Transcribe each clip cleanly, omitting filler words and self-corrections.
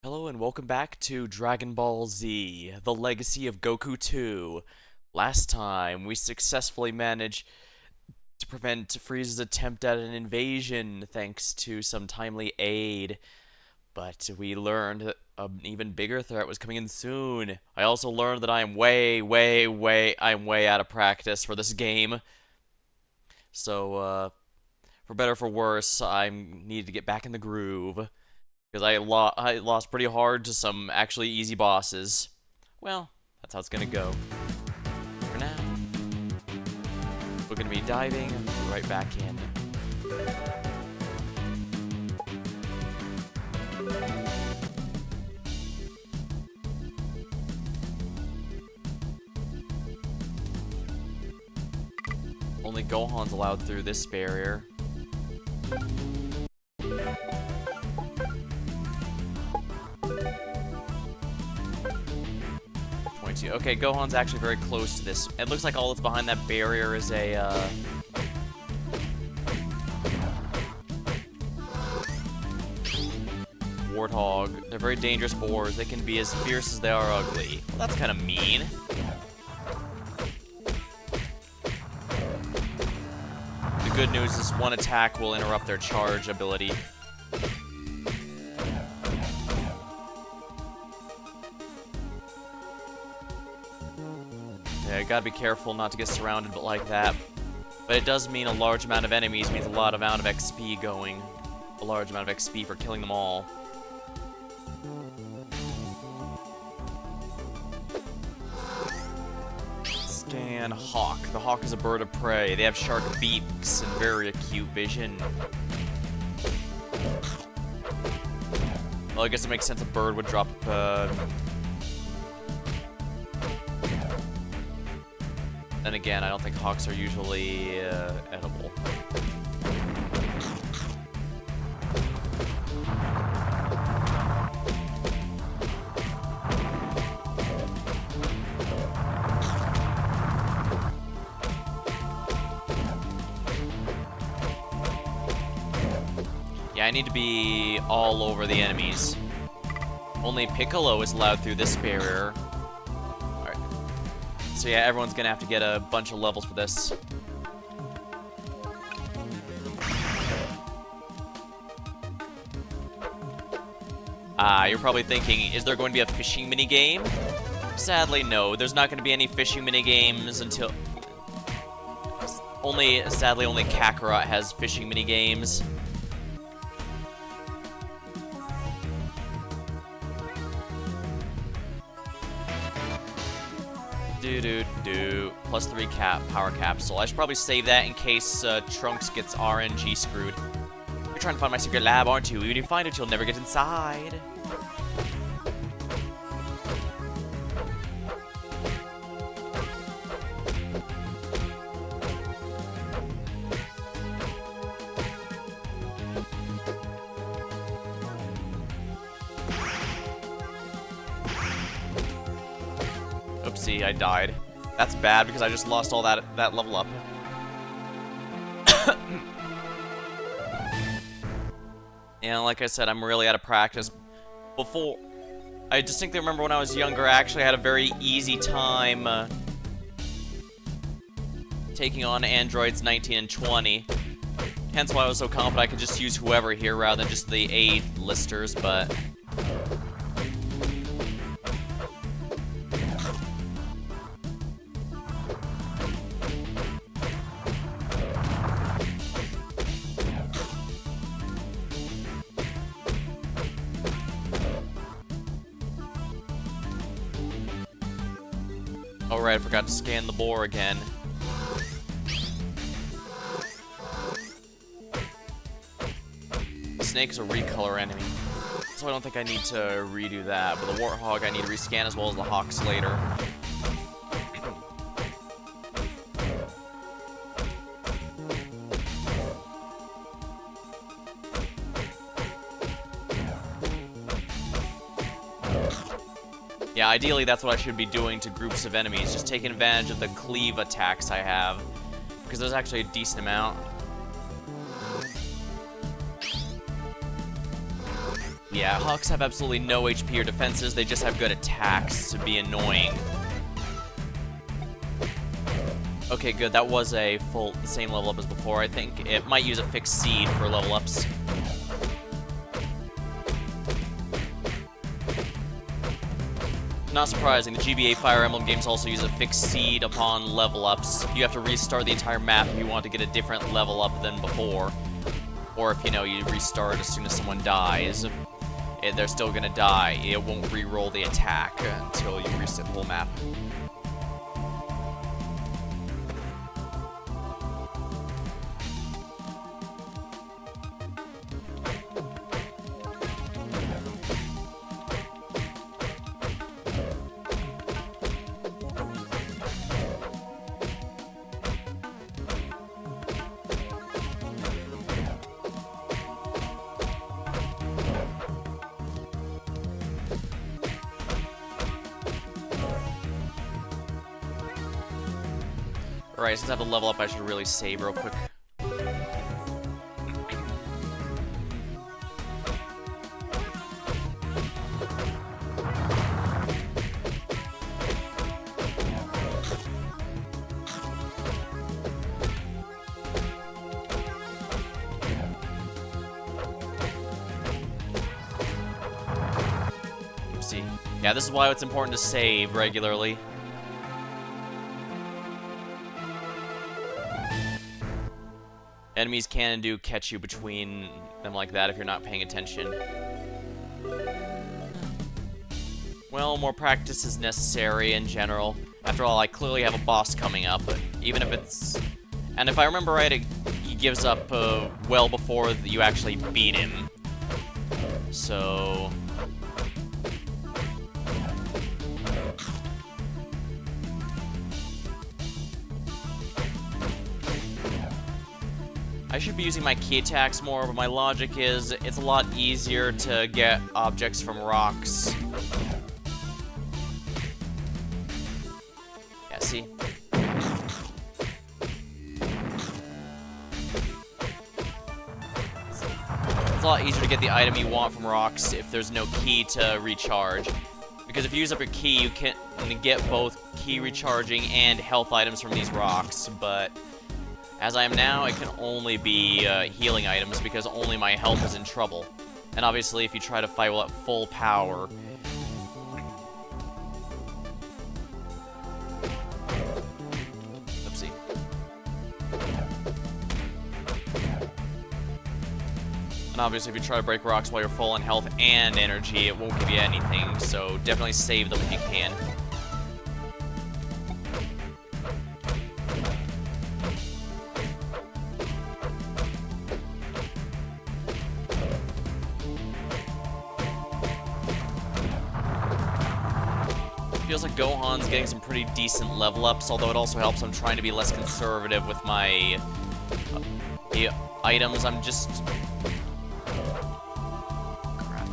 Hello and welcome back to Dragon Ball Z, the legacy of Goku 2. Last time, we successfully managed to prevent Frieza's attempt at an invasion thanks to some timely aid, but we learned that an even bigger threat was coming in soon. I also learned that I am I'm way out of practice for this game. So, for better or for worse, I need to get back in the groove. Because I lost pretty hard to some actually easy bosses. Well, that's how it's gonna go. For now, we're gonna be diving right back in. Only Gohan's allowed through this barrier. 22. Okay, Gohan's actually very close to this. It looks like all that's behind that barrier is a, Warthog. They're very dangerous boars. They can be as fierce as they are ugly. Well, that's kind of mean. The good news is one attack will interrupt their charge ability. Yeah, gotta be careful not to get surrounded like that. But it does mean a large amount of enemies means a lot amount of XP going. A large amount of XP for killing them all. Scan Hawk. The hawk is a bird of prey. They have sharp beaks and very acute vision. Well, I guess it makes sense a bird would drop, Then again, I don't think hawks are usually, edible. Yeah, I need to be all over the enemies. Only Piccolo is allowed through this barrier. Alright. So yeah, everyone's gonna have to get a bunch of levels for this. You're probably thinking, is there going to be a fishing minigame? Sadly, no. There's not going to be any fishing minigames until... Sadly, only Kakarot has fishing minigames. Plus 3 power capsule. I should probably save that in case Trunks gets RNG screwed. You're trying to find my secret lab, aren't you? Even if you find it, you'll never get inside. Oopsie, I died. That's bad because I just lost all that level up. And like I said, I'm really out of practice. Before, I distinctly remember when I was younger, I actually had a very easy time taking on androids 19 and 20. Hence why I was so confident I could just use whoever here rather than just the A-listers, but... Alright, I forgot to scan the boar again. The snake is a recolor enemy, so I don't think I need to redo that, but the warthog I need to rescan as well as the hawks later. Yeah, ideally that's what I should be doing to groups of enemies, just taking advantage of the cleave attacks I have, because there's actually a decent amount. Yeah, Hawks have absolutely no HP or defenses, they just have good attacks to be annoying. Okay, good, that was the same level up as before, I think. It might use a fixed seed for level ups. Not surprising, the GBA Fire Emblem games also use a fixed seed upon level ups. You have to restart the entire map if you want to get a different level up than before. Or if, you restart as soon as someone dies. They're still gonna die. It won't re-roll the attack until you reset the whole map. Alright, since I have to level up, I should really save real quick. Oopsie. Yeah, this is why it's important to save regularly. Enemies can and do catch you between them like that if you're not paying attention. Well, more practice is necessary in general. After all, I clearly have a boss coming up, even if it's... And if I remember right, he gives up well before you actually beat him. So... I should be using my key attacks more, but my logic is it's a lot easier to get objects from rocks. Yeah, see? It's a lot easier to get the item you want from rocks if there's no key to recharge. Because if you use up your key, you can get both key recharging and health items from these rocks, but... As I am now, it can only be healing items because only my health is in trouble. And obviously, if you try to fight well at full power... Oopsie. And obviously, if you try to break rocks while you're full on health and energy, it won't give you anything, so definitely save them if you can. Feels like Gohan's getting some pretty decent level ups, although it also helps I'm trying to be less conservative with my items. I'm just... Crap.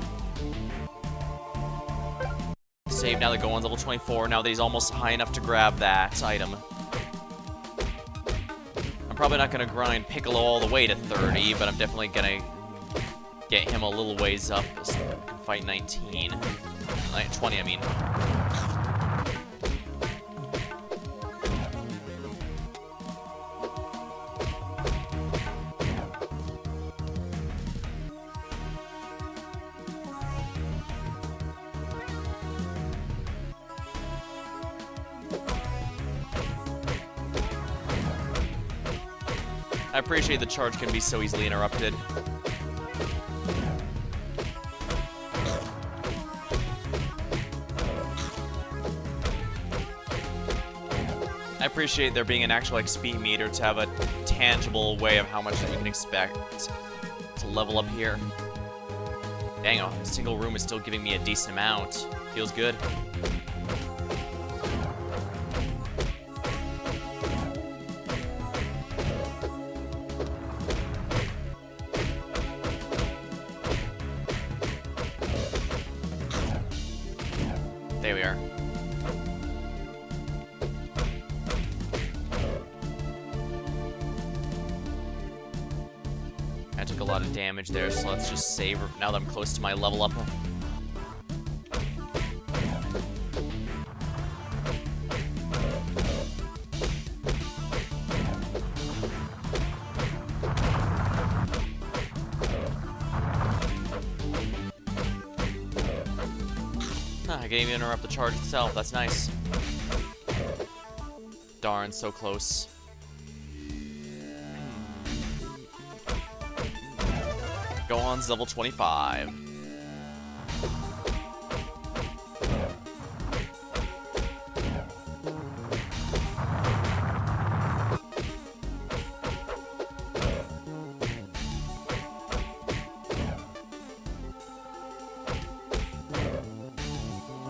Save now that Gohan's level 24, now that he's almost high enough to grab that item. I'm probably not going to grind Piccolo all the way to 30, but I'm definitely going to get him a little ways up so I can fight 19. 20, I mean. I appreciate the charge can be so easily interrupted. I appreciate there being an actual XP meter to have a tangible way of how much that you can expect to level up here. Dang, a single room is still giving me a decent amount. Feels good. There we are. I took a lot of damage there, so let's just save now that I'm close to my level up. I can't even interrupt the charge itself, that's nice. Darn, so close. Gohan's level 25.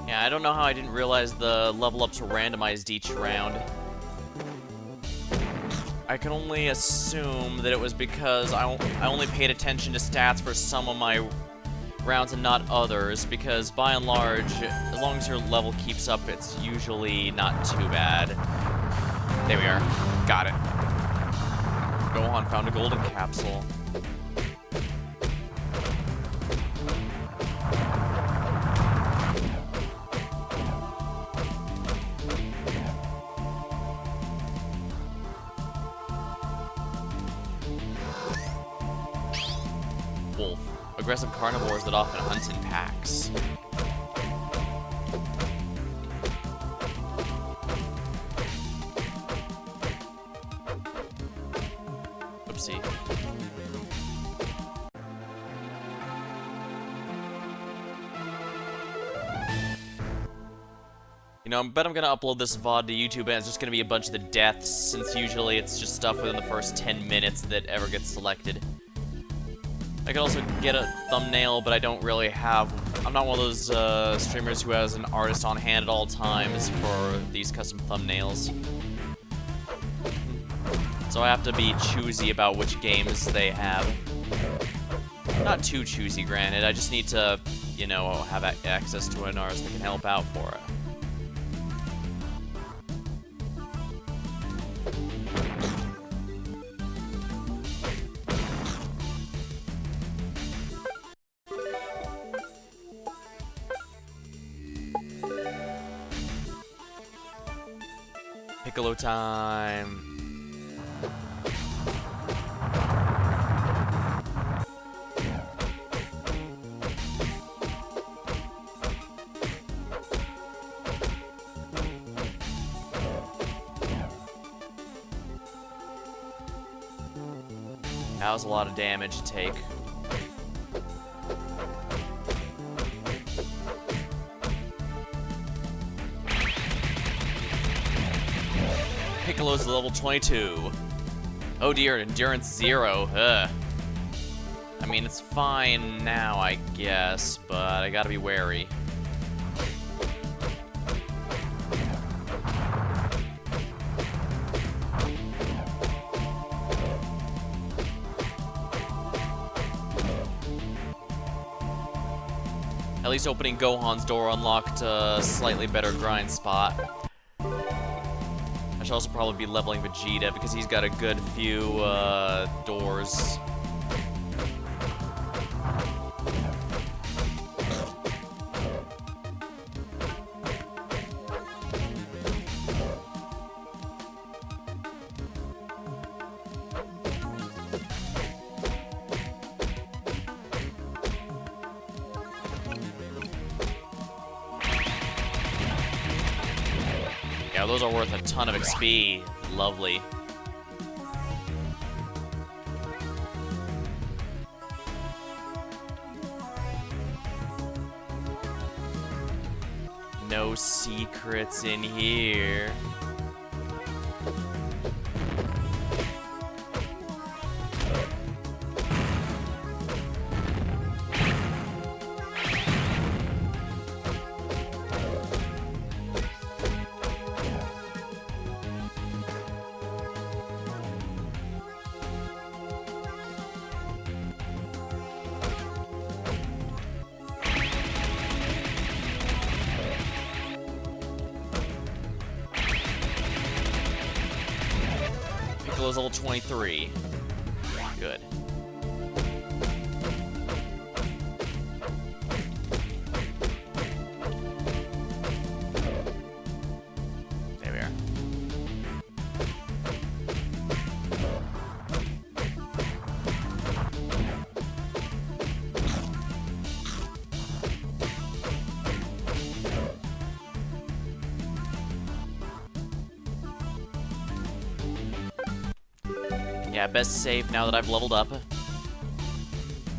Yeah, I don't know how I didn't realize the level ups were randomized each round. I can only assume that it was because I only paid attention to stats for some of my rounds and not others, because by and large, as long as your level keeps up, it's usually not too bad. There we are. Got it. Gohan found a golden capsule. Wolf. Aggressive carnivores that often hunt in packs. Oopsie. You know, I bet I'm gonna upload this VOD to YouTube and it's just gonna be a bunch of the deaths, since usually it's just stuff within the first 10 minutes that ever gets selected. I could also get a thumbnail, but I don't really have... I'm not one of those streamers who has an artist on hand at all times for these custom thumbnails. So I have to be choosy about which games they have. Not too choosy, granted. I just need to, you know, have access to an artist that can help out for it. Piccolo time. That was a lot of damage to take. Piccolo's level 22. Oh dear, endurance 0. Ugh. I mean, it's fine now, I guess, but I gotta be wary. At least opening Gohan's door unlocked a slightly better grind spot. I should also probably be leveling Vegeta because he's got a good few doors. Yeah, those are worth a ton of XP. Lovely. No secrets in here. Piccolo's level 23. Good. Yeah, best save now that I've leveled up.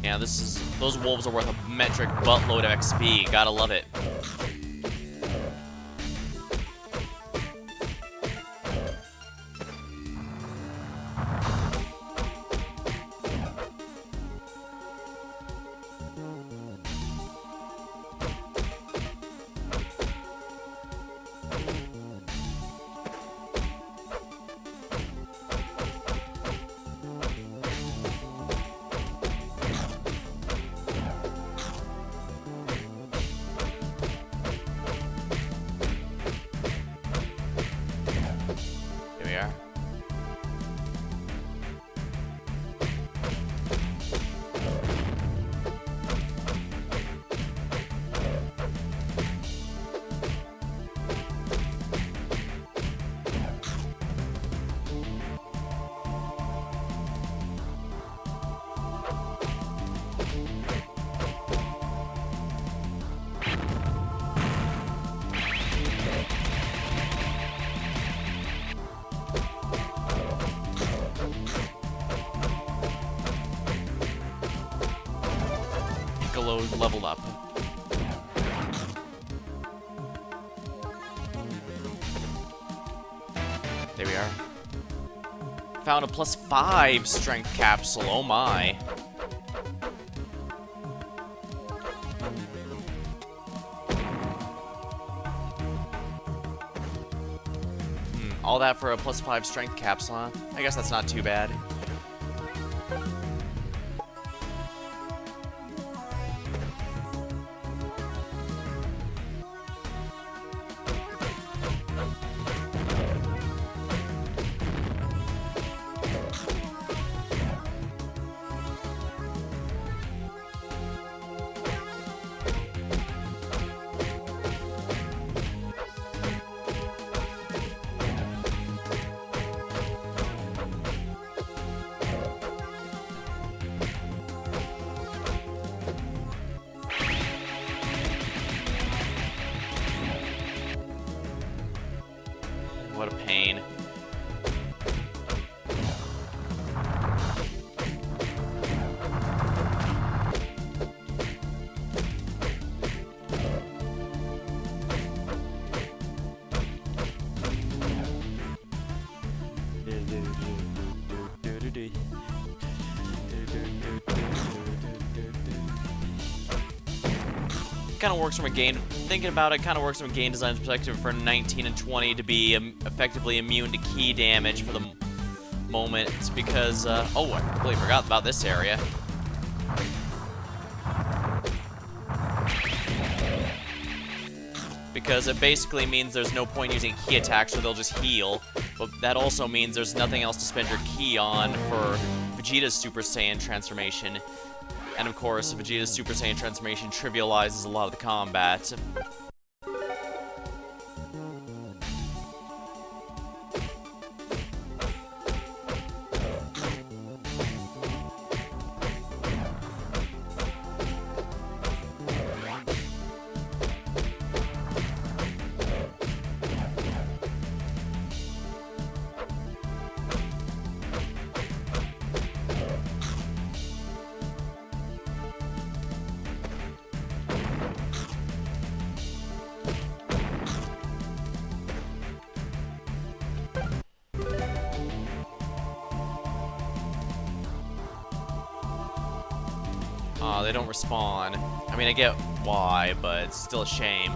Yeah, those wolves are worth a metric buttload of XP. Gotta love it. Leveled up. There we are. Found a +5 strength capsule. Oh my. All that for a +5 strength capsule, huh? I guess that's not too bad. What a pain. Kind of works from a game. Thinking about it, kind of works from a game design's perspective for 19 and 20 to be effectively immune to key damage for the moment, because oh, I completely forgot about this area. Because it basically means there's no point using key attacks, so they'll just heal. But that also means there's nothing else to spend your key on for Vegeta's Super Saiyan transformation. And of course, Vegeta's Super Saiyan transformation trivializes a lot of the combat. They don't respawn. I mean, I get why, but it's still a shame.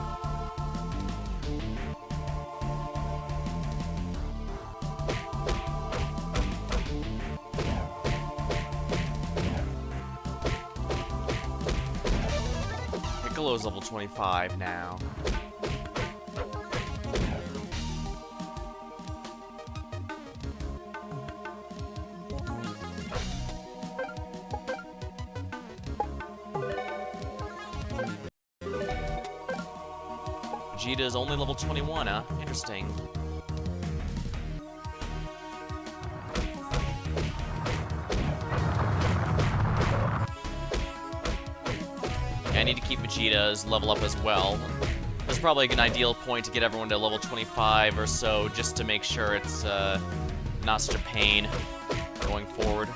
Piccolo's level 25 now. Vegeta is only level 21, huh? Interesting. Yeah, I need to keep Vegeta's level up as well. That's probably an ideal point to get everyone to level 25 or so, just to make sure it's not such a pain going forward.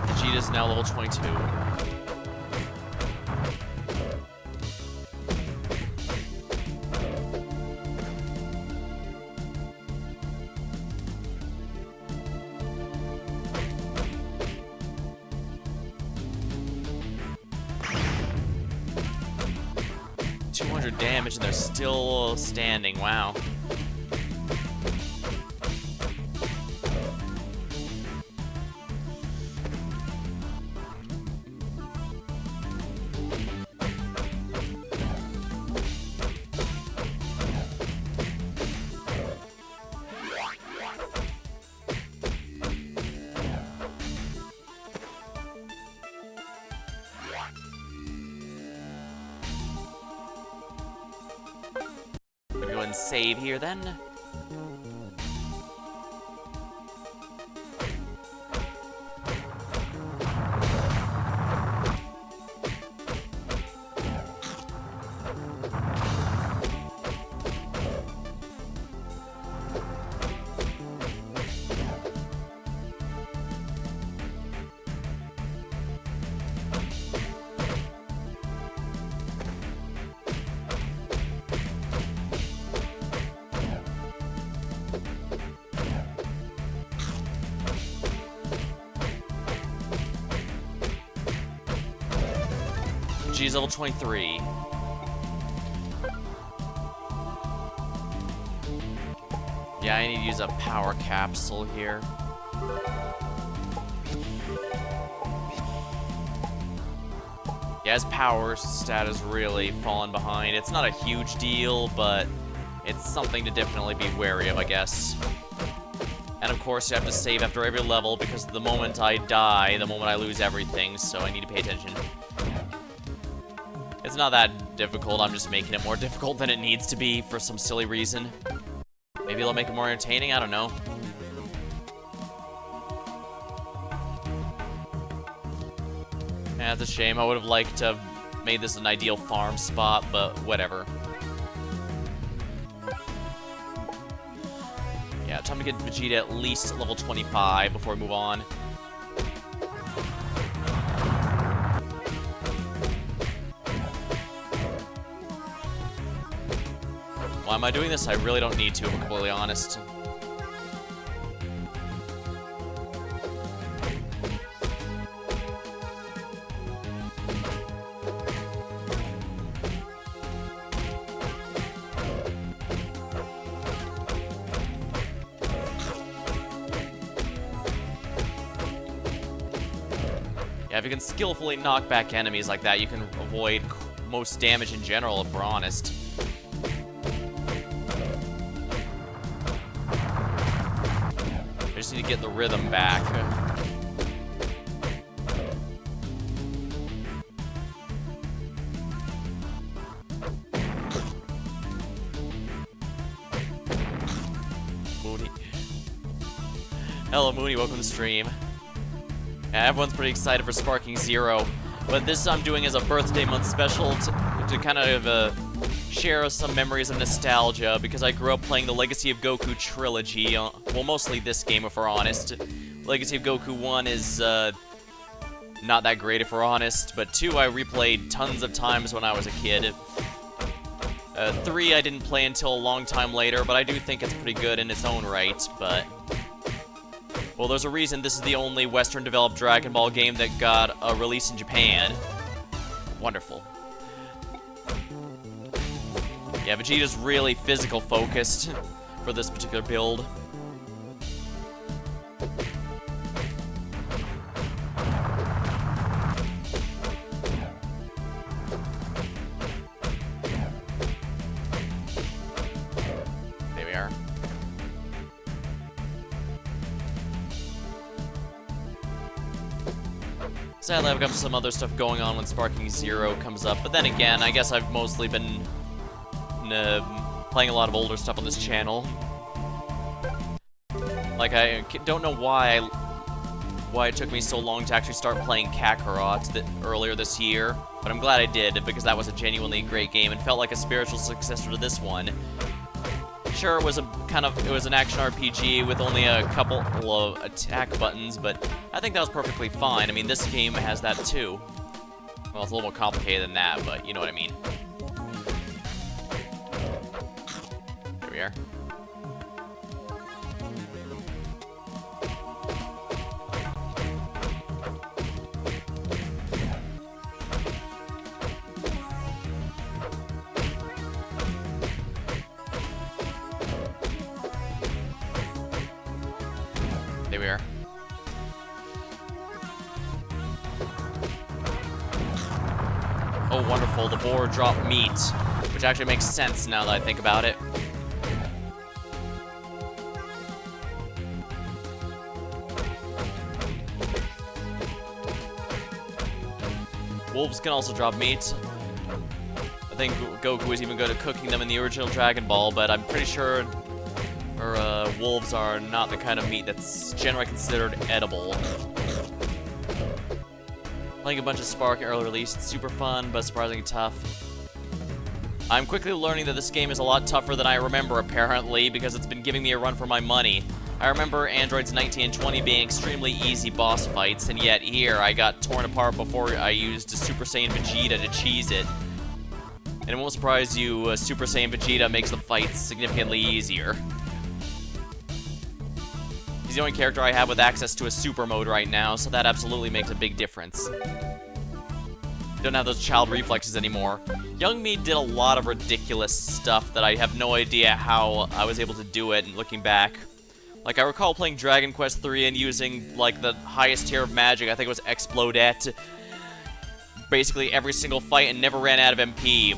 Vegeta's now level 22. Damage and they're still standing. Wow. Go and save here then. G's level 23. Yeah, I need to use a power capsule here. Yeah, his power stat has really fallen behind. It's not a huge deal, but it's something to definitely be wary of, I guess. And of course, you have to save after every level, because the moment I die, the moment I lose everything, so I need to pay attention. It's not that difficult, I'm just making it more difficult than it needs to be for some silly reason. Maybe it'll make it more entertaining, I don't know. Yeah, it's a shame, I would have liked to have made this an ideal farm spot, but whatever. Yeah, time to get Vegeta at least level 25 before we move on. Why am I doing this? I really don't need to, if I'm completely honest. Yeah, if you can skillfully knock back enemies like that, you can avoid most damage in general, if we're honest. I just need to get the rhythm back. Mooney. Hello, Mooney. Welcome to the stream. Yeah, everyone's pretty excited for Sparking Zero, but this I'm doing as a birthday month special to kind of share some memories of nostalgia, because I grew up playing the Legacy of Goku trilogy, well, mostly this game if we're honest. Legacy of Goku 1 is not that great if we're honest, but 2 I replayed tons of times when I was a kid. 3 I didn't play until a long time later, but I do think it's pretty good in its own right, but... Well, there's a reason this is the only Western-developed Dragon Ball game that got a release in Japan. Wonderful. Yeah, Vegeta's really physical-focused for this particular build. There we are. Sadly, I've got some other stuff going on when Sparking Zero comes up, but then again, I guess I've mostly been playing a lot of older stuff on this channel. Like, I don't know why it took me so long to actually start playing Kakarot earlier this year, but I'm glad I did, because that was a genuinely great game and felt like a spiritual successor to this one. Sure, it was an action RPG with only a couple of attack buttons, but I think that was perfectly fine. I mean, this game has that too. Well, it's a little more complicated than that, but you know what I mean. Here we are. There we are. Oh, wonderful. The boar dropped meat, which actually makes sense now that I think about it. Wolves can also drop meat. I think Goku was even good at cooking them in the original Dragon Ball, but I'm pretty sure wolves are not the kind of meat that's generally considered edible. Playing a bunch of Spark early release, it's super fun, but surprisingly tough. I'm quickly learning that this game is a lot tougher than I remember, apparently, because it's been giving me a run for my money. I remember Androids 19 and 20 being extremely easy boss fights, and yet here I got torn apart before I used Super Saiyan Vegeta to cheese it. And it won't surprise you, Super Saiyan Vegeta makes the fights significantly easier. He's the only character I have with access to a super mode right now, so that absolutely makes a big difference. Don't have those child reflexes anymore. Young me did a lot of ridiculous stuff that I have no idea how I was able to do it, looking back. Like, I recall playing Dragon Quest III and using, like, the highest tier of magic, I think it was Explodette, basically every single fight and never ran out of MP.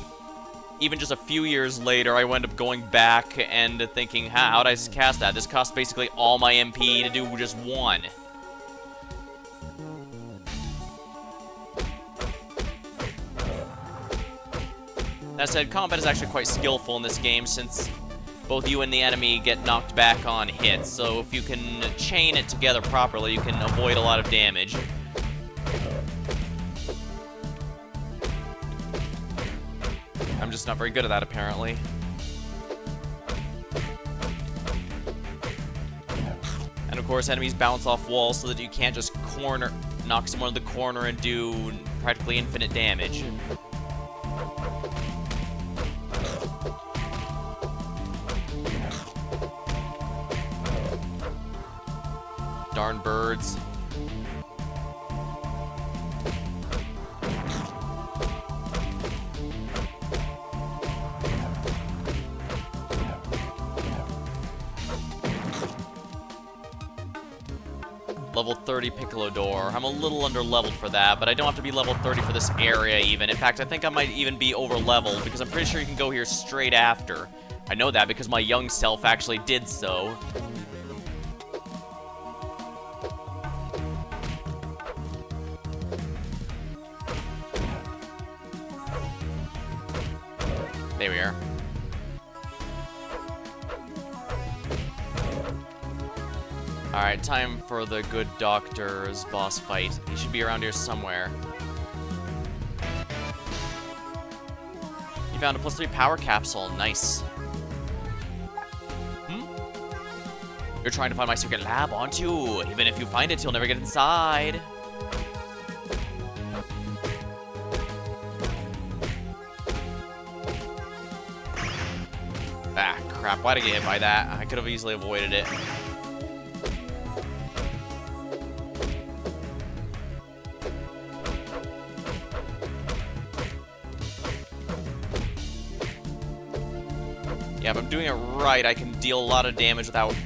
Even just a few years later, I wound up going back and thinking, how'd I cast that? This cost basically all my MP to do just one. That said, combat is actually quite skillful in this game, since both you and the enemy get knocked back on hits, so if you can chain it together properly, you can avoid a lot of damage. I'm just not very good at that, apparently. And of course, enemies bounce off walls so that you can't just knock someone in the corner and do practically infinite damage. Darn birds. Level 30 Piccolo Door. I'm a little under-leveled for that, but I don't have to be level 30 for this area, even. In fact, I think I might even be over-leveled, because I'm pretty sure you can go here straight after. I know that because my young self actually did so. There we are. Alright, time for the good doctor's boss fight. He should be around here somewhere. You found a +3 power capsule. Nice. You're trying to find my secret lab, aren't you? Even if you find it, you'll never get inside. Ah, crap. Why'd I get hit by that? I could have easily avoided it. Yeah, if I'm doing it right, I can deal a lot of damage without...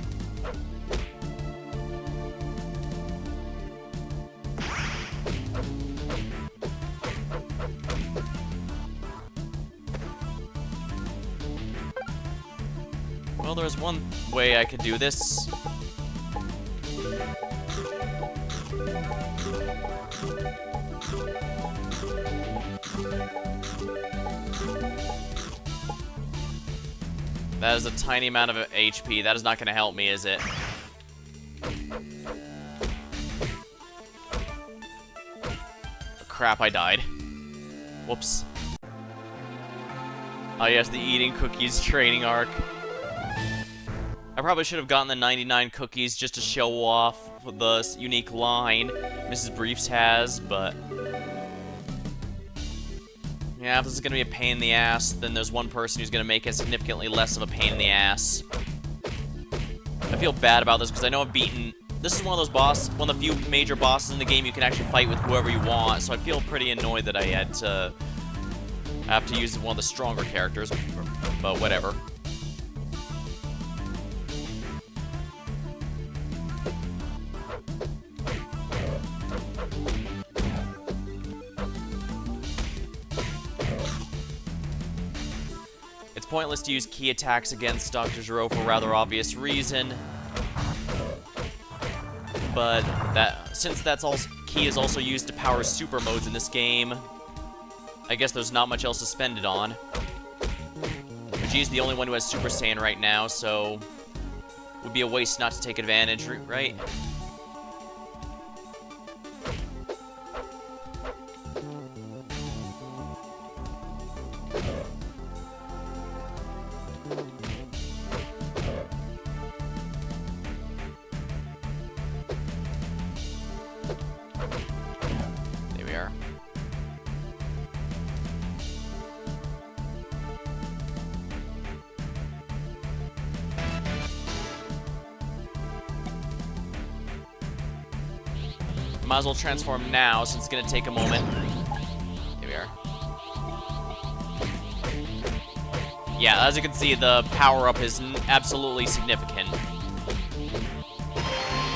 Well, there's one way I could do this. That is a tiny amount of HP. That is not going to help me, is it? Crap, I died. Whoops. Oh yes, the eating cookies training arc. I probably should have gotten the 99 cookies just to show off the unique line Mrs. Briefs has, but... yeah, if this is gonna be a pain in the ass, then there's one person who's gonna make it significantly less of a pain in the ass. I feel bad about this, because I know I've beaten... this is one of the few major bosses in the game you can actually fight with whoever you want, so I feel pretty annoyed that I had to... have to use one of the stronger characters, but whatever. It's pointless to use key attacks against Dr. Gero for a rather obvious reason. But since key is also used to power super modes in this game, I guess there's not much else to spend it on. Vegeta's the only one who has Super Saiyan right now, so it would be a waste not to take advantage, right? There we are. Might as well transform now, since it's gonna take a moment. Here we are. Yeah, as you can see, the power-up is absolutely significant.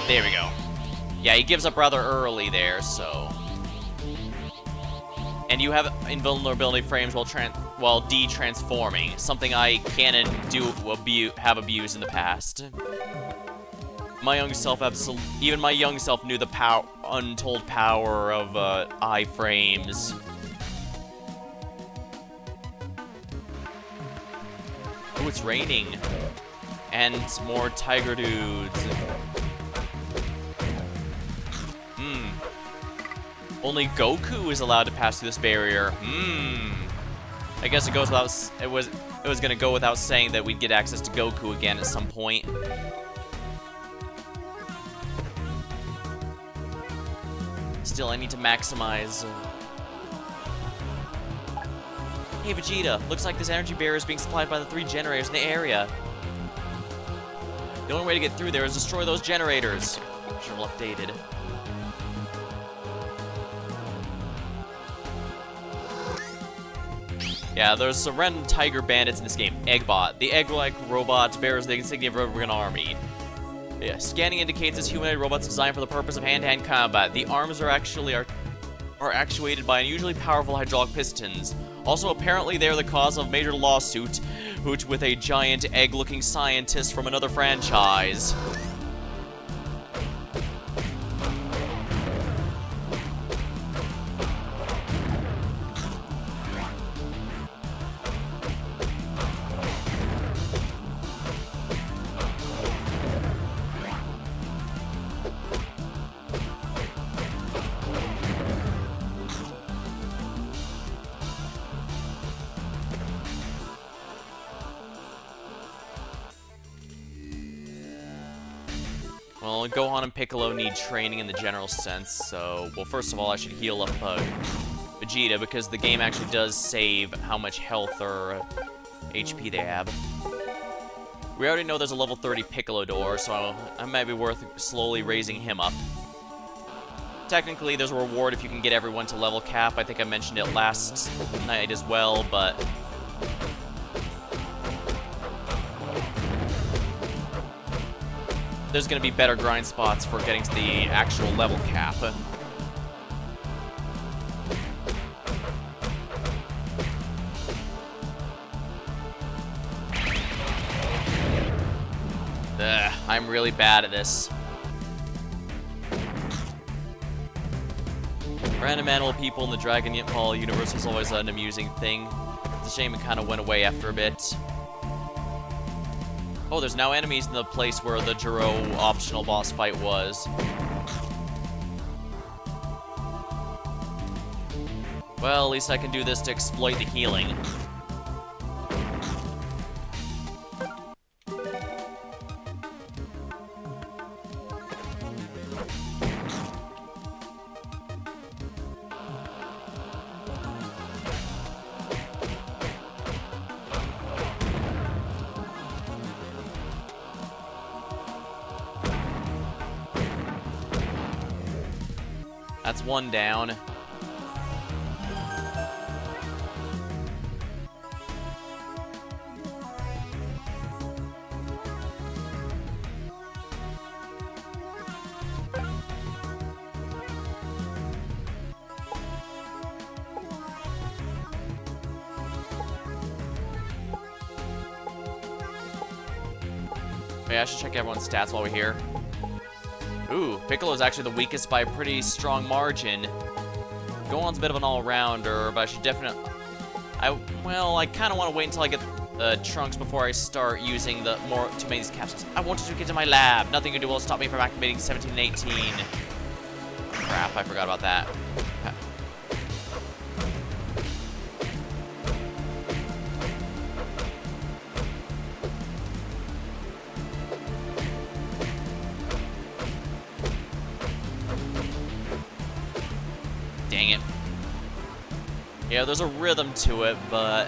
There we go. Yeah, he gives up rather early there, so... and you have invulnerability frames while de-transforming, something I can and have abused in the past. My young self even my young self knew the untold power of I-frames. Oh, it's raining. And more tiger dudes. Only Goku is allowed to pass through this barrier. I guess it goes without it was gonna go without saying that we'd get access to Goku again at some point. Still, I need to maximize. Hey Vegeta, looks like this energy barrier is being supplied by the 3 generators in the area. The only way to get through there is destroy those generators. Journal updated. Yeah, there's some random tiger bandits in this game. Eggbot. The egg-like robot bears the insignia of a Republican army. Yeah, scanning indicates this humanoid robot's designed for the purpose of hand-to-hand combat. The arms are actuated by unusually powerful hydraulic pistons. Also, apparently they are the cause of a major lawsuit with a giant egg-looking scientist from another franchise. Well, Gohan and Piccolo need training in the general sense, so... well, first of all, I should heal up Vegeta, because the game actually does save how much health or HP they have. We already know there's a level 30 Piccolo door, so it might be worth slowly raising him up. Technically, there's a reward if you can get everyone to level cap. I think I mentioned it last night as well, but... there's going to be better grind spots for getting to the actual level cap. I'm really bad at this. Random animal people in the Dragonball universe was always an amusing thing. It's a shame it kind of went away after a bit. Oh, there's now enemies in the place where the Gero optional boss fight was. Well, at least I can do this to exploit the healing. That's one down. Wait, I should check everyone's stats while we're here. Ooh, Piccolo's actually the weakest by a pretty strong margin. Gohan's a bit of an all-rounder, but I should definitely... Well, I kind of want to wait until I get Trunks before I start using the more to make these capsules. I wanted to get to my lab. Nothing you do will stop me from activating 17 and 18. Crap, I forgot about that. Dang it. Yeah, there's a rhythm to it, but...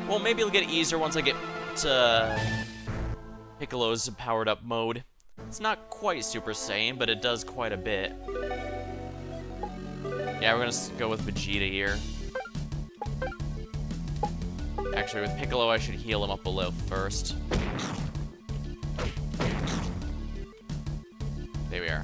Well, maybe it'll get easier once I get to Piccolo's powered up mode. It's not quite Super Saiyan, but it does quite a bit. Yeah, we're gonna go with Vegeta here. Actually, with Piccolo, I should heal him up below first. There we are.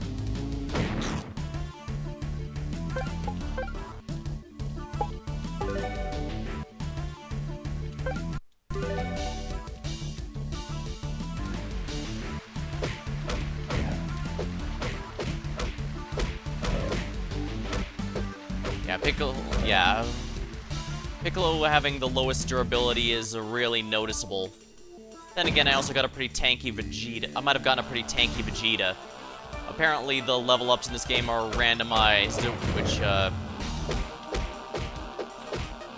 Piccolo having the lowest durability is really noticeable. Then again, I also got a pretty tanky Vegeta. I might have gotten a pretty tanky Vegeta. Apparently, the level ups in this game are randomized, which,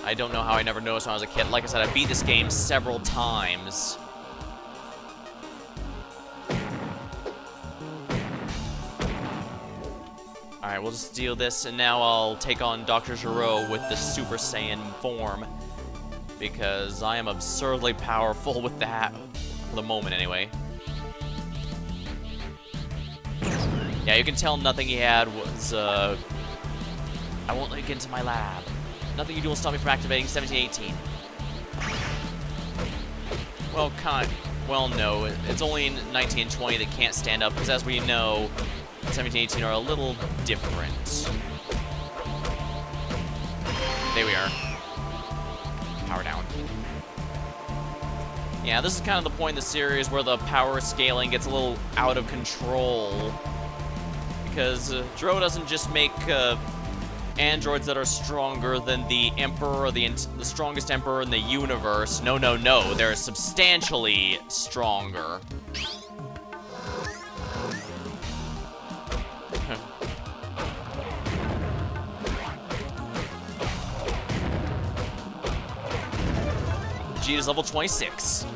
I don't know how I never noticed when I was a kid. Like I said, I beat this game several times. Alright, we'll just deal this, and now I'll take on Dr. Gero with the Super Saiyan form. Because I am absurdly powerful with that, for the moment anyway. Yeah, you can tell nothing he had was, I won't let you get into my lab. Nothing you do will stop me from activating 1718. Well, well, no. It's only 19 and 20 that can't stand up, because as we know, 17 18 are a little different. There we are. Power down. Yeah, this is kind of the point in the series where the power scaling gets a little out of control. Because Gero doesn't just make androids that are stronger than the Emperor, or the strongest Emperor in the universe. No, no, no. They're substantially stronger. Vegeta's level 26.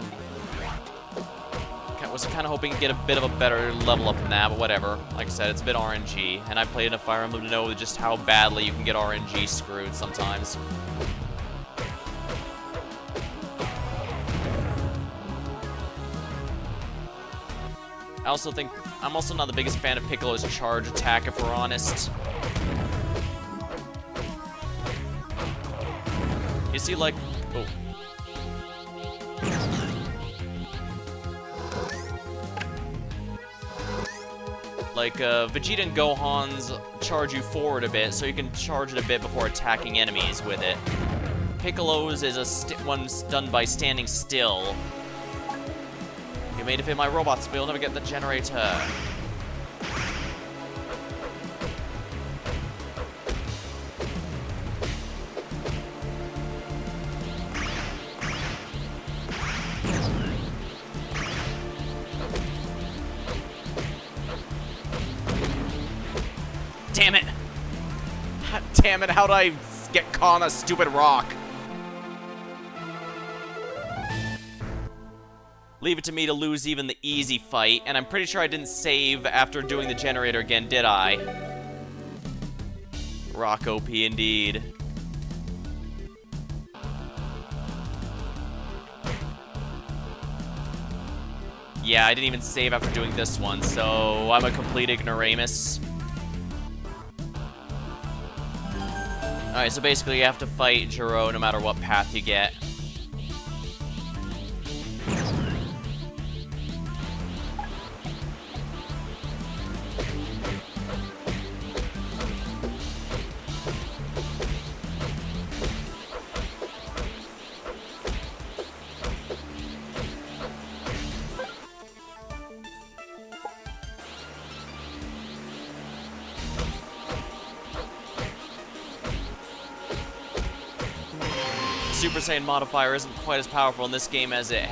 Was kind of hoping to get a bit of a better level up than that, but whatever. Like I said, it's a bit RNG, and I played enough Fire Emblem to know just how badly you can get RNG screwed sometimes. I also think I'm also not the biggest fan of Piccolo's charge attack, if we're honest. You see, like, oh. Like, Vegeta and Gohan's charge you forward a bit, so you can charge it a bit before attacking enemies with it. Piccolo's is one's done by standing still. You may defeat my robots, but you'll never get the generator. Damn it! Damn it, how'd I get caught on a stupid rock? Leave it to me to lose even the easy fight, and I'm pretty sure I didn't save after doing the generator again, did I? Rock OP indeed. Yeah, I didn't even save after doing this one, so I'm a complete ignoramus. Alright, so basically you have to fight Gero no matter what path you get. Super Saiyan modifier isn't quite as powerful in this game as it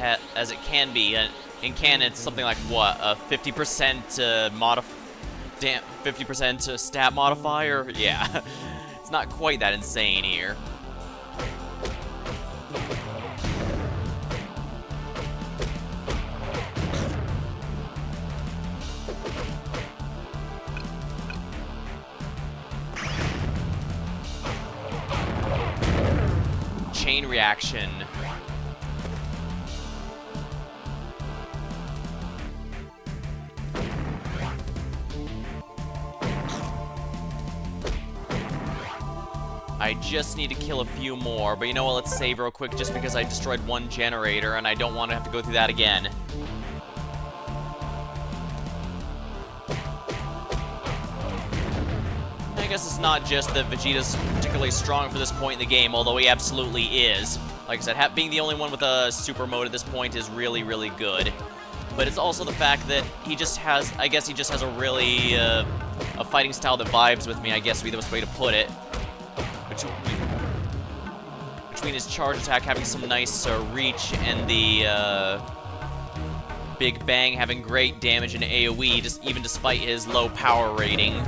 can be. In canon, it's something like what, a 50% 50% stat modifier? Yeah, it's not quite that insane here. Chain reaction. I just need to kill a few more, but you know what, let's save real quick just because I destroyed one generator and I don't want to have to go through that again. I guess it's not just that Vegeta's particularly strong for this point in the game, although he absolutely is. Like I said, being the only one with a super mode at this point is really, really good. But it's also the fact that he just has, I guess he just has a really, a fighting style that vibes with me, I guess would be the best way to put it. Between his charge attack having some nice reach and the Big Bang having great damage in AoE, just even despite his low power rating,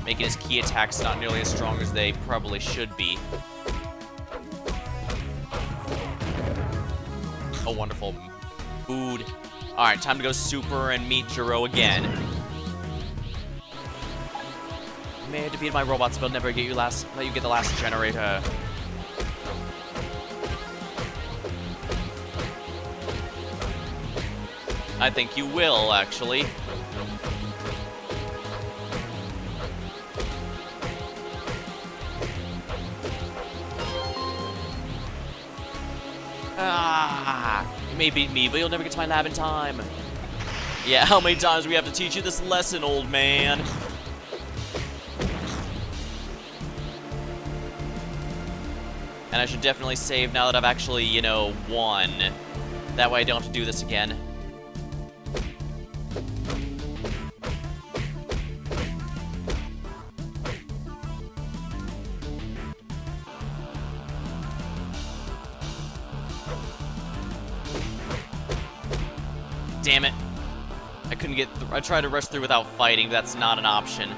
making his key attacks not nearly as strong as they probably should be. Oh, wonderful. Food. Alright, time to go super and meet Gero again. You may have defeated my robots, but I'll never let you get the last generator. I think you will, actually. Ah, you may beat me, but you'll never get to my lab in time. Yeah, how many times do we have to teach you this lesson, old man? And I should definitely save now that I've actually, you know, won. That way I don't have to do this again. Damn it. I couldn't get I tried to rush through without fighting, but that's not an option.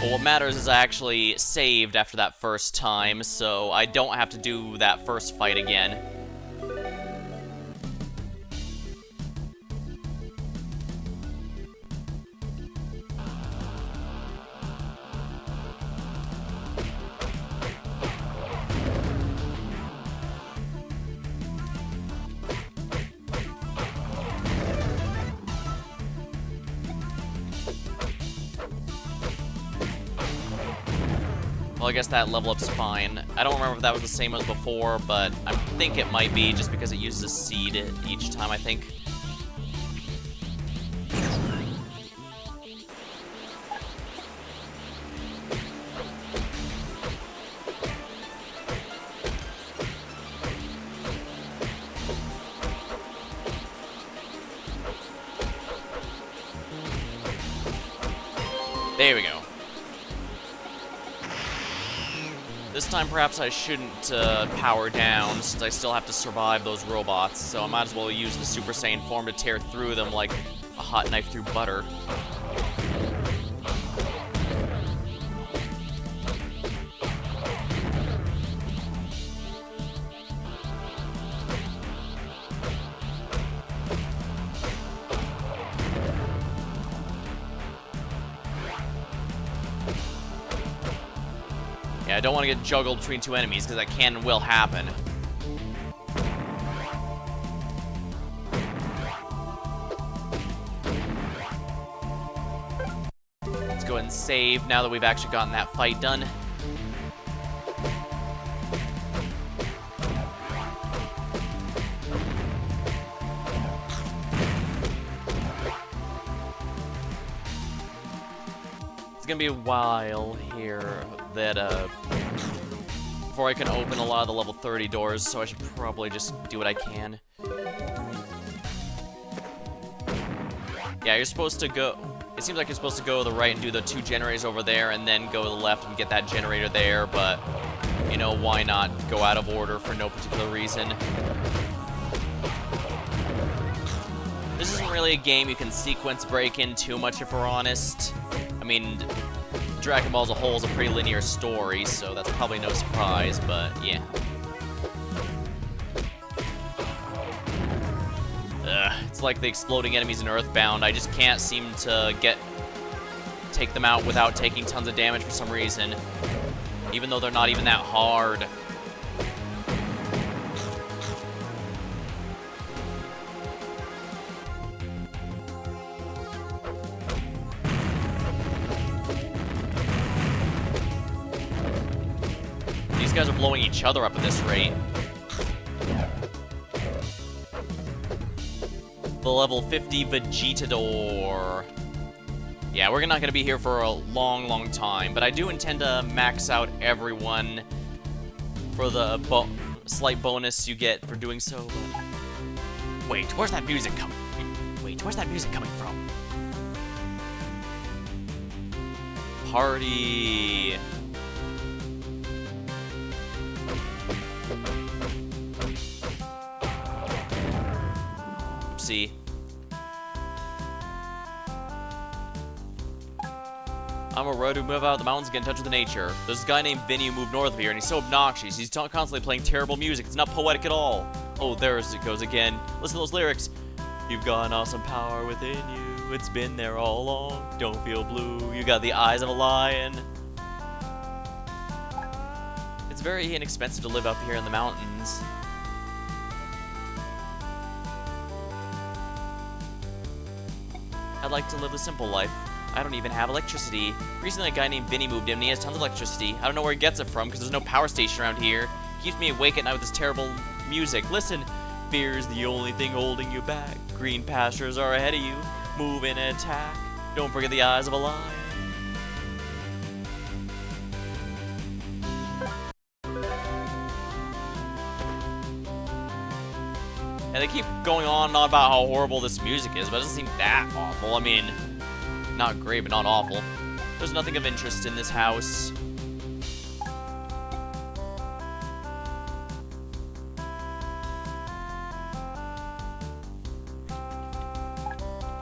Well, what matters is I actually saved after that first time, so I don't have to do that first fight again. Well, I guess that level up's fine. I don't remember if that was the same as before, but I think it might be just because it uses a seed each time, I think. There we go. This time, perhaps I shouldn't power down, since I still have to survive those robots, so I might as well use the Super Saiyan form to tear through them like a hot knife through butter. I don't want to get juggled between two enemies, because that can and will happen. Let's go ahead and save now that we've actually gotten that fight done. It's gonna be a while here that, before I can open a lot of the level 30 doors, so I should probably just do what I can. Yeah, you're supposed to go... It seems like you're supposed to go to the right and do the 2 generators over there, and then go to the left and get that generator there, but, you know, why not go out of order for no particular reason? This isn't really a game you can sequence break in too much, if we're honest. I mean, Dragon Ball as a whole is a pretty linear story, so that's probably no surprise, but yeah. It's like the exploding enemies in Earthbound. I just can't seem to take them out without taking tons of damage for some reason, even though they're not even that hard. These guys are blowing each other up at this rate. The level 50 Vegetador. Yeah, we're not going to be here for a long, long time, but I do intend to max out everyone for the slight bonus you get for doing so. But... Wait, where's that music coming? Wait, where's that music coming from? Party. See. I'm a road to move out of the mountains and get in touch with the nature. There's a guy named Vinny who moved north of here, and he's so obnoxious. He's constantly playing terrible music. It's not poetic at all. Oh, there it goes again. Listen to those lyrics. You've got an awesome power within you. It's been there all along. Don't feel blue. You got the eyes of a lion. It's very inexpensive to live up here in the mountains. I'd like to live a simple life. I don't even have electricity. Recently, a guy named Vinny moved in, and he has tons of electricity. I don't know where he gets it from, because there's no power station around here. He keeps me awake at night with this terrible music. Listen, fear's the only thing holding you back. Green pastures are ahead of you. Move and attack. Don't forget the eyes of a lion. And they keep going on and on about how horrible this music is, but it doesn't seem that awful. I mean, not great, but not awful. There's nothing of interest in this house.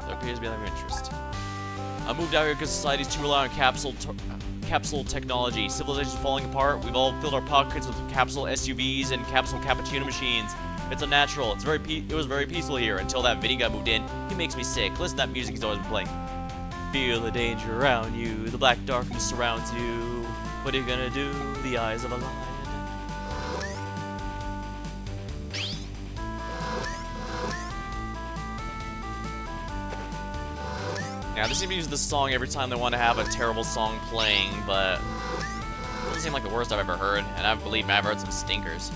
There appears to be nothing of interest. I moved out here because society's too reliant on capsule technology. Civilization's falling apart. We've all filled our pockets with capsule SUVs and capsule cappuccino machines. It's unnatural. It was very peaceful here until that Vinny guy moved in. He makes me sick. Listen to that music he's always been playing. Feel the danger around you. The black darkness surrounds you. What are you gonna do? The eyes of a lion. Now, they seem to use this song every time they want to have a terrible song playing, but it doesn't seem like the worst I've ever heard, and I believe I've heard some stinkers.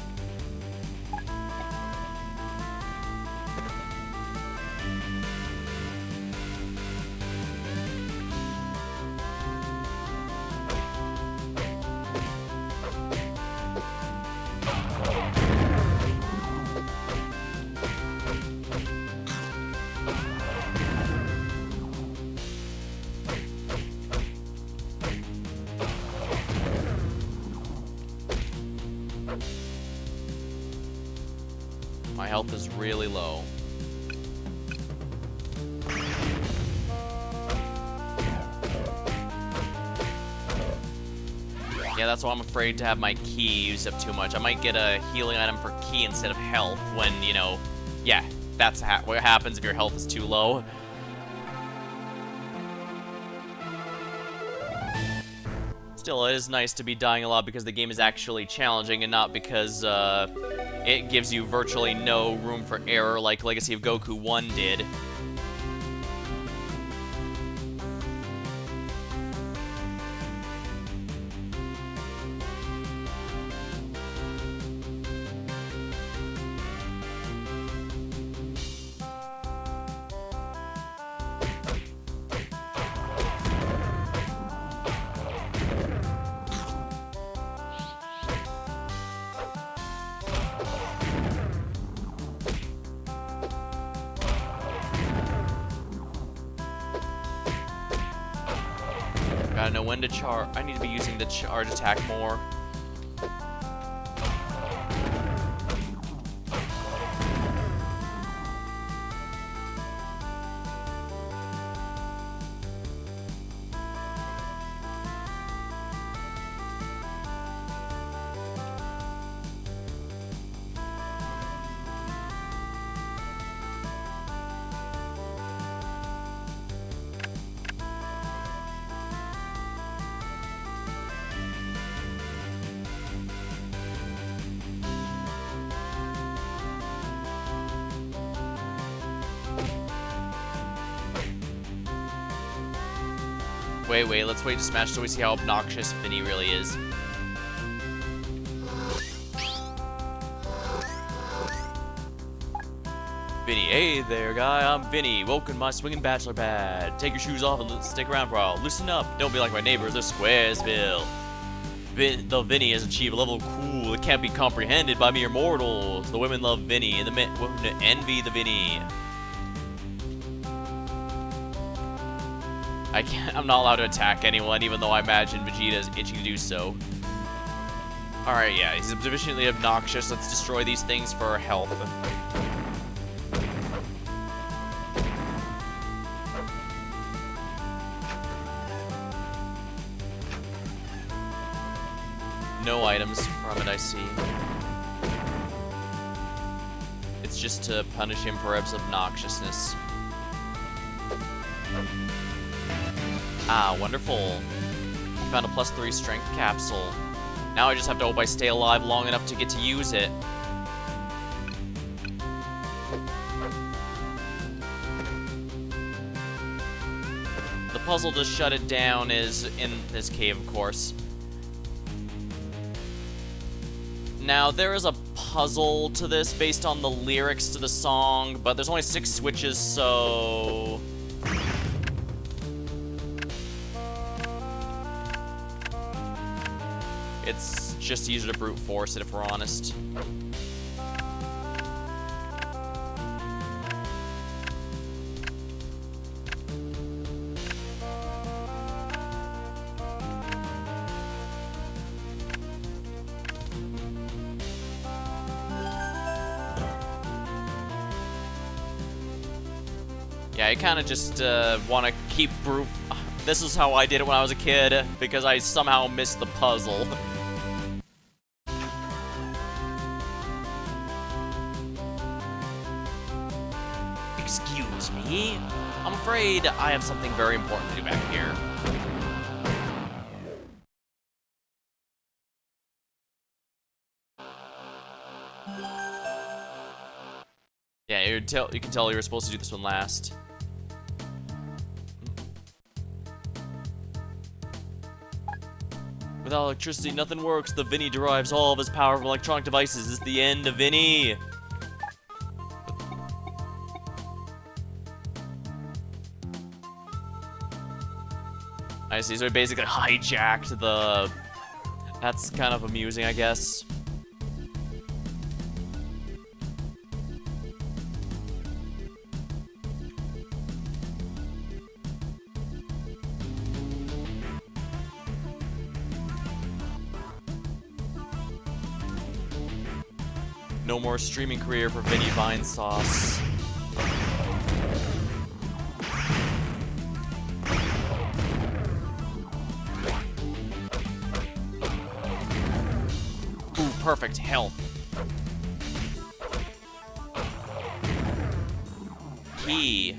My health is really low. Yeah, that's why I'm afraid to have my key used up too much. I might get a healing item for key instead of health when, you know... Yeah, that's what happens if your health is too low. Still, it is nice to be dying a lot because the game is actually challenging and not because, it gives you virtually no room for error like Legacy of Goku 1 did. Gotta know when to charge. I need to be using the charge attack more. Wait, let's wait to smash so we see how obnoxious Vinny really is. Vinny, hey there, guy, I'm Vinny. Welcome to my swinging bachelor pad. Take your shoes off and stick around for a while. Listen up, don't be like my neighbors, they're Squaresville. The Vinny has achieved a level of cool that can't be comprehended by mere mortals. The women love Vinny, and the men envy the Vinny. I'm not allowed to attack anyone, even though I imagine Vegeta is itching to do so. Alright, yeah, he's sufficiently obnoxious. Let's destroy these things for our health. No items from it, I see. It's just to punish him for his obnoxiousness. Ah, wonderful. Found a +3 strength capsule. Now I just have to hope I stay alive long enough to get to use it. The puzzle to shut it down is in this cave, of course. Now, there is a puzzle to this based on the lyrics to the song, but there's only 6 switches, so... it's just easier to brute force it, if we're honest. Yeah, I kind of just want to keep brute... This is how I did it when I was a kid, because I somehow missed the puzzle. Excuse me? I'm afraid I have something very important to do back here. Yeah, you can tell you were supposed to do this one last. Without electricity, nothing works. The Vinny derives all of his power from electronic devices. This is the end of Vinny. I see, so he basically hijacked the... That's kind of amusing, I guess. No more streaming career for Vinny Vine Sauce. Ooh, perfect health. Key.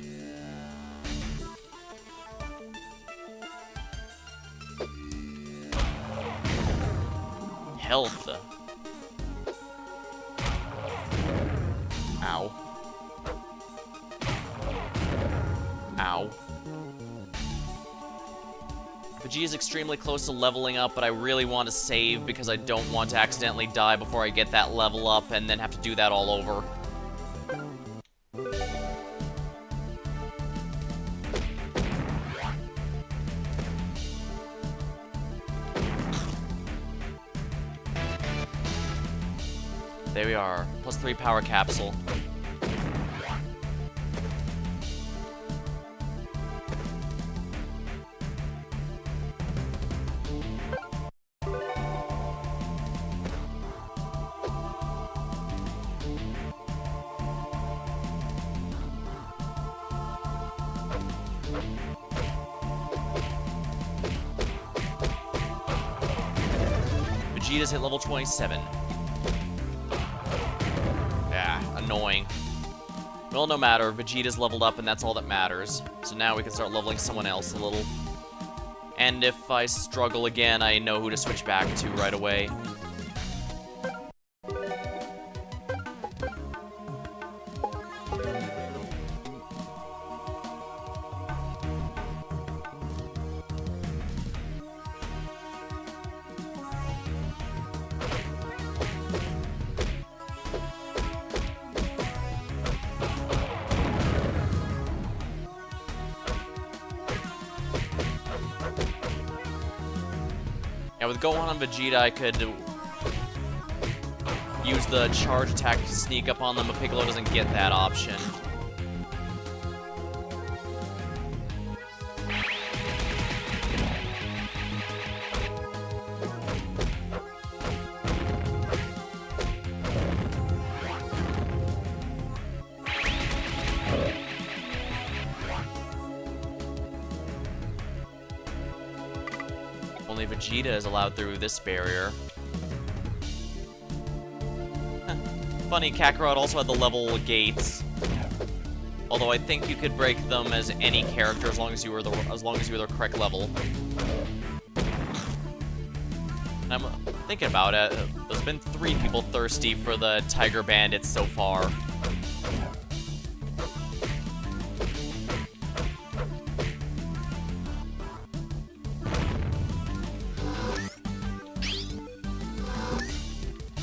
health. Ow. Ow. Vegeta's extremely close to leveling up, but I really want to save because I don't want to accidentally die before I get that level up and then have to do that all over. There we are. +3 power capsule. Vegeta's hit level 27. Annoying. Well, no matter. Vegeta's leveled up, and that's all that matters. So now we can start leveling someone else a little. And if I struggle again, I know who to switch back to right away. Yeah, with Gohan and Vegeta, I could use the charge attack to sneak up on them, but Piccolo doesn't get that option. Only Vegeta is allowed through this barrier. Funny, Kakarot also had the level gates. Although I think you could break them as any character as long as you were the correct level. And I'm thinking about it. There's been 3 people thirsty for the Tiger Bandits so far.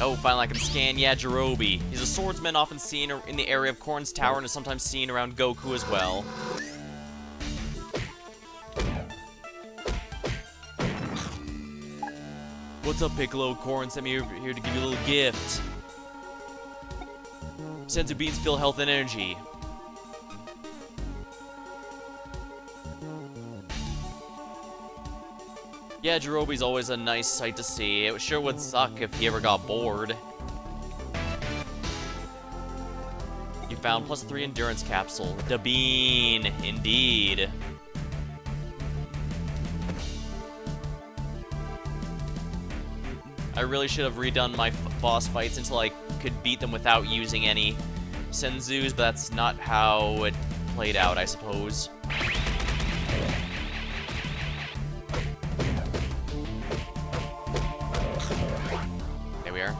Oh, finally I can scan. Yeah, Jirobi. He's a swordsman often seen in the area of Korn's Tower and is sometimes seen around Goku as well. What's up, Piccolo? Korn sent me here to give you a little gift. Senzu beans fill health and energy. Yeah, Jirobi's always a nice sight to see. It sure would suck if he ever got bored. You found +3 endurance capsule. Da bean, indeed. I really should have redone my boss fights until I could beat them without using any Senzus, but that's not how it played out, I suppose. There we are.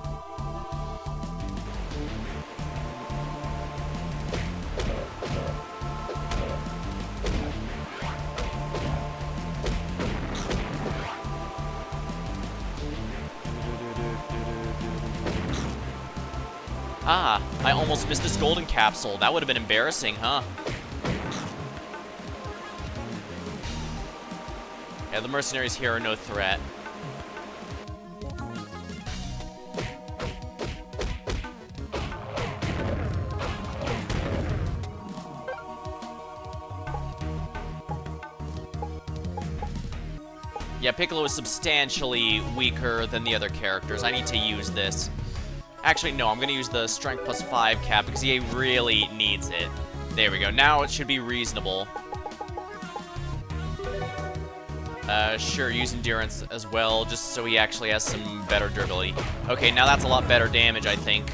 Ah, I almost missed this golden capsule. That would have been embarrassing, huh? Yeah, the mercenaries here are no threat. Yeah, Piccolo is substantially weaker than the other characters. I need to use this. Actually, no, I'm going to use the Strength +5 cap because he really needs it. There we go. Now it should be reasonable. Sure, use Endurance as well, just so he actually has some better durability. Okay, now that's a lot better damage, I think.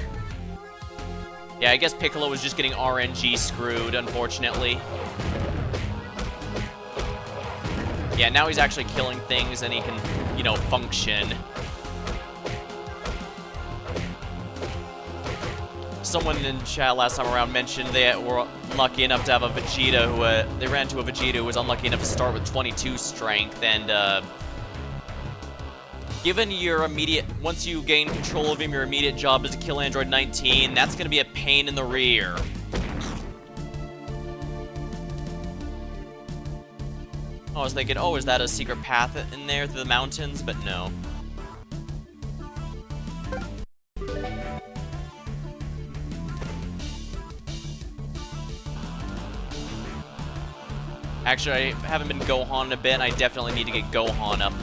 Yeah, I guess Piccolo was just getting RNG screwed, unfortunately. Yeah, now he's actually killing things and he can, you know, function. someone in chat last time around mentioned they were lucky enough to have a Vegeta who, they ran into a Vegeta who was unlucky enough to start with 22 strength, and, given your once you gain control of him, your immediate job is to kill Android 19, that's gonna be a pain in the rear. I was thinking, oh, is that a secret path in there through the mountains? But no. Actually, I haven't been Gohan in a bit, and I definitely need to get Gohan up.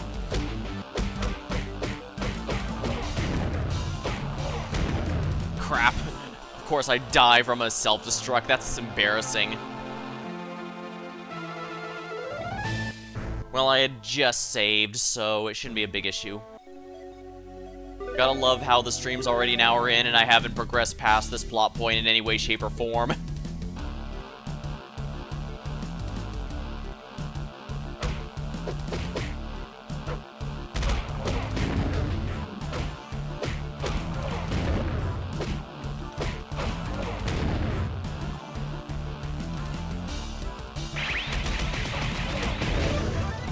Crap. Of course, I die from a self-destruct. That's embarrassing. Well, I had just saved, so it shouldn't be a big issue. Gotta love how the stream's already an hour in, and I haven't progressed past this plot point in any way, shape, or form.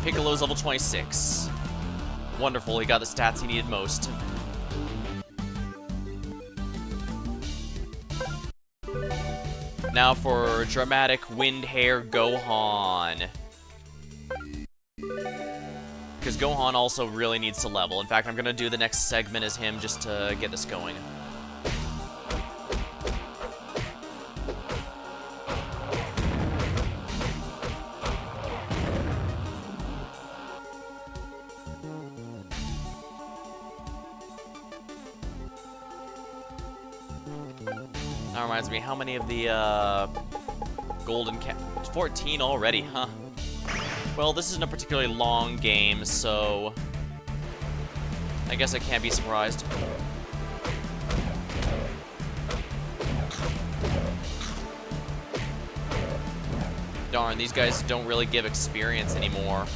Piccolo's level 26. Wonderful, he got the stats he needed most. Now for dramatic wind hair Gohan. Because Gohan also really needs to level. In fact, I'm gonna do the next segment as him just to get this going. That reminds me, how many of the, golden 14 already, huh? Well, this isn't a particularly long game, so I guess I can't be surprised. Darn, these guys don't really give experience anymore.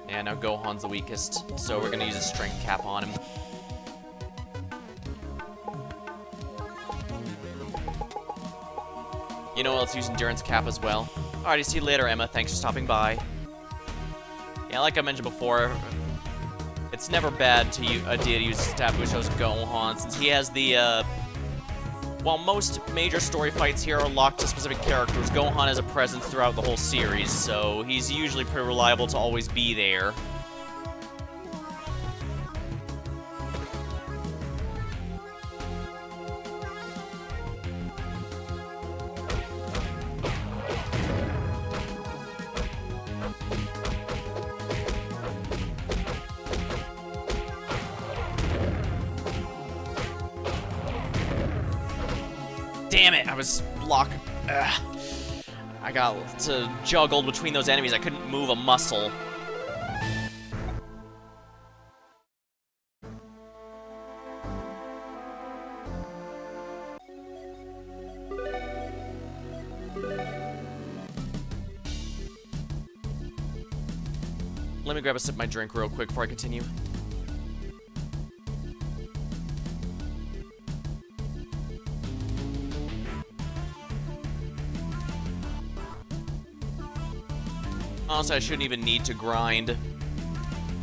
Yeah, now Gohan's the weakest, so we're gonna use a strength cap on him. You know, let's use endurance cap as well. Alrighty, see you later, Emma. Thanks for stopping by. Yeah, like I mentioned before, it's never bad to idea to use stat boost as Gohan, since he has the, while most major story fights here are locked to specific characters, Gohan has a presence throughout the whole series, so he's usually pretty reliable to always be there. Damn it, I was blocked. I got juggled between those enemies. I couldn't move a muscle. Let me grab a sip of my drink real quick before I continue. Honestly, I shouldn't even need to grind.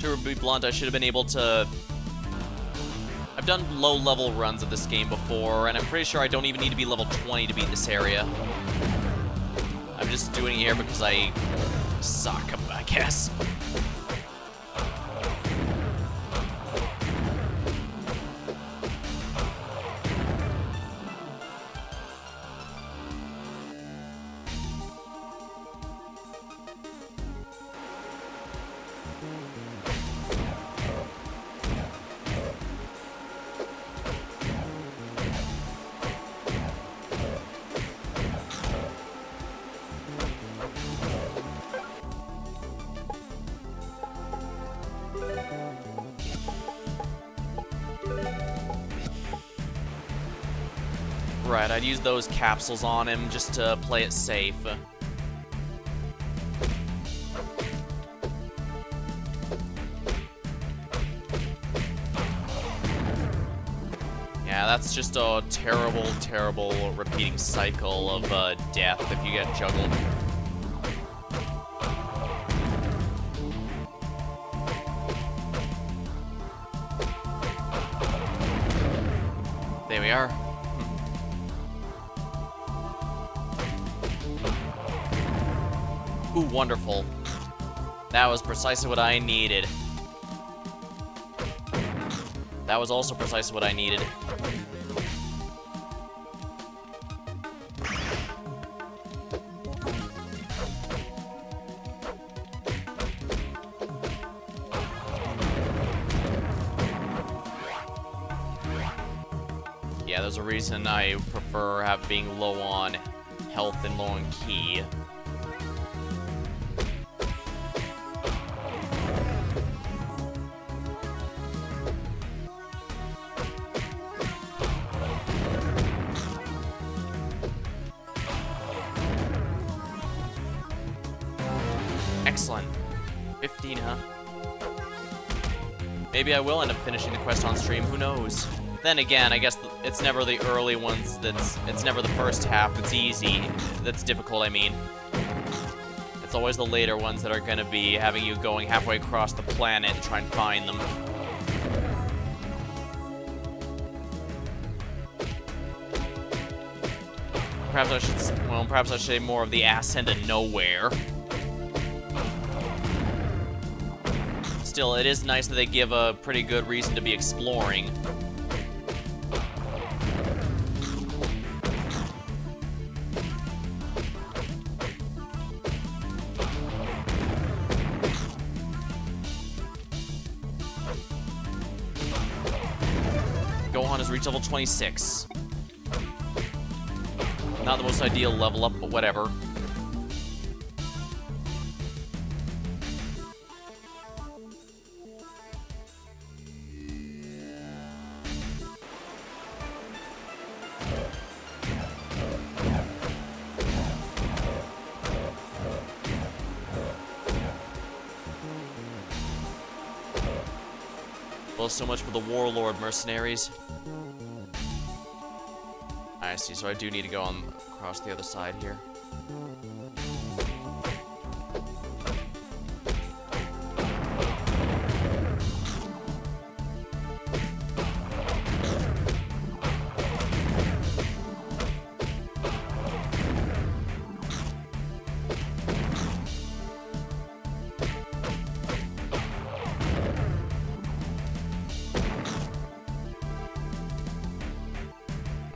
To be blunt, I should have been able to... I've done low-level runs of this game before, and I'm pretty sure I don't even need to be level 20 to beat this area. I'm just doing it here because I suck, I guess. Right, I'd use those capsules on him just to play it safe. Yeah, that's just a terrible, terrible repeating cycle of death if you get juggled. There we are. Ooh, wonderful. That was precisely what I needed. That was also precisely what I needed. Yeah, there's a reason I prefer being low on health and low on ki. Excellent. 15, huh? Maybe I will end up finishing the quest on stream, who knows? Then again, I guess it's never the early ones it's never the first half that's easy, that's difficult, I mean. It's always the later ones that are gonna be having you going halfway across the planet to try and find them. Perhaps I should say more of the ass end of nowhere. Still, it is nice that they give a pretty good reason to be exploring. Gohan has reached level 26. Not the most ideal level up, but whatever. Well, so much for the Warlord mercenaries. I see, so I do need to go across the other side here.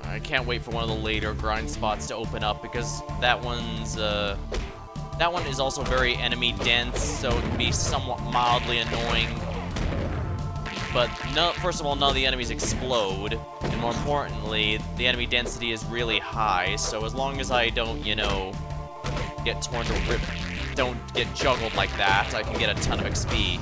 I can't wait for one of the later grind spots to open up, because that one is also very enemy dense, so it can be somewhat mildly annoying. But first of all, none of the enemies explode, and more importantly, the enemy density is really high. So as long as I don't, you know, get torn to rip, don't get juggled like that, I can get a ton of XP.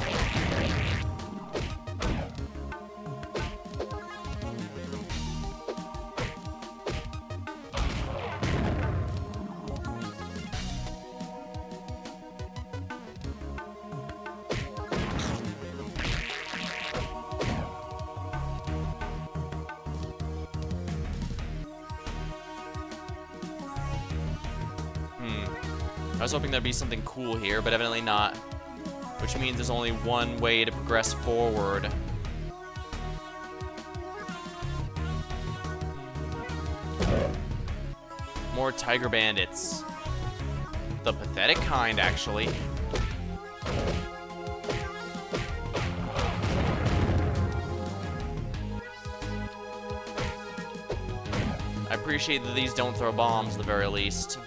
I was hoping there'd be something cool here, but evidently not. Which means there's only one way to progress forward. More tiger bandits. The pathetic kind, actually. I appreciate that these don't throw bombs at the very least.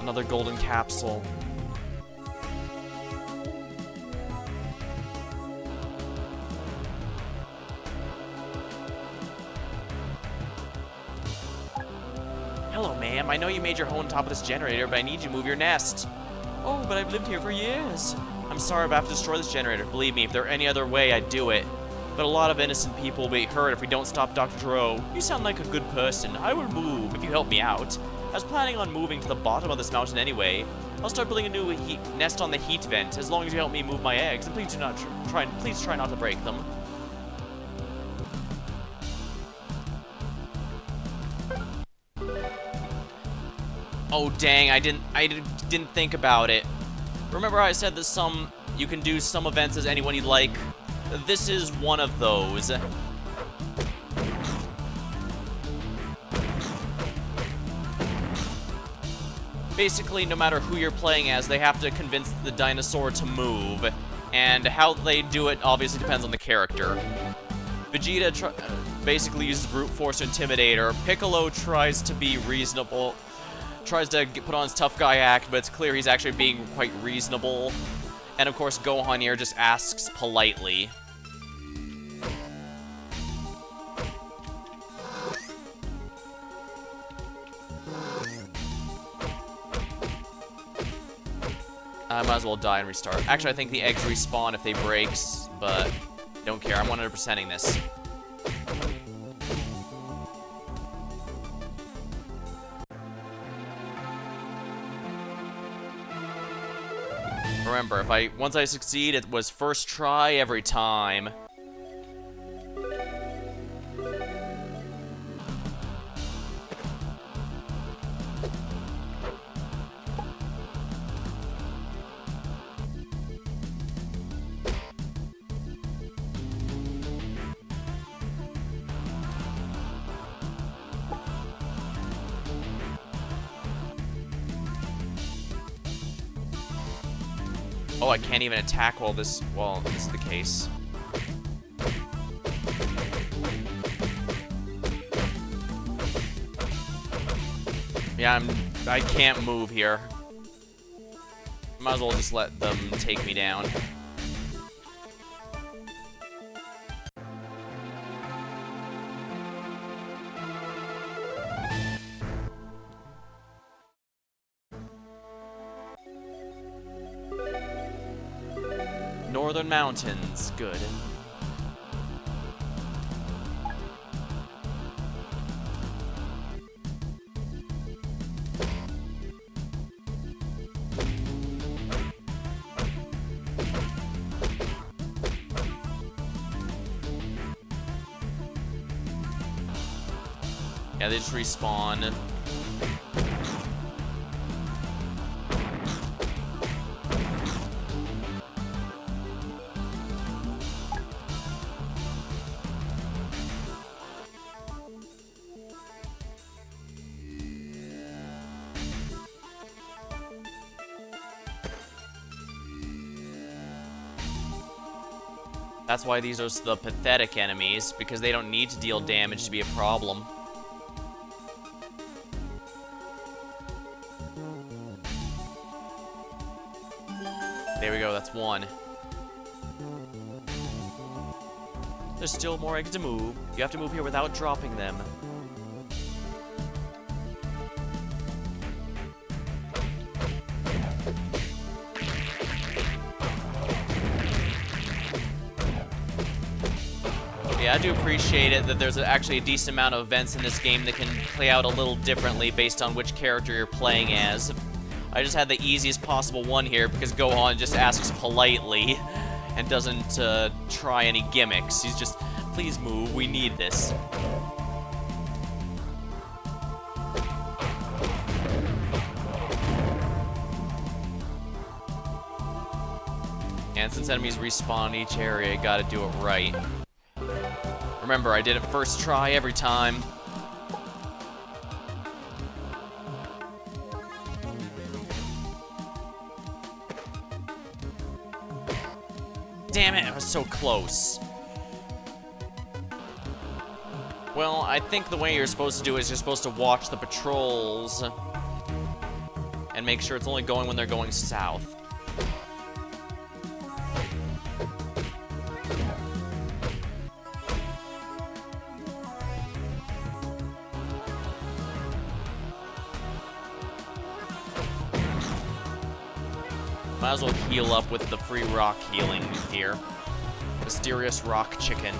Another golden capsule. Hello, ma'am. I know you made your home on top of this generator, but I need you to move your nest. Oh, but I've lived here for years. I'm sorry, but I have to destroy this generator. Believe me, if there were any other way, I'd do it. But a lot of innocent people will be hurt if we don't stop Dr. Gero. You sound like a good person. I will move if you help me out. I was planning on moving to the bottom of this mountain anyway. I'll start building a new nest on the heat vent as long as you help me move my eggs. And please do not please try not to break them. Oh dang! I didn't think about it. Remember I said that you can do some events as anyone you'd like. This is one of those. Basically, no matter who you're playing as, they have to convince the dinosaur to move. And how they do it obviously depends on the character. Vegeta basically uses brute force to intimidate her. Piccolo tries to be reasonable. Tries to put on his tough guy act, but it's clear he's actually being quite reasonable. And of course, Gohan here just asks politely. I might as well die and restart. Actually, I think the eggs respawn if they breaks, but don't care. I'm 100%ing this. Remember, once I succeed, it was first try every time. Oh, I can't even attack while this is the case. Yeah, I can't move here. Might as well just let them take me down. Northern Mountains, good. Yeah, they just respawn. That's why these are the pathetic enemies, because they don't need to deal damage to be a problem. There we go, that's one. There's still more eggs to move. You have to move here without dropping them. Yeah, I do appreciate it that there's actually a decent amount of events in this game that can play out a little differently based on which character you're playing as. I just had the easiest possible one here because Gohan just asks politely and doesn't try any gimmicks. He's just, please move, we need this. And since enemies respawn in each area, you gotta do it right. Remember, I did it first try every time. Damn it, I was so close. Well, I think the way you're supposed to do it is you're supposed to watch the patrols and make sure it's only going when they're going south. Might as well heal up with the free rock healing here. mysterious rock chicken.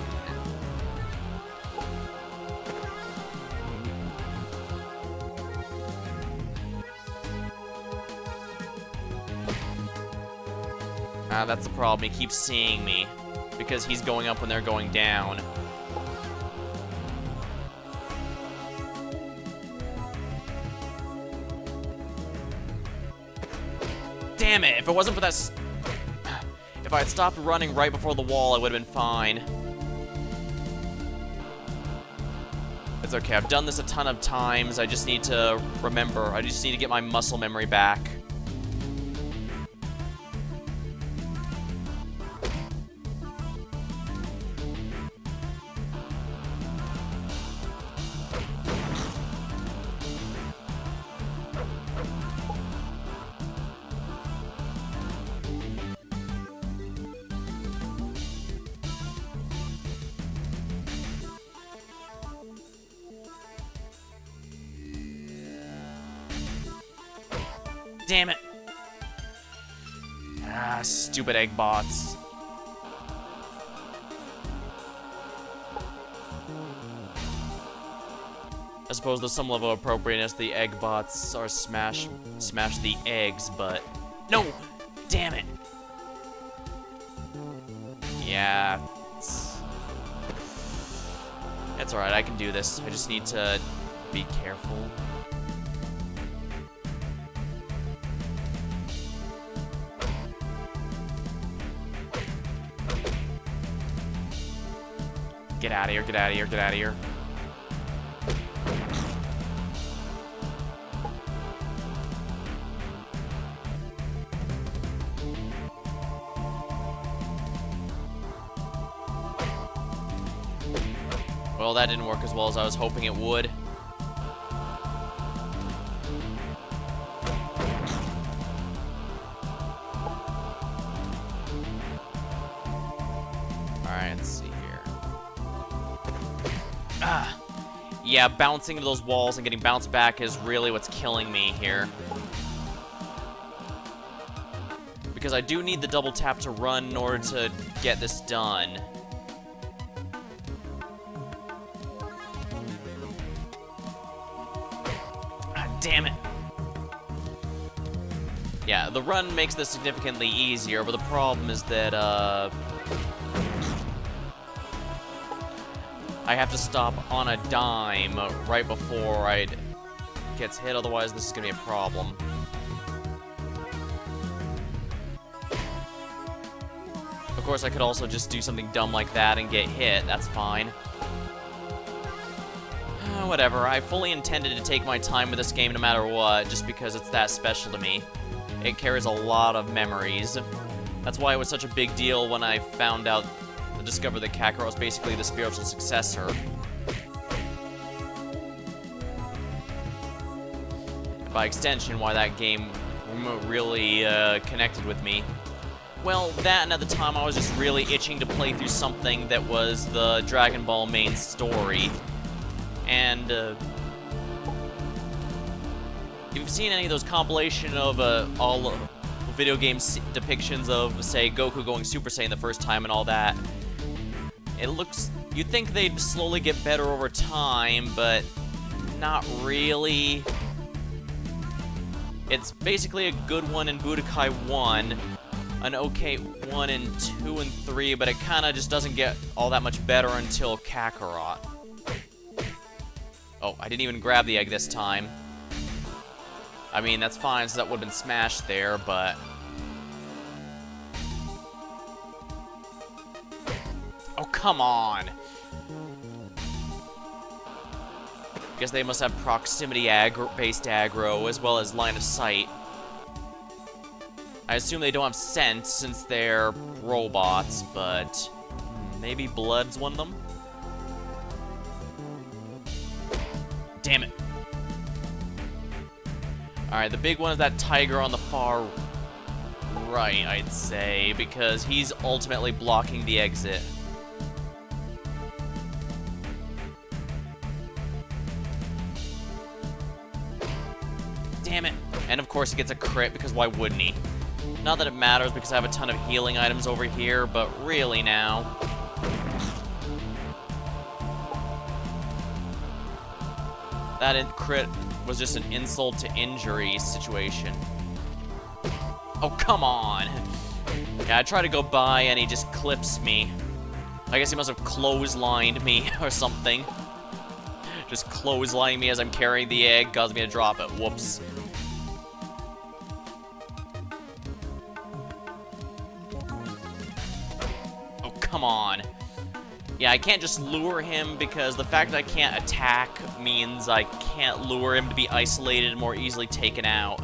That's the problem. He keeps seeing me because he's going up when they're going down. Damn it! If it wasn't for that... If I had stopped running right before the wall, I would have been fine. It's okay. I've done this a ton of times. I just need to remember. I just need to get my muscle memory back. Damn it. Stupid egg bots. I suppose there's some level of appropriateness. The egg bots are smash the eggs, but... No! Damn it! Yeah. It's alright, I can do this. I just need to be careful. Get out of here, get out of here, get out of here. Well, that didn't work as well as I was hoping it would. Alright, let's see here. Yeah, bouncing into those walls and getting bounced back is really what's killing me here. Because I do need the double tap to run in order to get this done. Damn it. Yeah, the run makes this significantly easier, but the problem is that, I have to stop on a dime right before it gets hit, otherwise this is gonna be a problem. Of course, I could also just do something dumb like that and get hit, that's fine. Whatever, I fully intended to take my time with this game no matter what, just because it's that special to me. It carries a lot of memories. That's why it was such a big deal when I found out to discover that Kakarot was basically the spiritual successor. And by extension, why that game really connected with me. Well, that and at the time I was just really itching to play through something that was the Dragon Ball main story. And, if you've seen any of those compilation of all video game depictions of, say, Goku going Super Saiyan the first time and all that, it looks... You'd think they'd slowly get better over time, but not really. It's basically a good one in Budokai 1, an okay 1 in 2 and 3, but it kind of just doesn't get all that much better until Kakarot. Oh, I didn't even grab the egg this time. I mean, that's fine, so that would have been smashed there, but... Oh, come on! Guess they must have proximity-based aggro, as well as line of sight. I assume they don't have scent, since they're robots, but... maybe blood's one of them? Damn it. Alright, the big one is that tiger on the far right, I'd say, because he's ultimately blocking the exit. Damn it. And of course he gets a crit, because why wouldn't he? Not that it matters, because I have a ton of healing items over here, but really now... That crit was just an insult to injury situation. Oh, come on. Yeah, I try to go by and he just clips me. I guess he must have clotheslined me or something. Just clotheslining me as I'm carrying the egg, causing me to drop it. Whoops. Oh, come on. Yeah, I can't just lure him because the fact that I can't attack means I can't lure him to be isolated and more easily taken out.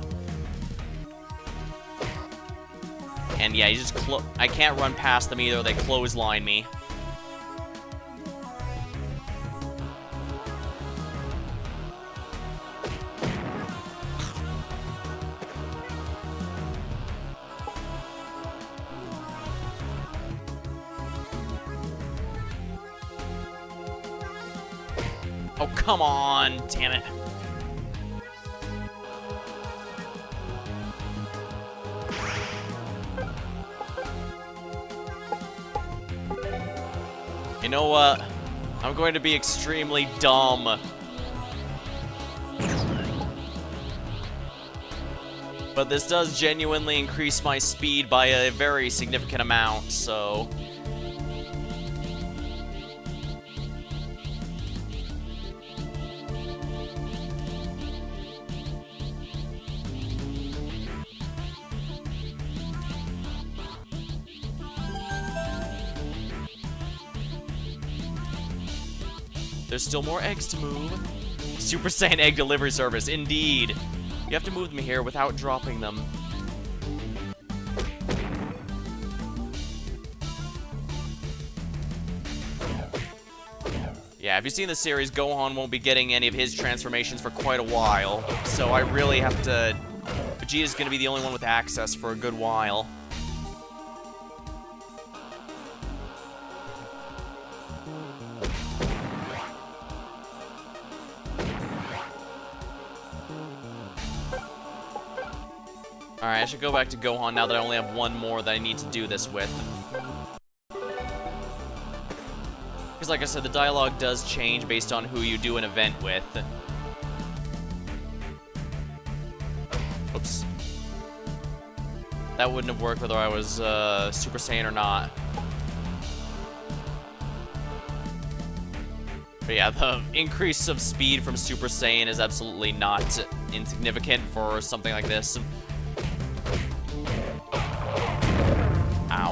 And yeah, you just I can't run past them either, they clothesline me. Oh, come on, damn it. You know what? I'm going to be extremely dumb. But this does genuinely increase my speed by a very significant amount, so... There's still more eggs to move. Super Saiyan egg delivery service, indeed. You have to move them here without dropping them. Yeah, if you've seen the series, Gohan won't be getting any of his transformations for quite a while. So I really have to... Vegeta's gonna be the only one with access for a good while. Alright, I should go back to Gohan now that I only have one more that I need to do this with. Because like I said, the dialogue does change based on who you do an event with. Oops. That wouldn't have worked whether I was Super Saiyan or not. But yeah, the increase of speed from Super Saiyan is absolutely not insignificant for something like this. Ow.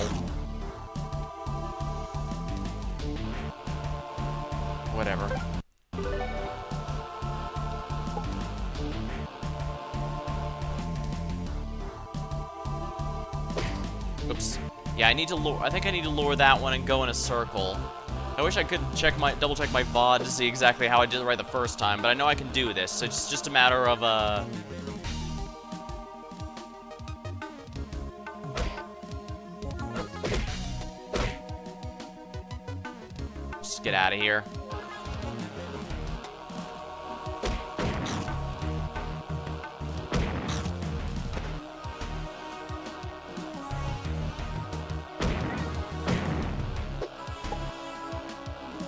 Whatever. Oops. Yeah, I need to lure. I think I need to lure that one and go in a circle. I wish I could double check my VOD to see exactly how I did it right the first time, but I know I can do this. So it's just a matter of just get out of here.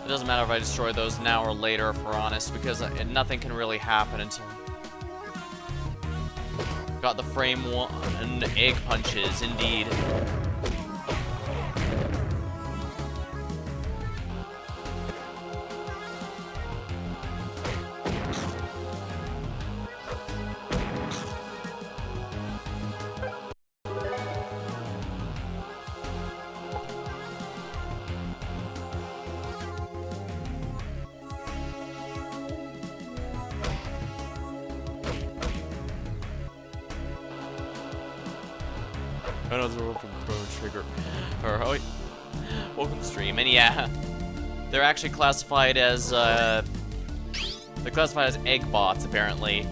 It doesn't matter if I destroy those now or later, if we're honest, because nothing can really happen until... Got the frame one, egg punches, indeed. Another one from Chrono Trigger. Oh, welcome to stream. And yeah, they're actually classified as egg bots apparently.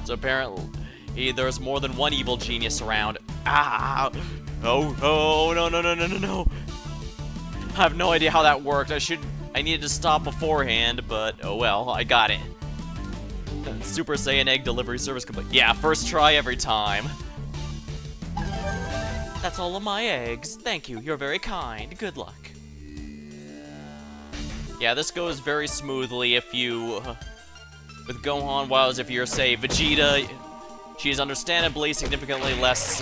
So apparently there's more than one evil genius around. Ah! Oh, oh, no, no, no, no, no, no! I have no idea how that worked. I needed to stop beforehand, but oh well, I got it. Super Saiyan egg delivery service complete. Yeah, first try every time. That's all of my eggs. Thank you. You're very kind. Good luck. Yeah, this goes very smoothly if you... with Gohan, while if you're, say, Vegeta, she is understandably significantly less,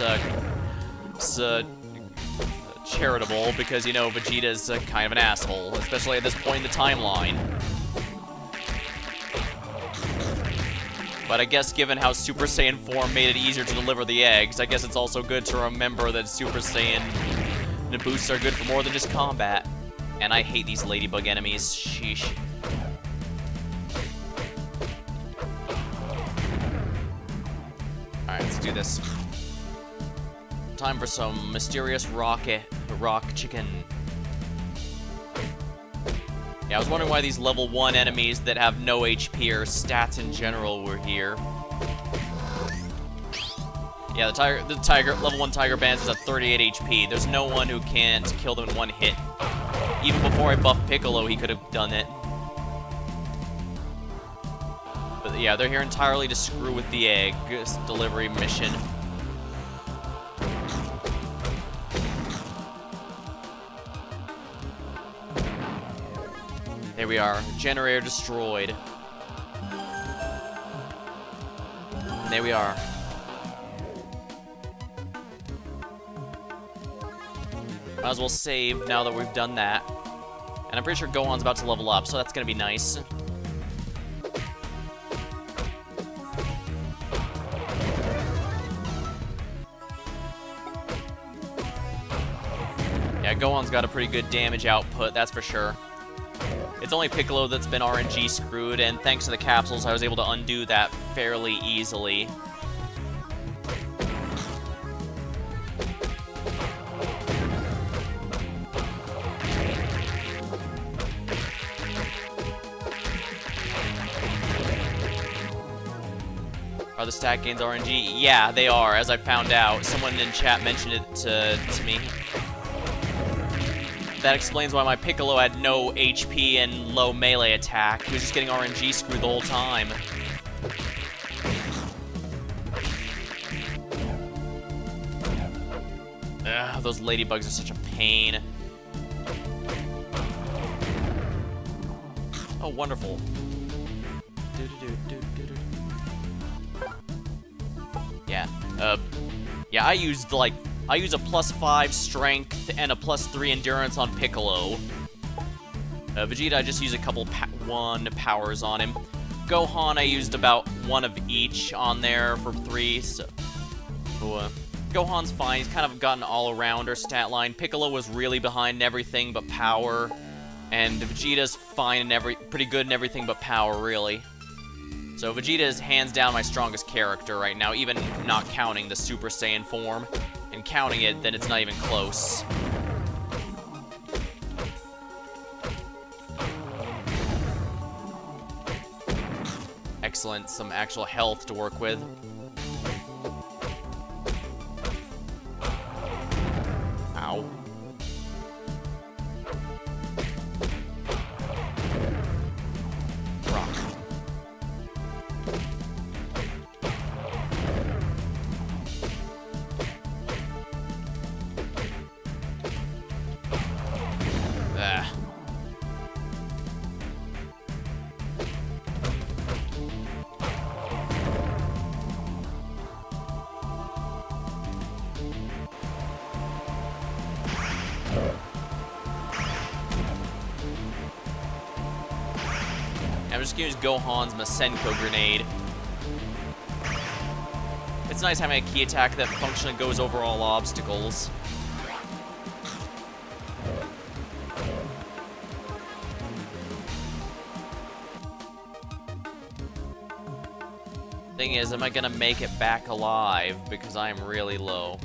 charitable, because, you know, Vegeta's kind of an asshole, especially at this point in the timeline. But I guess given how Super Saiyan 4 made it easier to deliver the eggs, I guess it's also good to remember that Super Saiyan boosts are good for more than just combat. And I hate these ladybug enemies. Sheesh. Alright, let's do this. Time for some mysterious rock chicken. Yeah, I was wondering why these level 1 enemies that have no HP or stats in general were here. Yeah, the tiger level 1 Tiger Bands is at 38 HP. There's no one who can't kill them in one hit. Even before I buffed Piccolo, he could have done it. But yeah, they're here entirely to screw with the egg delivery mission. There we are. Generator destroyed. There we are. Might as well save now that we've done that. And I'm pretty sure Gohan's about to level up, so that's gonna be nice. Yeah, Gohan's got a pretty good damage output, that's for sure. It's only Piccolo that's been RNG screwed, and thanks to the capsules, I was able to undo that fairly easily. Are the stat gains RNG? Yeah, they are, as I found out. Someone in chat mentioned it to me. That explains why my Piccolo had no HP and low melee attack. He was just getting RNG screwed the whole time. Ugh, those ladybugs are such a pain. Oh, wonderful. Yeah, yeah, I used a +5 strength and a +3 endurance on Piccolo. Vegeta, I just used a couple powers on him. Gohan, I used about 1 of each on there for 3, so... Gohan's fine, he's kind of gotten all-arounder stat line. Piccolo was really behind everything but power. And Vegeta's fine and pretty good in everything but power, really. So Vegeta is hands down my strongest character right now, even not counting the Super Saiyan form. And counting it, then it's not even close. Excellent, some actual health to work with. Ow. Rock. I'm just gonna use Gohan's Masenko grenade. It's nice having a key attack that functionally goes over all obstacles. Thing is, am I gonna make it back alive? Because I am really low.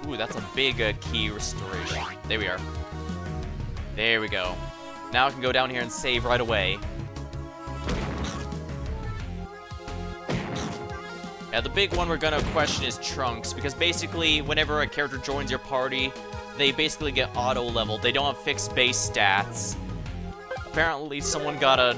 Ooh, that's a big key restoration. There we are. There we go. Now I can go down here and save right away. Yeah, the big one we're gonna question is Trunks, because basically, whenever a character joins your party, they basically get auto-leveled. They don't have fixed base stats. Apparently, someone got a...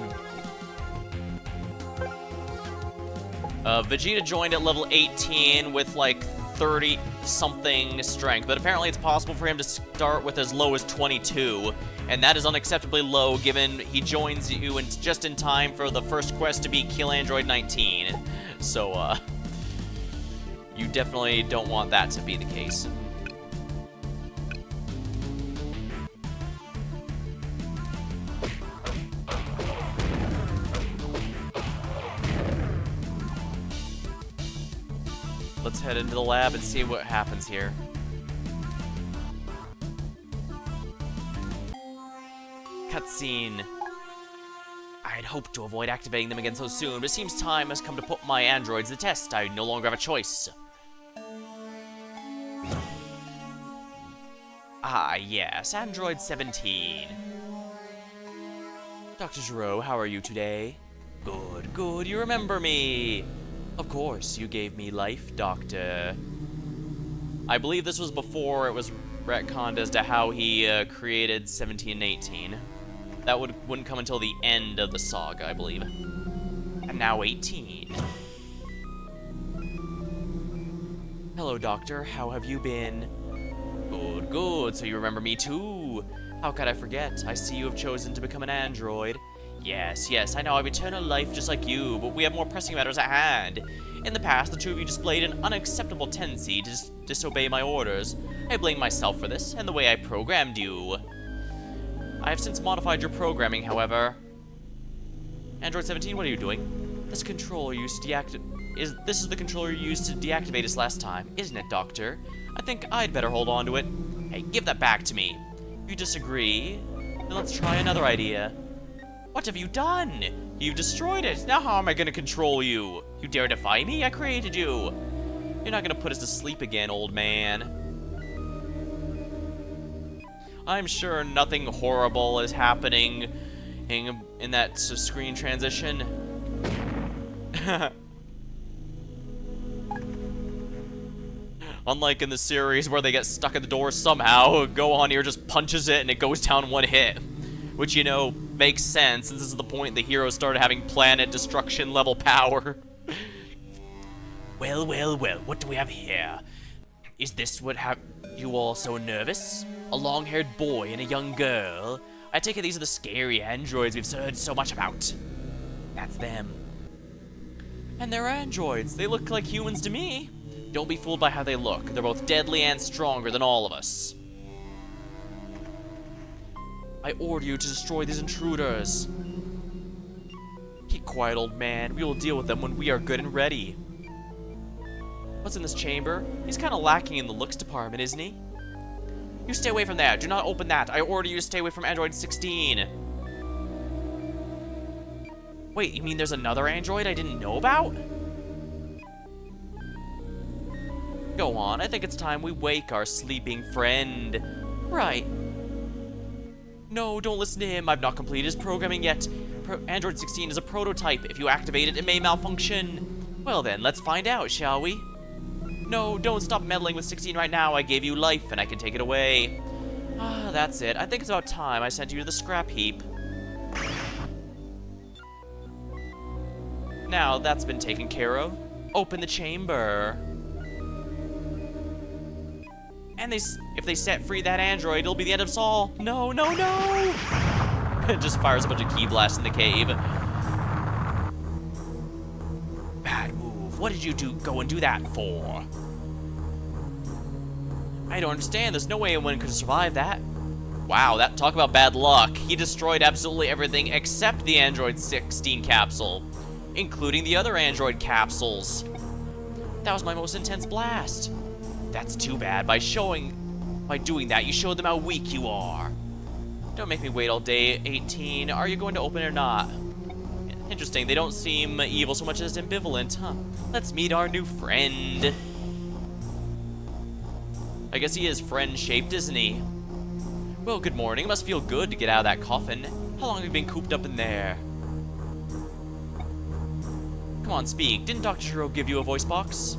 Vegeta joined at level 18 with, like, 30-something strength, but apparently it's possible for him to start with as low as 22, and that is unacceptably low given he joins you just in time for the first quest to beat Kill Android 19. So, you definitely don't want that to be the case. Let's head into the lab and see what happens here. Cutscene. I had hoped to avoid activating them again so soon, but it seems time has come to put my androids to the test. I no longer have a choice. Ah, yes, Android 17. Dr. Gero, how are you today? Good, good, you remember me. Of course, you gave me life, Doctor. I believe this was before it was retconned as to how he created 17 and 18. That wouldn't come until the end of the saga, I believe. And now 18. Hello, Doctor. How have you been? Good, good. So you remember me too. How could I forget? I see you have chosen to become an android. Yes, yes, I know I have eternal life just like you, but we have more pressing matters at hand. In the past, the two of you displayed an unacceptable tendency to disobey my orders. I blame myself for this, and the way I programmed you. I have since modified your programming, however. Android 17, what are you doing? This controller used to This is the controller you used to deactivate us last time, isn't it, Doctor? I think I'd better hold on to it. Hey, give that back to me. If you disagree, then let's try another idea. What have you done? You've destroyed it. Now how am I gonna control you? You dare defy me? I created you. You're not gonna put us to sleep again, old man. I'm sure nothing horrible is happening in that screen transition. Unlike in the series where they get stuck at the door somehow, Gohan here just punches it and it goes down one hit. Which, you know, makes sense, since this is the point the heroes started having planet destruction level power. Well, well, well, what do we have here? Is this what have you all so nervous? A long-haired boy and a young girl? I take it these are the scary androids we've heard so much about. That's them. And they're androids. They look like humans to me. Don't be fooled by how they look. They're both deadly and stronger than all of us. I order you to destroy these intruders. Keep quiet, old man. We will deal with them when we are good and ready. What's in this chamber? He's kind of lacking in the looks department, isn't he? You stay away from that. Do not open that. I order you to stay away from Android 16. Wait, you mean there's another android I didn't know about? Go on. I think it's time we wake our sleeping friend. Right. No, don't listen to him. I've not completed his programming yet. Android 16 is a prototype. If you activate it, it may malfunction. Well then, let's find out, shall we? No, don't stop meddling with 16 right now. I gave you life, and I can take it away. Ah, that's it. I think it's about time I sent you to the scrap heap. Now that's been taken care of. Open the chamber. And if they set free that android, it'll be the end of us all. No, no, no! It just fires a bunch of key blasts in the cave. Bad move. What did you go and do that for? I don't understand. There's no way anyone could survive that. Wow, talk about bad luck. He destroyed absolutely everything except the Android 16 capsule, including the other Android capsules. That was my most intense blast. That's too bad. By doing that, you showed them how weak you are. Don't make me wait all day, 18. Are you going to open it or not? Interesting, they don't seem evil so much as ambivalent, huh? Let's meet our new friend. I guess he is friend-shaped, isn't he? Well, good morning. It must feel good to get out of that coffin. How long have you been cooped up in there? Come on, speak. Didn't Dr. Gero give you a voice box?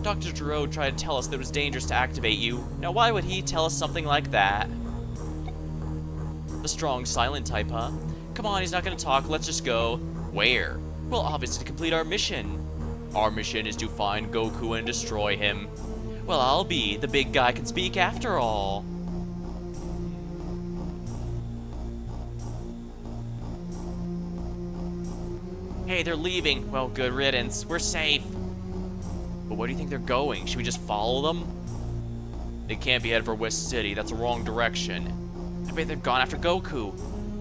Dr. Gero tried to tell us that it was dangerous to activate you. Now why would he tell us something like that? The strong, silent type, huh? Come on, he's not gonna talk. Let's just go. Where? Well, obviously to complete our mission. Our mission is to find Goku and destroy him. Well, I'll be. The big guy can speak after all. Hey, they're leaving. Well, good riddance. We're safe. But where do you think they're going? Should we just follow them? They can't be headed for West City. That's the wrong direction. I bet they've gone after Goku.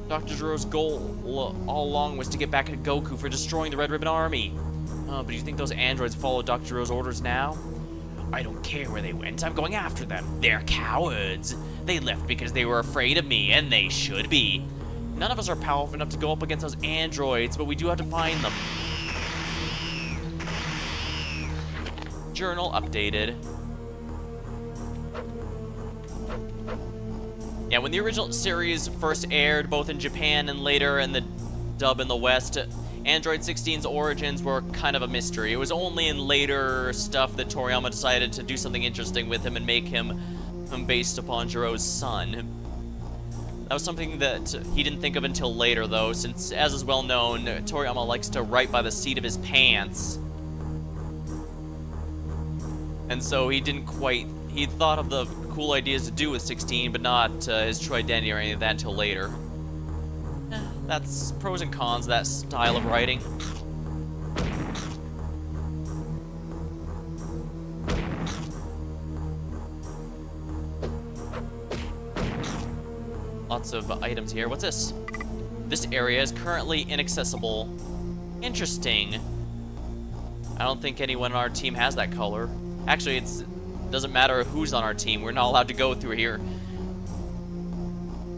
Dr. Gero's goal all along was to get back at Goku for destroying the Red Ribbon Army. But do you think those androids follow Dr. Gero's orders now? I don't care where they went. I'm going after them. They're cowards. They left because they were afraid of me, and they should be. None of us are powerful enough to go up against those androids, but we do have to find them. Journal updated. Yeah, when the original series first aired, both in Japan and later in the dub in the West, Android 16's origins were kind of a mystery. It was only in later stuff that Toriyama decided to do something interesting with him and make him based upon Gero's son. That was something that he didn't think of until later, though, since, as is well known, Toriyama likes to write by the seat of his pants. And so he didn't quite... He thought of the cool ideas to do with 16, but not his true identity or any of that until later. That's pros and cons of that style of writing. Lots of items here. What's this? This area is currently inaccessible. Interesting. I don't think anyone on our team has that color. Actually, it doesn't matter who's on our team. We're not allowed to go through here.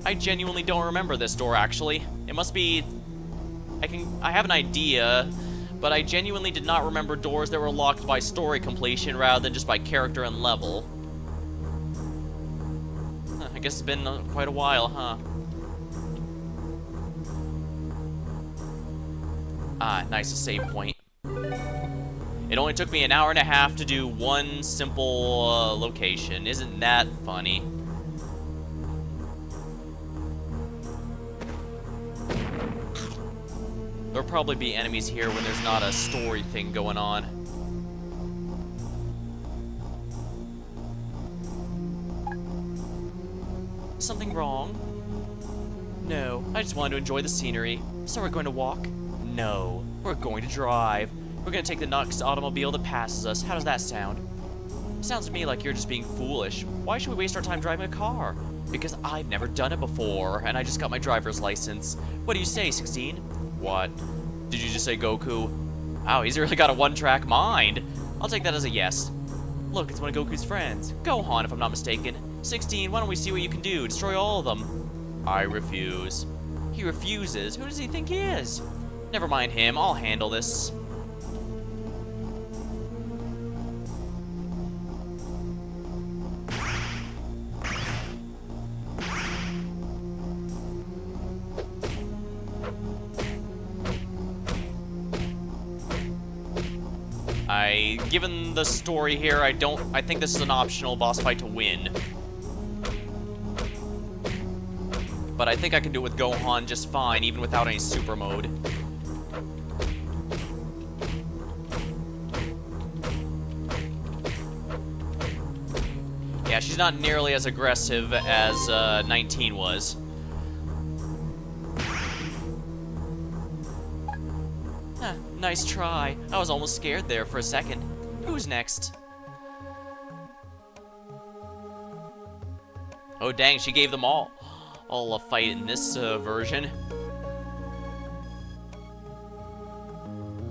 I genuinely don't remember this door, actually. It must be... I have an idea, but I genuinely did not remember doors that were locked by story completion rather than just by character and level. I guess it's been quite a while, huh? Ah, nice, a save point. It only took me an hour and a half to do one simple location. Isn't that funny? There'll probably be enemies here when there's not a story thing going on. Something wrong? No, I just wanted to enjoy the scenery. So we're going to walk? No, we're going to drive. We're going to take the next automobile that passes us. How does that sound? Sounds to me like you're just being foolish. Why should we waste our time driving a car? Because I've never done it before, and I just got my driver's license. What do you say, 16? What? Did you just say Goku? Wow, he's really got a one-track mind. I'll take that as a yes. Look, it's one of Goku's friends. Gohan, if I'm not mistaken. 16, why don't we see what you can do? Destroy all of them. I refuse. He refuses? Who does he think he is? Never mind him, I'll handle this. Given the story here, I think this is an optional boss fight to win. But I think I can do it with Gohan just fine, even without any super mode. Yeah, she's not nearly as aggressive as 19 was. Huh, nice try. I was almost scared there for a second. Who's next? Oh dang, she gave them all a fight in this version.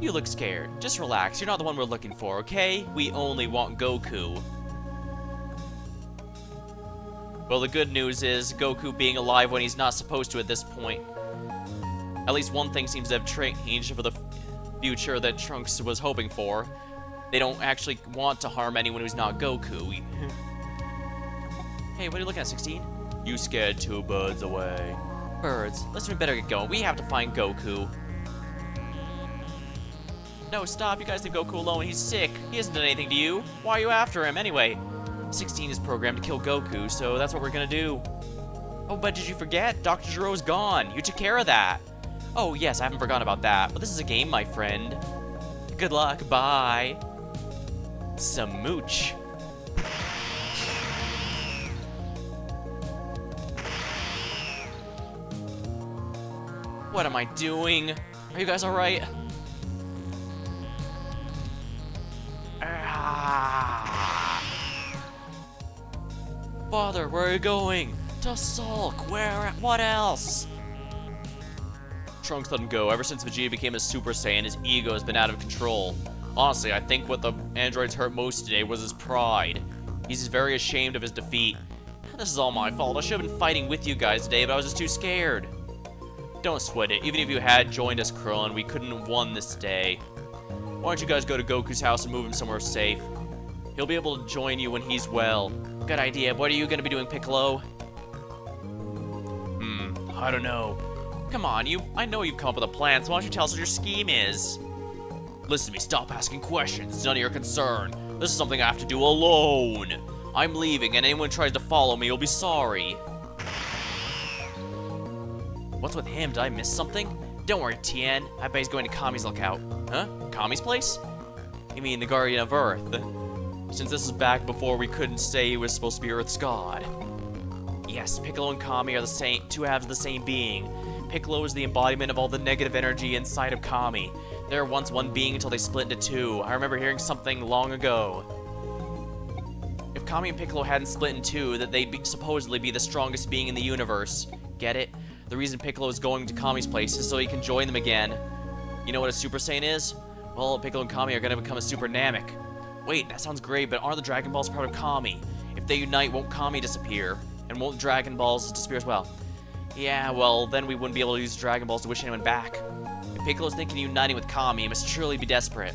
You look scared. Just relax. You're not the one we're looking for, okay? We only want Goku. Well, the good news is Goku being alive when he's not supposed to at this point. At least one thing seems to have changed for the future that Trunks was hoping for. They don't actually want to harm anyone who's not Goku. Hey, what are you looking at, 16? You scared two birds away. Birds. Let's better get going. We have to find Goku. No, stop, you guys leave Goku alone, he's sick. He hasn't done anything to you. Why are you after him, anyway? 16 is programmed to kill Goku, so that's what we're gonna do. Oh, but did you forget? Dr. Gero's gone. You took care of that. Oh, yes, I haven't forgotten about that, but this is a game, my friend. Good luck, bye. Some mooch. What am I doing? Are you guys alright? Father, where are you going? To sulk. Where? What else? Trunks let him go. Ever since Vegeta became a Super Saiyan, his ego has been out of control. Honestly, I think what the androids hurt most today was his pride. He's very ashamed of his defeat. This is all my fault. I should have been fighting with you guys today, but I was just too scared. Don't sweat it. Even if you had joined us, Krillin, we couldn't have won this day. Why don't you guys go to Goku's house and move him somewhere safe? He'll be able to join you when he's well. Good idea. What are you going to be doing, Piccolo? I don't know. Come on, I know you've come up with a plan, so why don't you tell us what your scheme is? Listen to me, stop asking questions. It's none of your concern. This is something I have to do alone. I'm leaving, and anyone who tries to follow me will be sorry. What's with him? Did I miss something? Don't worry, Tien. I bet he's going to Kami's lookout. Huh? Kami's place? You mean the Guardian of Earth? Since this is back before we couldn't say he was supposed to be Earth's god. Yes, Piccolo and Kami are the same, two halves of the same being. Piccolo is the embodiment of all the negative energy inside of Kami. They were once one being until they split into two. I remember hearing something long ago. If Kami and Piccolo hadn't split in two, that they'd supposedly be the strongest being in the universe. Get it? The reason Piccolo is going to Kami's place is so he can join them again. You know what a Super Saiyan is? Well, Piccolo and Kami are going to become a Super Namek. Wait, that sounds great, but aren't the Dragon Balls part of Kami? If they unite, won't Kami disappear? And won't Dragon Balls disappear as well? Yeah, well, then we wouldn't be able to use Dragon Balls to wish anyone back. If Piccolo's thinking of uniting with Kami, he must surely be desperate.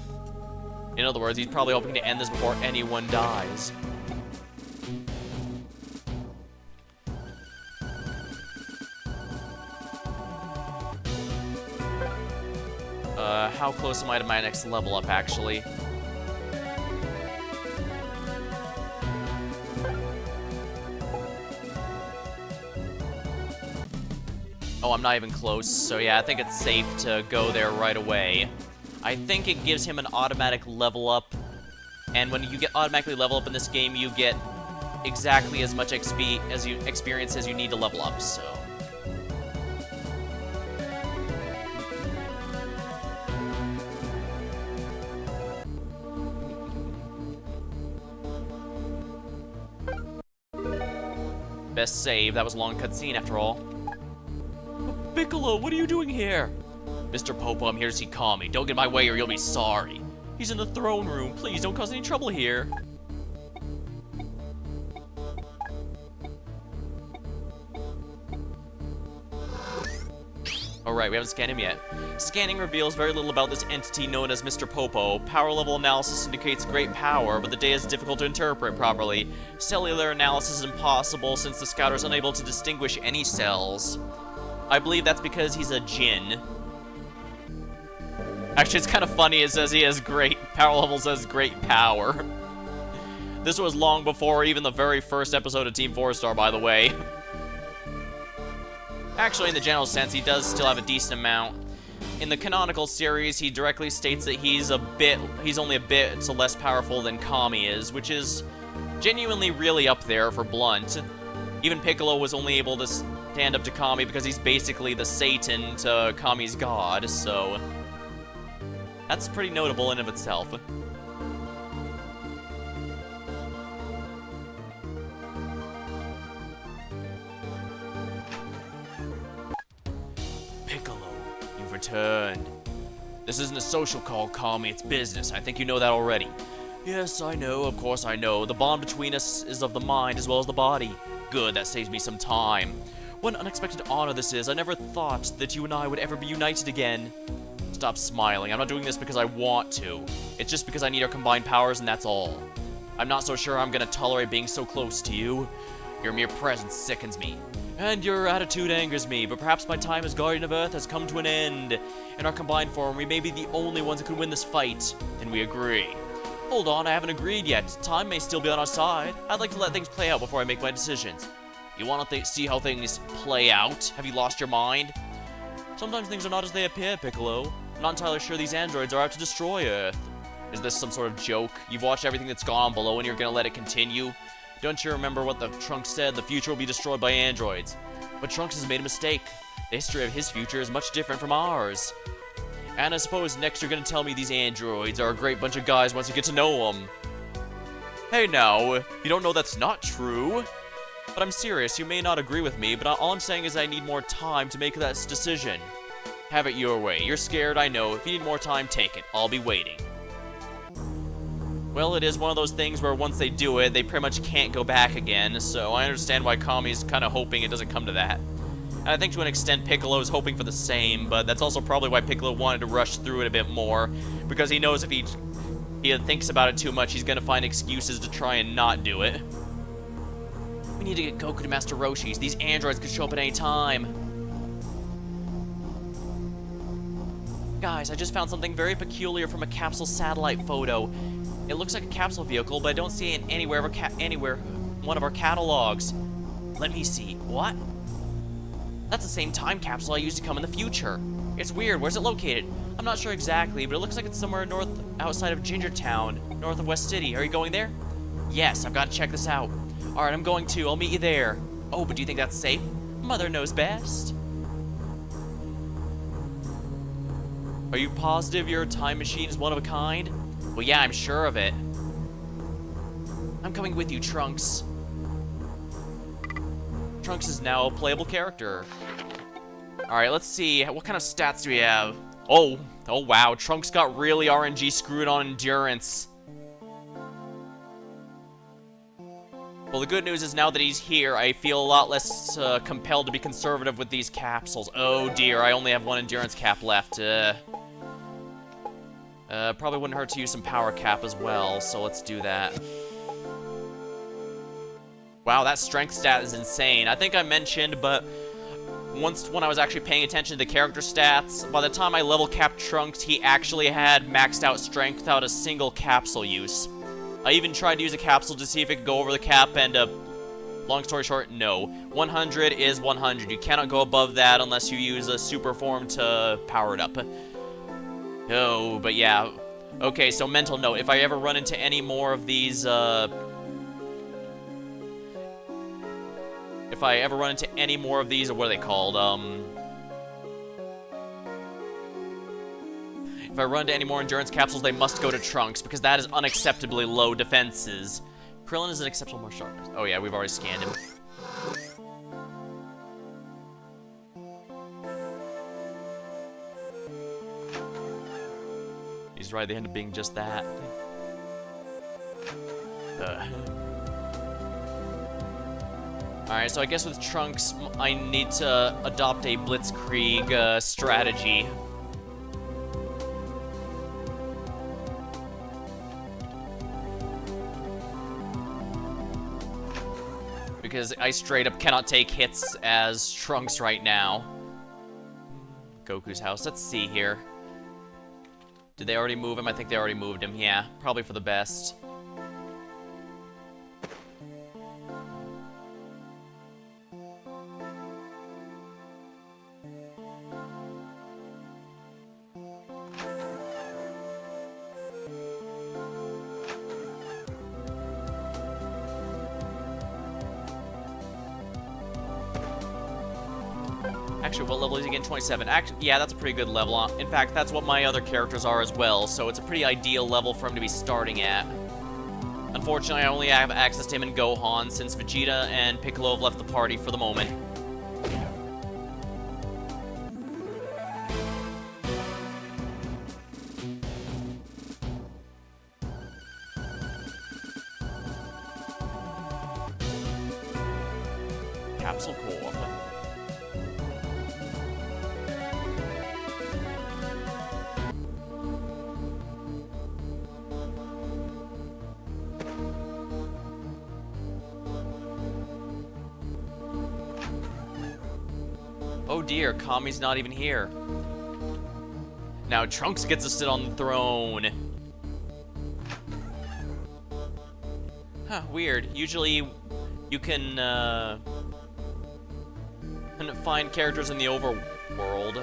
In other words, he's probably hoping to end this before anyone dies. How close am I to my next level up, actually? Oh, I'm not even close, so yeah, I think it's safe to go there right away. I think it gives him an automatic level up, and when you get automatically level up in this game, you get exactly as much experience as you need to level up, so... Best save. That was a long cutscene after all. Piccolo, what are you doing here? Mr. Popo, I'm here to see Kami. Don't get in my way or you'll be sorry. He's in the throne room. Please don't cause any trouble here. Alright, we haven't scanned him yet. Scanning reveals very little about this entity known as Mr. Popo. Power level analysis indicates great power, but the data is difficult to interpret properly. Cellular analysis is impossible since the scouter is unable to distinguish any cells. I believe that's because he's a Jinn. Actually, it's kind of funny, it says he has great power level, says great power. This was long before even the very first episode of Team 4-Star, by the way. Actually, in the general sense, he does still have a decent amount. In the canonical series, he directly states that he's only a bit less powerful than Kami is, which is genuinely really up there for Blunt. Even Piccolo was only able to stand up to Kami because he's basically the Satan to Kami's god, so... that's pretty notable in of itself. Piccolo, you've returned. This isn't a social call, Kami, it's business. I think you know that already. Yes, I know, of course I know. The bond between us is of the mind as well as the body. Good, that saves me some time. What an unexpected honor this is. I never thought that you and I would ever be united again. Stop smiling. I'm not doing this because I want to. It's just because I need our combined powers and that's all. I'm not so sure I'm gonna tolerate being so close to you. Your mere presence sickens me. And your attitude angers me, but perhaps my time as Guardian of Earth has come to an end. In our combined form, we may be the only ones that could win this fight. Then we agree. Hold on, I haven't agreed yet. Time may still be on our side. I'd like to let things play out before I make my decisions. You want to see how things play out? Have you lost your mind? Sometimes things are not as they appear, Piccolo. I'm not entirely sure these androids are out to destroy Earth. Is this some sort of joke? You've watched everything that's gone on below and you're gonna let it continue? Don't you remember what the Trunks said? The future will be destroyed by androids. But Trunks has made a mistake. The history of his future is much different from ours. And I suppose next you're gonna tell me these androids are a great bunch of guys once you get to know them. Hey now, you don't know that's not true? But I'm serious, you may not agree with me, but all I'm saying is I need more time to make that decision. Have it your way. You're scared, I know. If you need more time, take it. I'll be waiting. Well, it is one of those things where once they do it, they pretty much can't go back again, so I understand why Kami's kind of hoping it doesn't come to that. And I think to an extent Piccolo's hoping for the same, but that's also probably why Piccolo wanted to rush through it a bit more, because he knows if he thinks about it too much, he's gonna find excuses to try and not do it. We need to get Goku to Master Roshi's. These androids could show up at any time. Guys, I just found something very peculiar from a capsule satellite photo. It looks like a capsule vehicle, but I don't see it anywhere one of our catalogs. Let me see. What? That's the same time capsule I used to come in the future. It's weird. Where's it located? I'm not sure exactly, but it looks like it's somewhere outside of Gingertown, north of West City. Are you going there? Yes, I've got to check this out. Alright, I'm going too. I'll meet you there. Oh, but do you think that's safe? Mother knows best. Are you positive your time machine is one of a kind? Well, yeah, I'm sure of it. I'm coming with you, Trunks. Trunks is now a playable character. Alright, let's see. What kind of stats do we have? Oh wow. Trunks got really RNG screwed on endurance. Well, the good news is now that he's here, I feel a lot less compelled to be conservative with these capsules. Oh dear, I only have one endurance cap left. Probably wouldn't hurt to use some power cap as well, so let's do that. Wow, that strength stat is insane. I think I mentioned, but once when I was actually paying attention to the character stats, by the time I level capped Trunks, he actually had maxed out strength without a single capsule use. I even tried to use a capsule to see if it could go over the cap, and long story short, no. 100 is 100. You cannot go above that unless you use a super form to power it up. Oh, but yeah. Okay, so mental note, if I ever run into any more of these, what are they called? If I run into any more endurance capsules, they must go to Trunks, because that is unacceptably low defenses. Krillin is an exceptional martial artist. Oh yeah, we've already scanned him. He's right, they end up being just that. Alright, so I guess with Trunks, I need to adopt a Blitzkrieg strategy. Because I straight up cannot take hits as Trunks right now. Goku's house, let's see here. Did they already move him? I think they already moved him, yeah. Probably for the best. Actually, what level is he again? 27. Actually, yeah, that's a pretty good level. In fact, that's what my other characters are as well, so it's a pretty ideal level for him to be starting at. Unfortunately, I only have access to him and Gohan, since Vegeta and Piccolo have left the party for the moment. Capsule Corp. Oh dear, Kami's not even here. Now Trunks gets to sit on the throne. Huh, weird. Usually you can find characters in the overworld.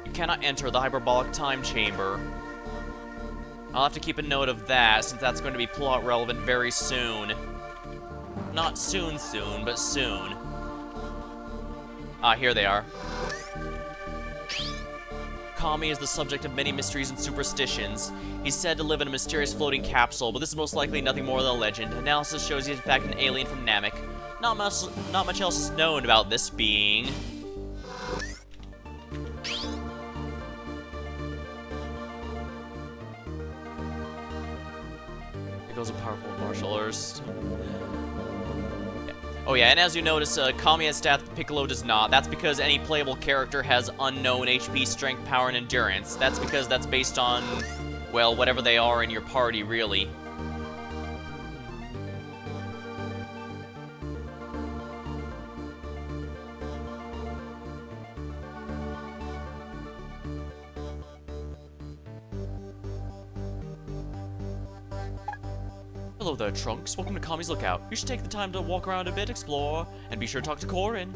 You cannot enter the hyperbolic time chamber. I'll have to keep a note of that, since that's going to be plot relevant very soon. Not soon, but soon. Ah, here they are. Kami is the subject of many mysteries and superstitions. He's said to live in a mysterious floating capsule, but this is most likely nothing more than a legend. Analysis shows he's in fact an alien from Namek. Not much else is known about this being. Here goes a powerful martial artist. Oh yeah, and as you notice, Kami has stats, Piccolo does not. That's because any playable character has unknown HP, strength, power, and endurance. That's because that's based on, well, whatever they are in your party, really. Hello there, Trunks. Welcome to Kami's Lookout. You should take the time to walk around a bit, explore, and be sure to talk to Korin.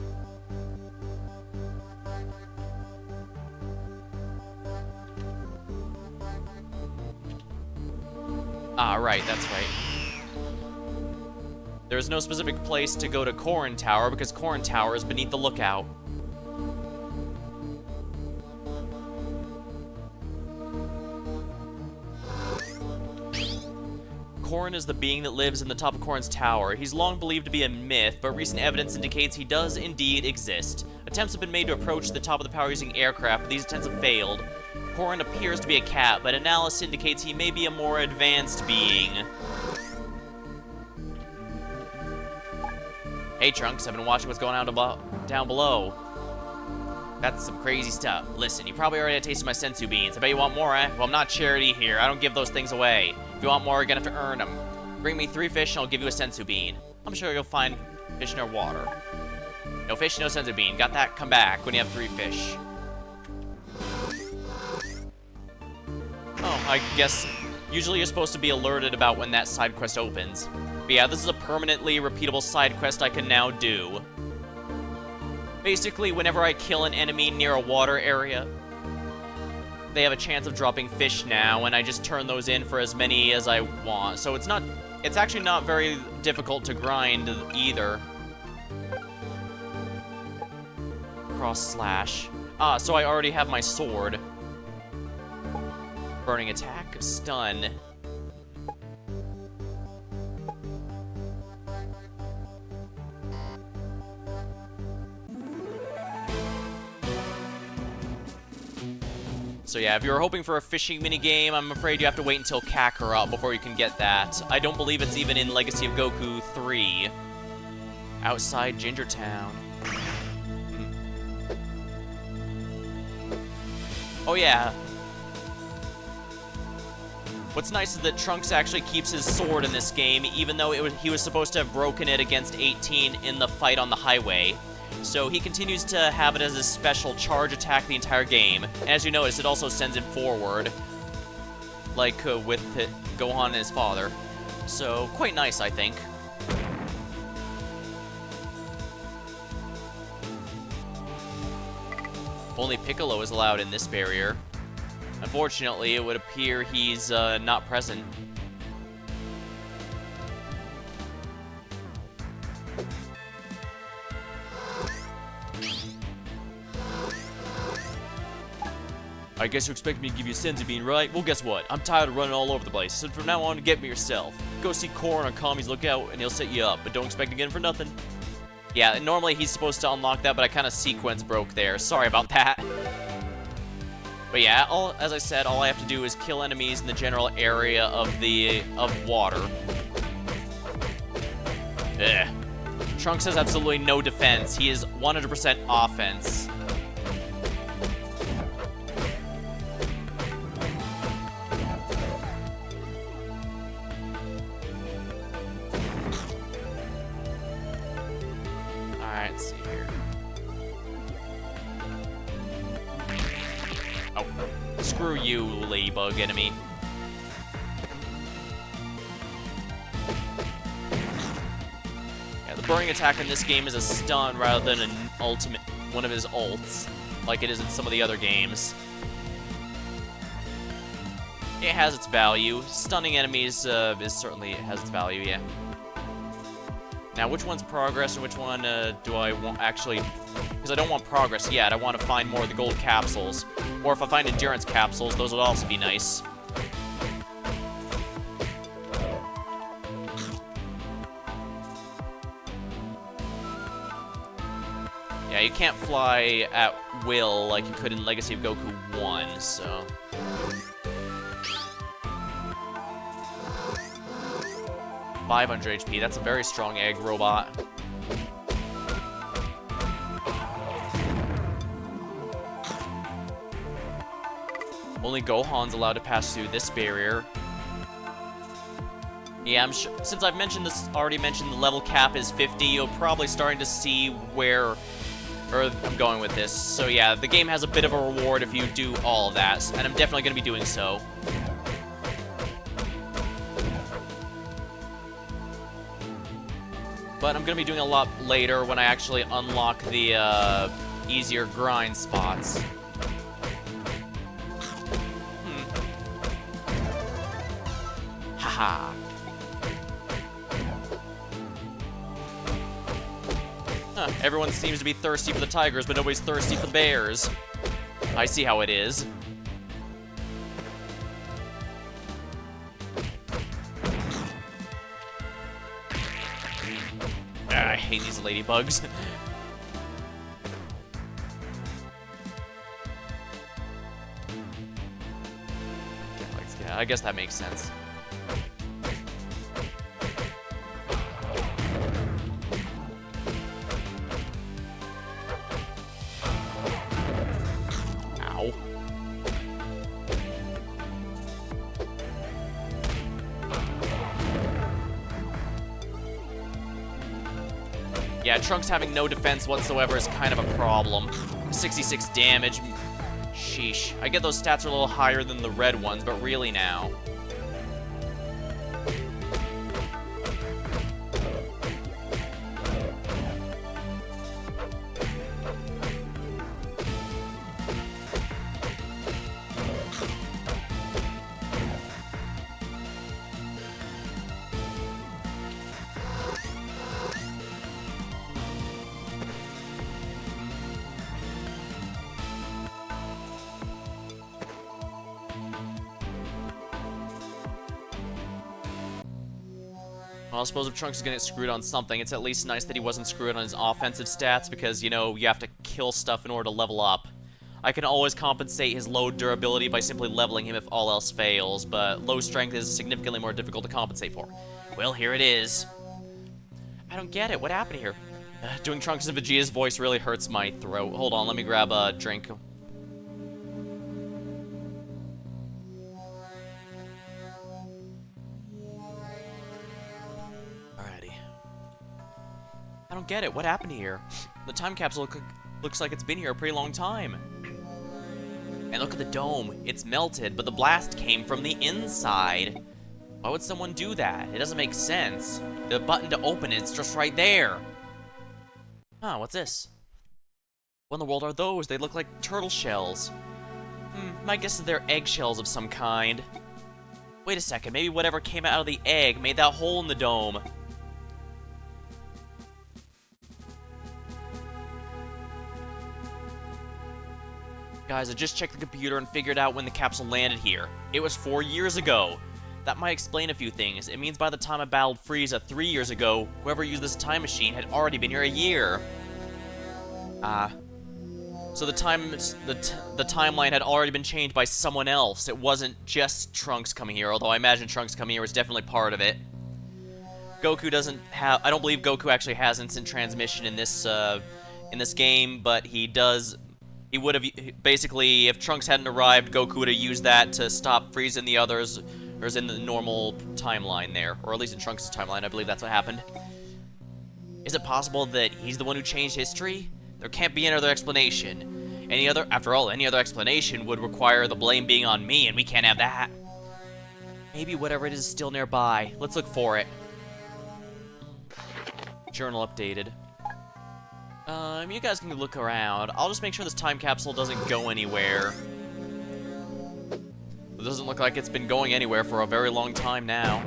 Ah, right, that's right. There is no specific place to go to Korin Tower, because Korin Tower is beneath the lookout. Korin is the being that lives in the top of Korin's tower. He's long believed to be a myth, but recent evidence indicates he does indeed exist. Attempts have been made to approach the top of the tower using aircraft, but these attempts have failed. Korin appears to be a cat, but analysis indicates he may be a more advanced being. Hey Trunks, I've been watching what's going on down below. That's some crazy stuff. Listen, you probably already had a taste of my senzu beans. I bet you want more, eh? Well, I'm not charity here. I don't give those things away. If you want more, you're gonna have to earn them. Bring me 3 fish and I'll give you a senzu bean. I'm sure you'll find fish near water. No fish, no senzu bean. Got that? Come back when you have 3 fish. Oh, I guess usually you're supposed to be alerted about when that side quest opens. But yeah, this is a permanently repeatable side quest I can now do. Basically, whenever I kill an enemy near a water area, they have a chance of dropping fish now, and I just turn those in for as many as I want. So it's actually not very difficult to grind either. Cross slash. Ah, so I already have my sword. Burning attack, stun. So yeah, if you were hoping for a fishing minigame, I'm afraid you have to wait until Kakarot before you can get that. I don't believe it's even in Legacy of Goku 3. Outside Ginger Town. Oh yeah. What's nice is that Trunks actually keeps his sword in this game, even though he was supposed to have broken it against 18 in the fight on the highway. So he continues to have it as his special charge attack the entire game. And as you notice, it also sends him forward, like with Gohan and his father. So quite nice, I think. Only Piccolo is allowed in this barrier. Unfortunately, it would appear he's not present. I guess you expect me to give you a senzu bean, right? Well, guess what? I'm tired of running all over the place, so from now on, get me yourself. Go see Korin on Kami's Lookout, and he'll set you up, but don't expect to get him for nothing. Yeah, normally he's supposed to unlock that, but I kind of sequence broke there. Sorry about that. But yeah, as I said, all I have to do is kill enemies in the general area of water. Ugh. Trunks has absolutely no defense. He is 100% offense. Alright, let's see here. screw you, ladybug enemy. Yeah, the burning attack in this game is a stun rather than an ultimate, one of his ults, like it is in some of the other games. It has its value. Stunning enemies certainly has its value, yeah. Now, which one's progress and which one do I want actually... Because I don't want progress yet. I want to find more of the gold capsules. Or if I find endurance capsules, those would also be nice. Yeah, you can't fly at will like you could in Legacy of Goku 1, so... $500 HP, that's a very strong egg robot. Only Gohan's allowed to pass through this barrier. Yeah, I'm sure, since I've already mentioned the level cap is 50, you're probably starting to see where I'm going with this. So yeah, the game has a bit of a reward if you do all of that, and I'm definitely going to be doing so. But I'm going to be doing a lot later when I actually unlock the easier grind spots. Haha. Huh, everyone seems to be thirsty for the tigers, but nobody's thirsty for the bears. I see how it is. I hate these ladybugs. Yeah, I guess that makes sense. Ow. Yeah, Trunks having no defense whatsoever is kind of a problem. 66 damage. Sheesh. I get those stats are a little higher than the red ones, but really now. Well, I suppose if Trunks is gonna get screwed on something, it's at least nice that he wasn't screwed on his offensive stats, because, you know, you have to kill stuff in order to level up. I can always compensate his low durability by simply leveling him if all else fails, but low strength is significantly more difficult to compensate for. Well, here it is. I don't get it. What happened here? Doing Trunks and Vegeta's voice really hurts my throat. Hold on, let me grab a drink. I don't get it. What happened here? The time capsule looks like it's been here a pretty long time. And look at the dome. It's melted, but the blast came from the inside. Why would someone do that? It doesn't make sense. The button to open it's just right there. Huh, what's this? What in the world are those? They look like turtle shells. My guess is they're eggshells of some kind. Wait a second. Maybe whatever came out of the egg made that hole in the dome. Guys, I just checked the computer and figured out when the capsule landed here. It was 4 years ago. That might explain a few things. It means by the time I battled Frieza 3 years ago, whoever used this time machine had already been here a year. So the timeline had already been changed by someone else. It wasn't just Trunks coming here, although I imagine Trunks coming here was definitely part of it. Goku doesn't have... I don't believe Goku actually has instant transmission in this game, but he does... He would have, basically, if Trunks hadn't arrived, Goku would have used that to stop Frieza and the others, or is in the normal timeline there, or at least in Trunks' timeline, I believe that's what happened. Is it possible that he's the one who changed history? There can't be another explanation. After all, any other explanation would require the blame being on me, and we can't have that. Maybe whatever it is still nearby. Let's look for it. Journal updated. You guys can look around. I'll just make sure this time capsule doesn't go anywhere. It doesn't look like it's been going anywhere for a very long time now.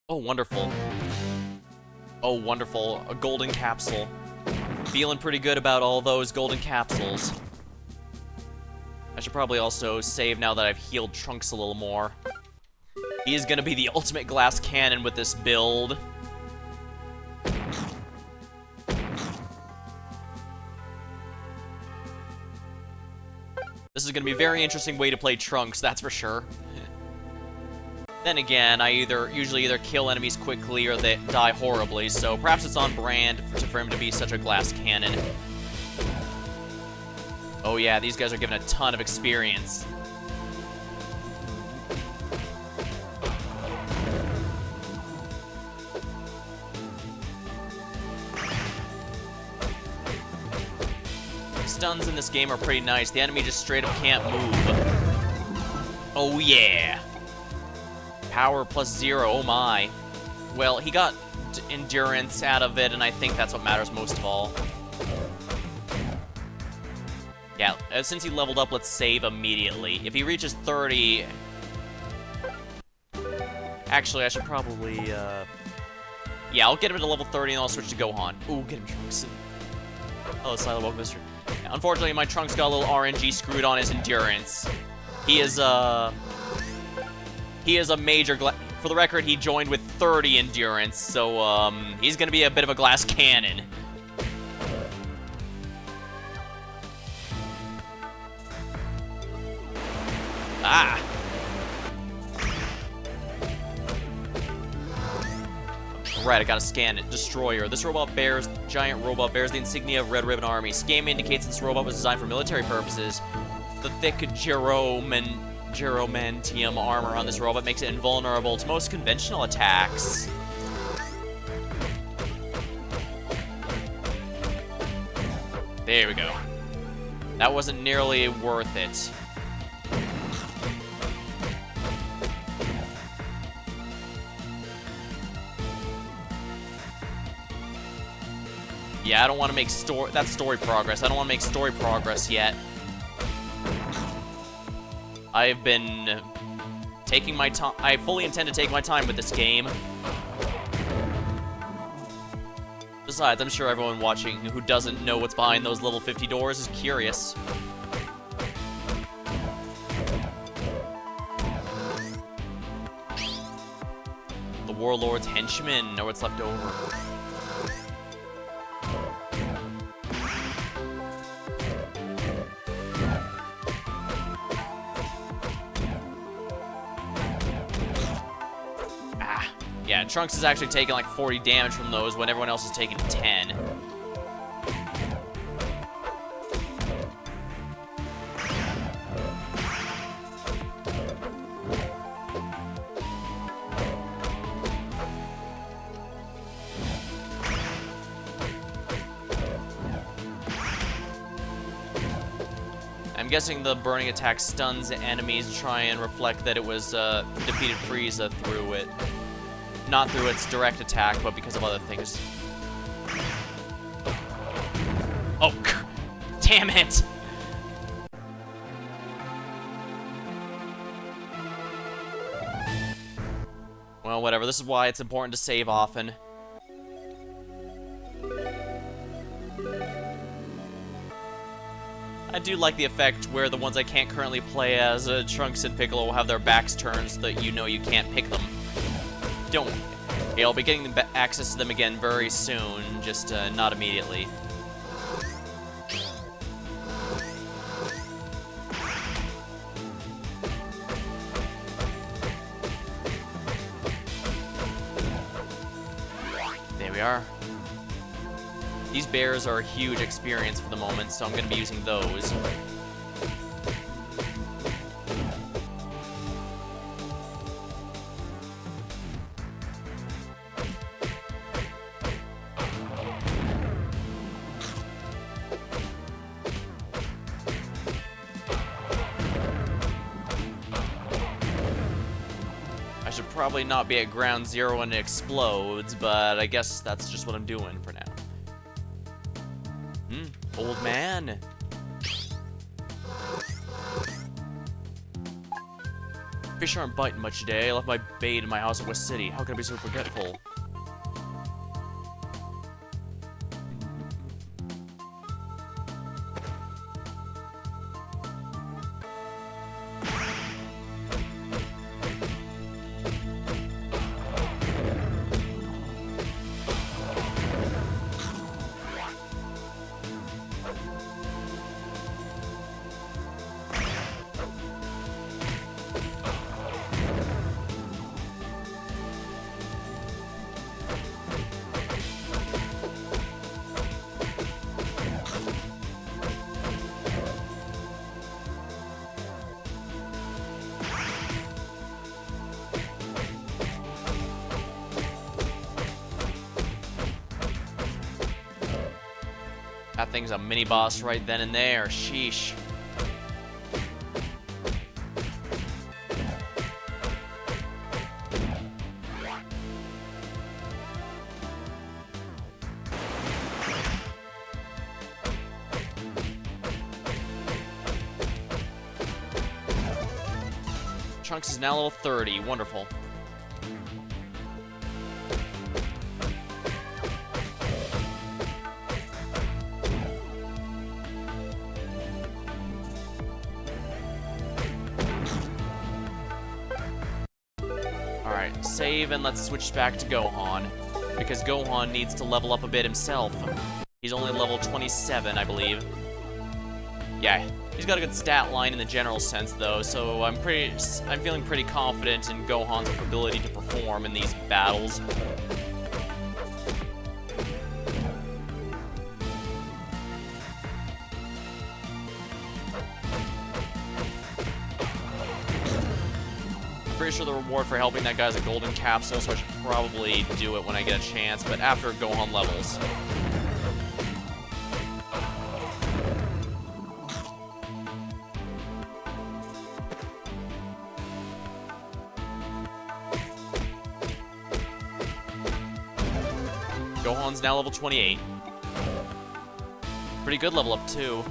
Oh, wonderful. Oh, wonderful. A golden capsule. Feeling pretty good about all those golden capsules. I should probably also save now that I've healed Trunks a little more. He is gonna be the ultimate glass cannon with this build. This is gonna be a very interesting way to play Trunks, that's for sure. Then again, I usually either kill enemies quickly or they die horribly, so perhaps it's on brand for him to be such a glass cannon. Oh yeah, these guys are given a ton of experience. Stuns in this game are pretty nice. The enemy just straight up can't move. Oh yeah. Power plus 0, oh my. Well, he got endurance out of it, and I think that's what matters most of all. Yeah, since he leveled up, let's save immediately. If he reaches 30... Actually, I should probably, yeah, I'll get him to level 30 and I'll switch to Gohan. Ooh, get him, Trunks. Oh, Silent Welcome, Mr. Yeah, unfortunately, my Trunks got a little RNG screwed on his endurance. He is a major for the record, he joined with 30 endurance, so, he's gonna be a bit of a glass cannon. Ah! Right, I gotta scan it. Destroyer. This giant robot bears the insignia of Red Ribbon Army. Scheme indicates this robot was designed for military purposes. The thick Geromantium armor on this robot makes it invulnerable to most conventional attacks. There we go. That wasn't nearly worth it. Yeah, I don't want to make story progress. I don't want to make story progress yet. I've been taking my time. I fully intend to take my time with this game. Besides, I'm sure everyone watching who doesn't know what's behind those level 50 doors is curious. The Warlord's henchmen know what's left over. Yeah, Trunks is actually taking like 40 damage from those when everyone else is taking 10. I'm guessing the burning attack stuns enemies to try and reflect that it was defeated Frieza through it. Not through its direct attack, but because of other things. Oh, damn it! Well, whatever. This is why it's important to save often. I do like the effect where the ones I can't currently play as, Trunks and Piccolo, will have their backs turned so that you know you can't pick them. Don't. Okay, I'll be getting access to them again very soon, just not immediately. There we are. These bears are a huge experience for the moment, so I'm going to be using those. I should probably not be at ground zero when it explodes, but I guess that's just what I'm doing for now. Old man. Fish aren't biting much today. I left my bait in my house at West City. How can I be so forgetful? That thing's a mini-boss right then and there. Sheesh. Trunks is now level 30. Wonderful. Alright, save and let's switch back to Gohan, because Gohan needs to level up a bit himself. He's only level 27, I believe. Yeah, he's got a good stat line in the general sense, though, so I'm feeling pretty confident in Gohan's ability to perform in these battles. Pretty sure the reward for helping that guy is a golden capsule, so I should probably do it when I get a chance, but after Gohan levels. Gohan's now level 28. Pretty good level up, too.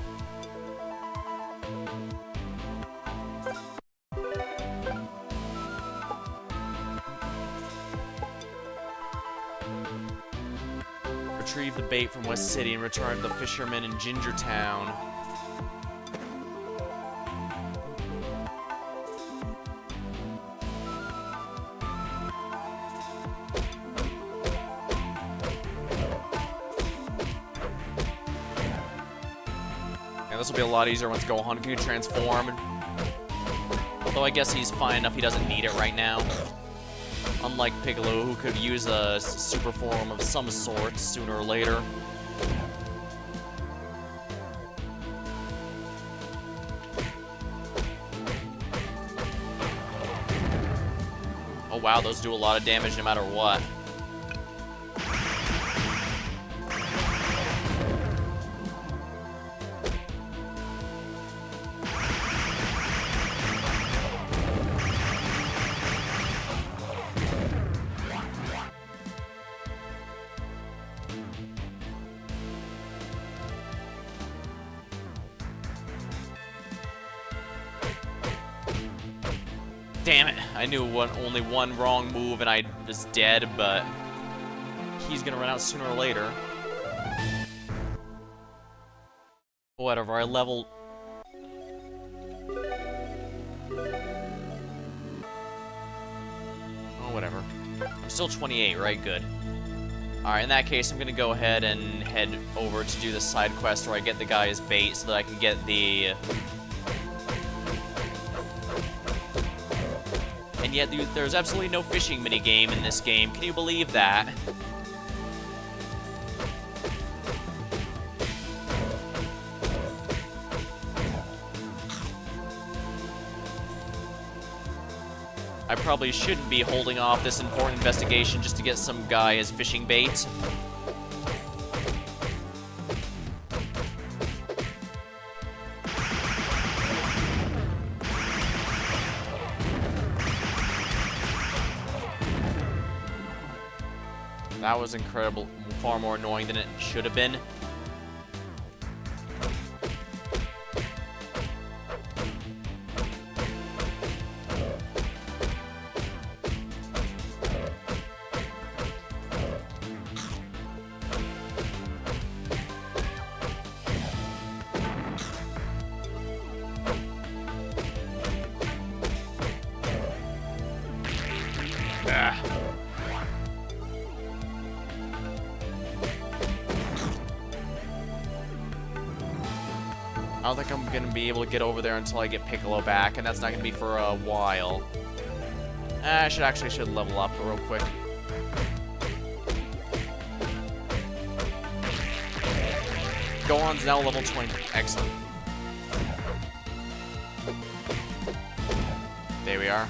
Retrieve the bait from West City and return to the fishermen in Ginger Town. Yeah, this will be a lot easier once Gohan can transform. Although I guess he's fine enough, he doesn't need it right now. Unlike Piccolo, who could use a super form of some sort sooner or later. Oh wow, those do a lot of damage no matter what. Damn it, I knew only one wrong move and I was dead, but he's gonna run out sooner or later. Whatever, I leveled... Oh, whatever. I'm still 28, right? Good. Alright, in that case, I'm gonna go ahead and head over to do the side quest where I get the guy's bait so that I can get the... And yet, there's absolutely no fishing minigame in this game. Can you believe that? I probably shouldn't be holding off this important investigation just to get some guy as fishing bait. That was incredible, far more annoying than it should have been. I don't think I'm gonna be able to get over there until I get Piccolo back, and that's not gonna be for a while. I should level up real quick. Gohan's now level 20. Excellent. There we are.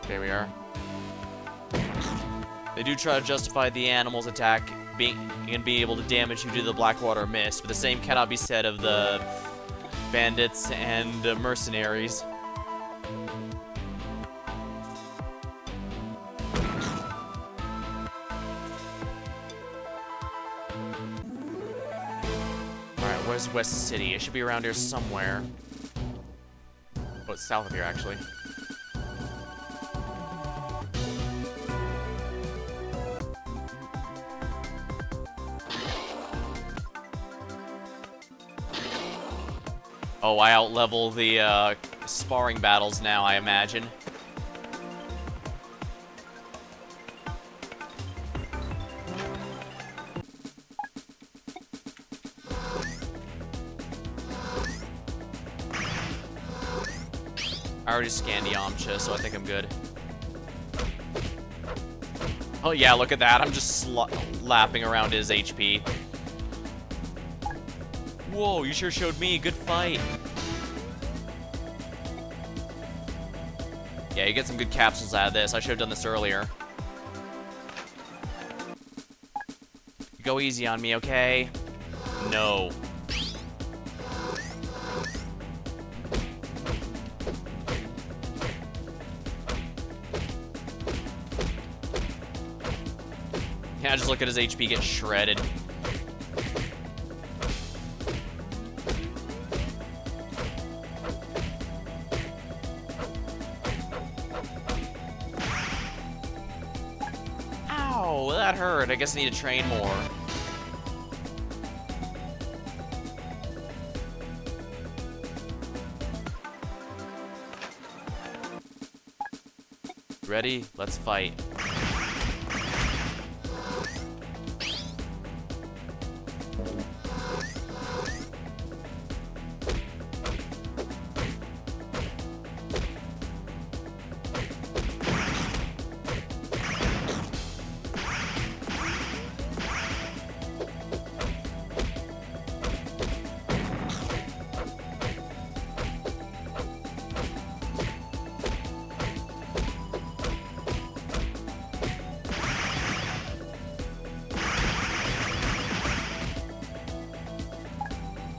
There we are. They do try to justify the animal's attack being able to damage you due to the Blackwater Mist, but the same cannot be said of the bandits and mercenaries. Alright, where's West City? It should be around here somewhere. Oh, it's south of here, actually. Oh, I out-level the sparring battles now, I imagine. I already scanned Yamcha, so I think I'm good. Oh yeah, look at that. I'm just lapping around his HP. Whoa, you sure showed me. Good fight. Yeah, you get some good capsules out of this. I should have done this earlier. Go easy on me, okay? No. Yeah, just look at his HP get shredded. Ow, that hurt. I guess I need to train more. Ready? Let's fight.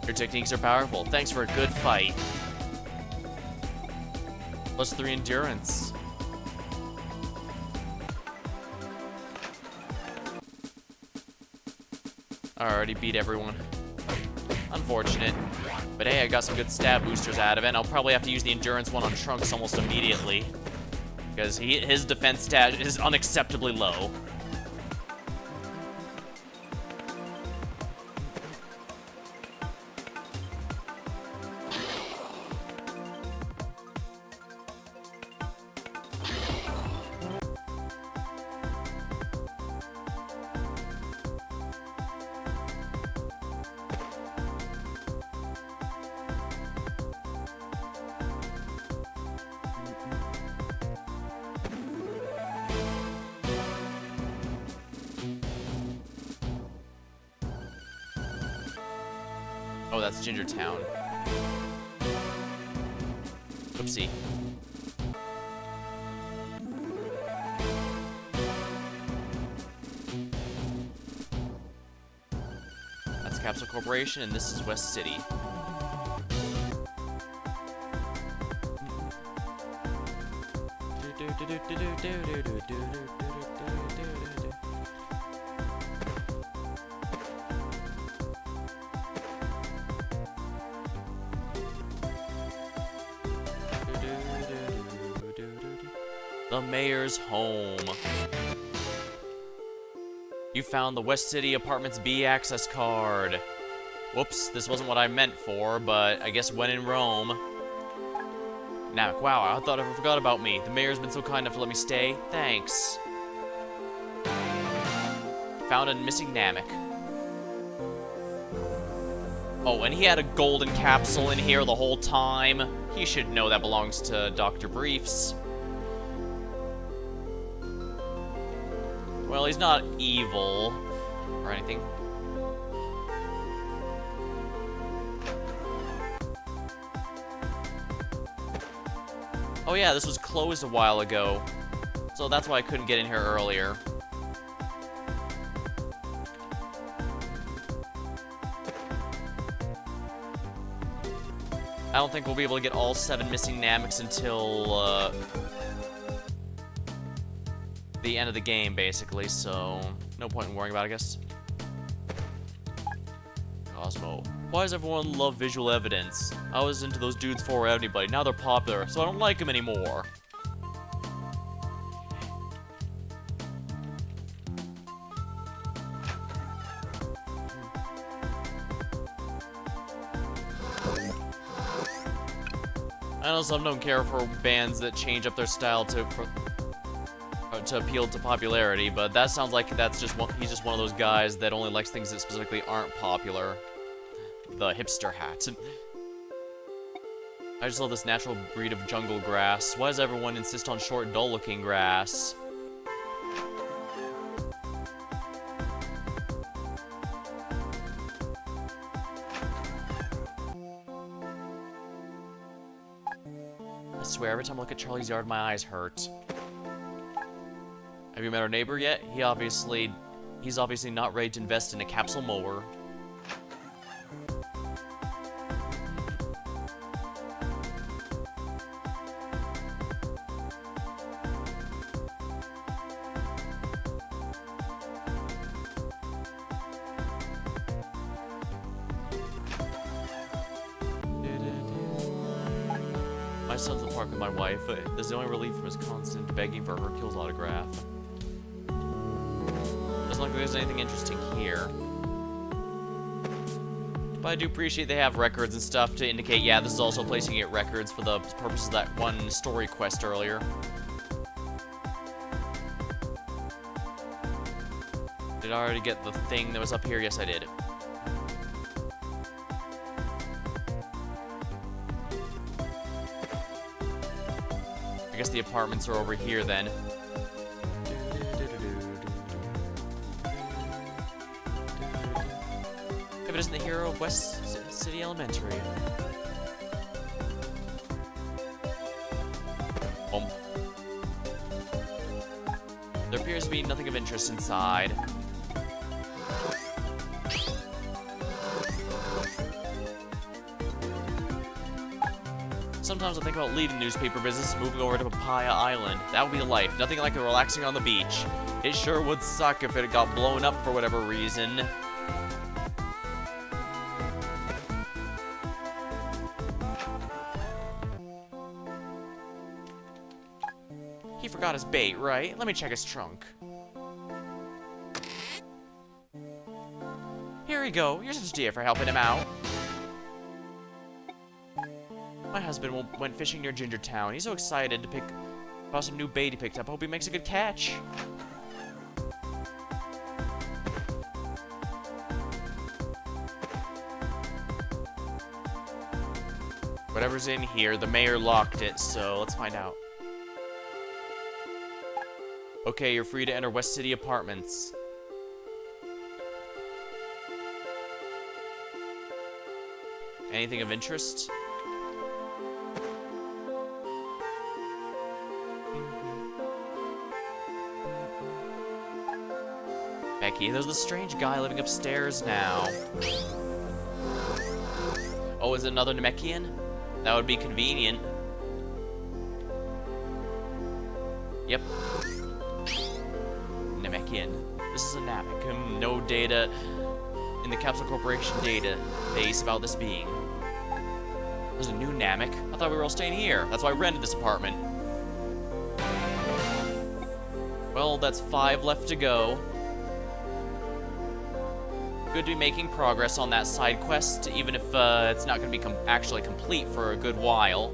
Your techniques are powerful. Thanks for a good fight. +3 endurance. I already beat everyone. Unfortunate. But hey, I got some good stat boosters out of it, and I'll probably have to use the endurance one on Trunks almost immediately. Because his defense stat is unacceptably low. Oh, that's Ginger Town. Oopsie. Capsule Corporation, and this is West City. The mayor's home. You found the West City Apartments B access card. Whoops, this wasn't what I meant for, but I guess when in Rome. Namek, wow, I thought I forgot about me. The mayor's been so kind enough to let me stay. Thanks. Found a missing Namek. Oh, and he had a golden capsule in here the whole time. He should know that belongs to Dr. Briefs. Well, he's not evil or anything. Oh yeah, this was closed a while ago, so that's why I couldn't get in here earlier. I don't think we'll be able to get all 7 missing Nameks until, the end of the game, basically, so no point in worrying about it, I guess. Cosmo. Why does everyone love visual evidence? I was into those dudes before anybody. Now they're popular, so I don't like them anymore. I know some don't care for bands that change up their style to appeal to popularity, but that sounds like he's just one of those guys that only likes things that specifically aren't popular. The hipster hat. I just love this natural breed of jungle grass. Why does everyone insist on short, dull-looking grass? I swear, every time I look at Charlie's yard, my eyes hurt. Have you met our neighbor yet? He's obviously not ready to invest in a capsule mower. My son's in the park with my wife. This is the only relief from his constant begging for Hercule's autograph. Doesn't look like there's anything interesting here. But I do appreciate they have records and stuff to indicate, yeah, this is also placing it records for the purpose of that one story quest earlier. Did I already get the thing that was up here? Yes, I did. I guess the apartments are over here then. If it isn't the hero of West City Elementary. There appears to be nothing of interest inside. Sometimes I think about leaving newspaper business and moving over to Papaya Island. That would be the life. Nothing like relaxing on the beach. It sure would suck if it got blown up for whatever reason. He forgot his bait, right? Let me check his trunk. Here you go. Here's a deer for helping him out. My husband went fishing near Gingertown. He's so excited to pick about some new bait he picked up. I hope he makes a good catch. Whatever's in here, the mayor locked it, so let's find out. Okay, you're free to enter West City Apartments. Anything of interest? Becky, there's the strange guy living upstairs now. Oh, is it another Namekian? That would be convenient. Yep. Namekian. This is a Namek. No data in the Capsule Corporation database about this being. There's a new Namek? I thought we were all staying here. That's why I rented this apartment. Well, that's 5 left to go. Good to be making progress on that side quest, even if it's not going to be actually complete for a good while.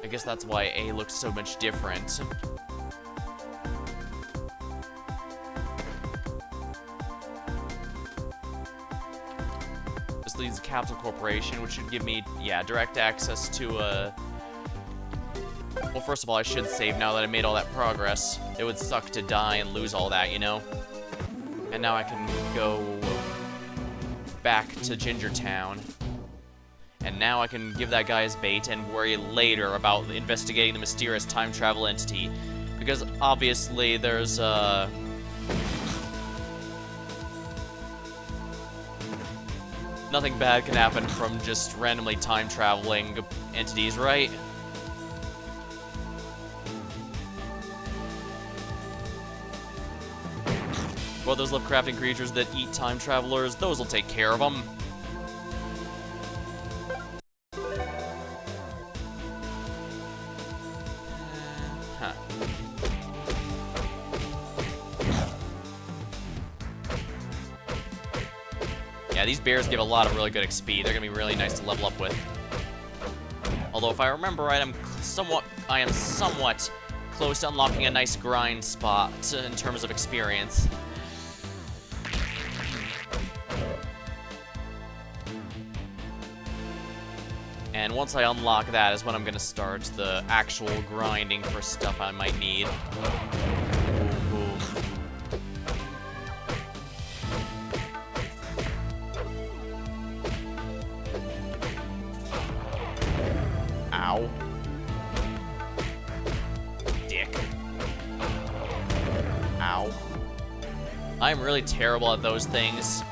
I guess that's why A looks so much different. This leads to Capsule Corporation, which should give me, yeah, direct access to, well, first of all, I should save now that I made all that progress. It would suck to die and lose all that, you know? And now I can go back to Gingertown. And now I can give that guy his bait and worry later about investigating the mysterious time travel entity. Because obviously there's, nothing bad can happen from just randomly time traveling entities, right? Well, those Lovecraftian creatures that eat time travelers, those will take care of them. Yeah, these bears give a lot of really good XP. They're gonna be really nice to level up with. Although, if I remember right, I am somewhat close to unlocking a nice grind spot in terms of experience. And once I unlock that is when I'm gonna start the actual grinding for stuff I might need. Boom, boom. Ow. Dick. Ow. I'm really terrible at those things.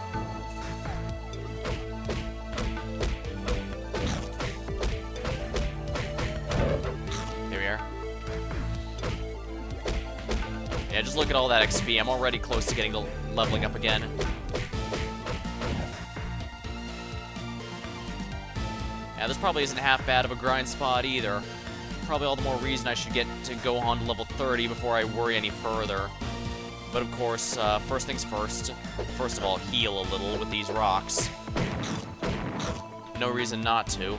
Here we are. Yeah, just look at all that XP. I'm already close to getting to leveling up again. Yeah, this probably isn't half bad of a grind spot either. Probably all the more reason I should get to go on to level 30 before I worry any further. But of course, first things first. First of all, heal a little with these rocks. No reason not to.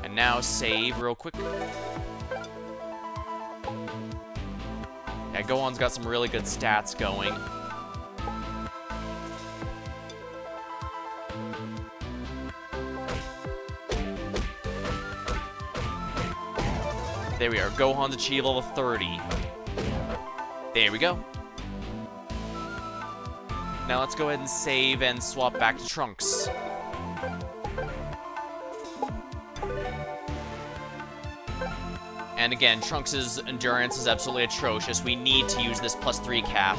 And now save real quick. Yeah, Gohan's got some really good stats going. There we are. Gohan's achieved level 30. There we go. Now let's go ahead and save and swap back to Trunks. And again, Trunks' endurance is absolutely atrocious. We need to use this +3 cap.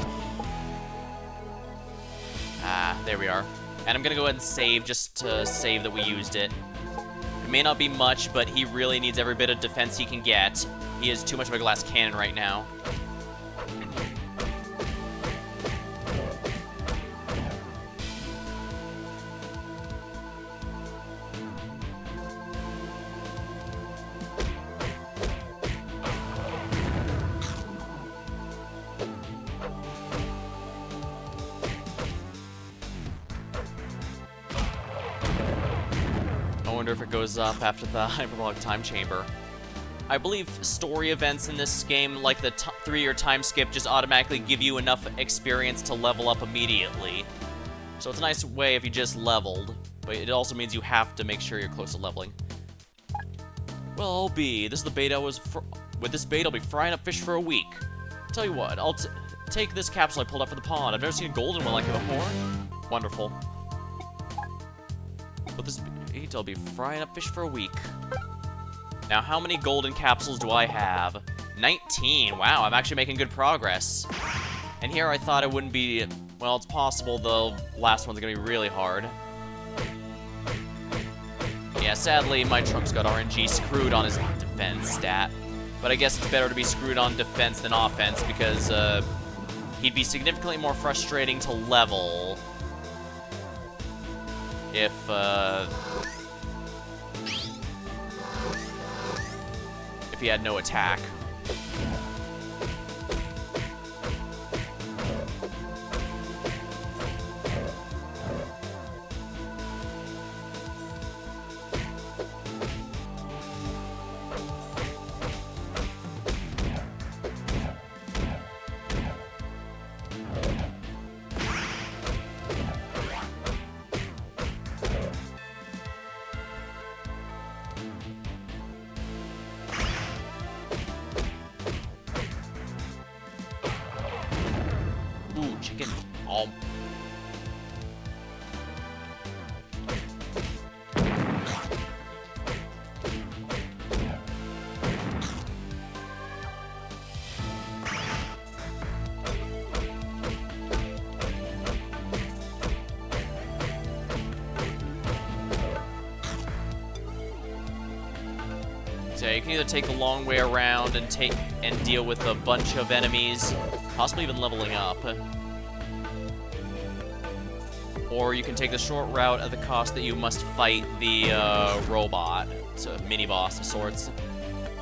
Ah, there we are. And I'm gonna go ahead and save just to save that we used it. It may not be much, but he really needs every bit of defense he can get. He has too much of a glass cannon right now. I wonder if it goes up after the hyperbolic time chamber. I believe story events in this game, like the 3-year time skip, just automatically give you enough experience to level up immediately. So it's a nice way if you just leveled. but it also means you have to make sure you're close to leveling. Well, I'll be. This is the bait with this bait, I'll be frying up fish for a week. Tell you what, I'll take this capsule I pulled up from the pond. I've never seen a golden one like it before. Wonderful. With this bait, I'll be frying up fish for a week. Now, how many golden capsules do I have? 19. Wow, I'm actually making good progress. And here I thought it wouldn't be... Well, it's possible the last one's gonna be really hard. Yeah, sadly, my Trunks got RNG screwed on his defense stat. But I guess it's better to be screwed on defense than offense because he'd be significantly more frustrating to level if he had no attack. Ooh, chicken. Oh. So you can either take the long way around and deal with a bunch of enemies, possibly even leveling up. Or you can take the short route at the cost that you must fight the robot. It's a mini-boss of sorts.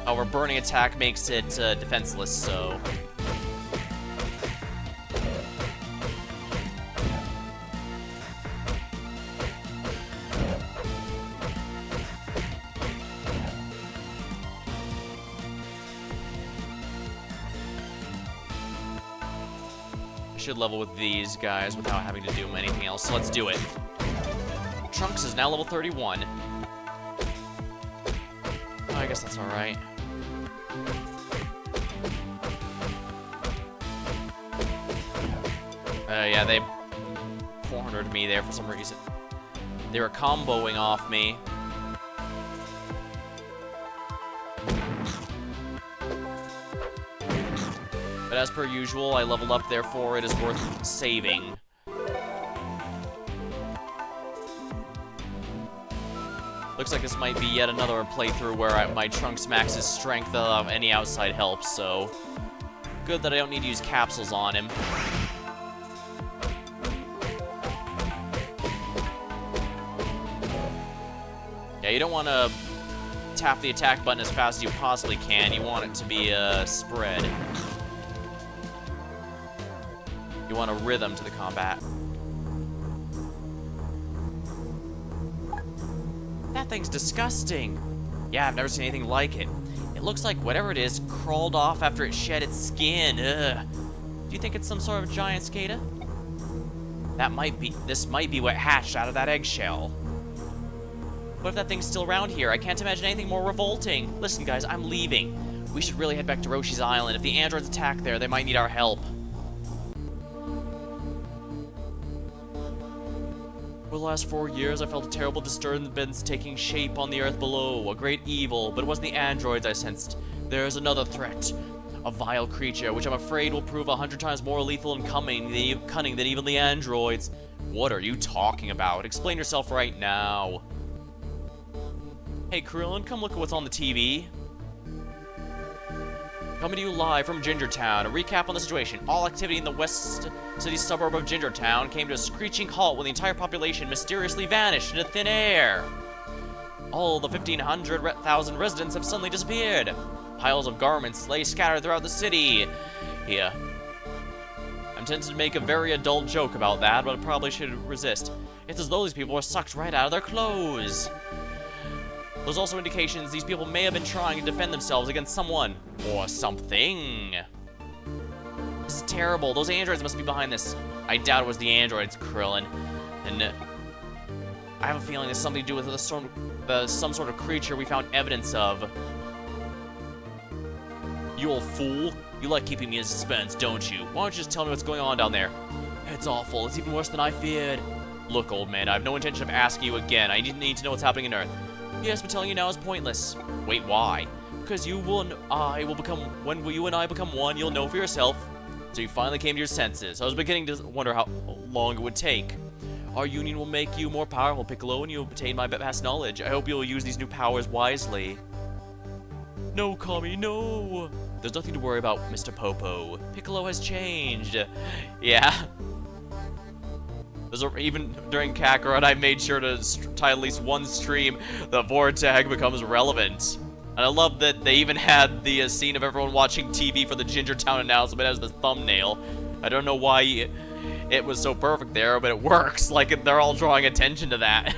However, burning attack makes it defenseless, so... should level with these guys without having to do anything else, so let's do it. Trunks is now level 31. Oh, I guess that's alright. Yeah, they 400'd me there for some reason. They were comboing off me. But as per usual, I leveled up, therefore it is worth saving. Looks like this might be yet another playthrough where my Trunks maxes strength of any outside help, so... Good that I don't need to use capsules on him. Yeah, you don't want to tap the attack button as fast as you possibly can. You want it to be spread. You want a rhythm to the combat. That thing's disgusting. Yeah, I've never seen anything like it. It looks like whatever it is crawled off after it shed its skin. Ugh. Do you think it's some sort of giant cicada? This might be what hatched out of that eggshell. What if that thing's still around here? I can't imagine anything more revolting. Listen, guys, I'm leaving. We should really head back to Roshi's Island. If the androids attack there, they might need our help. For the last 4 years, I felt a terrible disturbance taking shape on the earth below, a great evil, but it wasn't the androids I sensed. There is another threat, a vile creature, which I'm afraid will prove 100 times more lethal and cunning than even the androids. What are you talking about? Explain yourself right now. Hey, Krillin, come look at what's on the TV. Coming to you live from Gingertown. A recap on the situation. All activity in the west city suburb of Gingertown came to a screeching halt when the entire population mysteriously vanished into thin air. All the 1,500,000 residents have suddenly disappeared. Piles of garments lay scattered throughout the city. Here. I'm tempted to make a very adult joke about that, but I probably should resist. It's as though these people were sucked right out of their clothes. There's also indications these people may have been trying to defend themselves against someone or something. This is terrible. Those androids must be behind this. I doubt it was the androids, Krillin. And I have a feeling it's something to do with some sort of creature we found evidence of. You old fool. You like keeping me in suspense, don't you? Why don't you just tell me what's going on down there? It's awful. It's even worse than I feared. Look, old man, I have no intention of asking you again. I need to know what's happening in Earth. Yes, but telling you now is pointless. Wait, why? Because you and I will become... When you and I become one, you'll know for yourself. So you finally came to your senses. I was beginning to wonder how long it would take. Our union will make you more powerful, Piccolo, and you'll obtain my vast knowledge. I hope you'll use these new powers wisely. No, Kami, no! There's nothing to worry about, Mr. Popo. Piccolo has changed. Yeah. Even during Kakarot, I made sure to title at least one stream, the Vortag becomes relevant. And I love that they even had the scene of everyone watching TV for the Ginger Town announcement as the thumbnail. I don't know why it was so perfect there, but it works. Like, they're all drawing attention to that.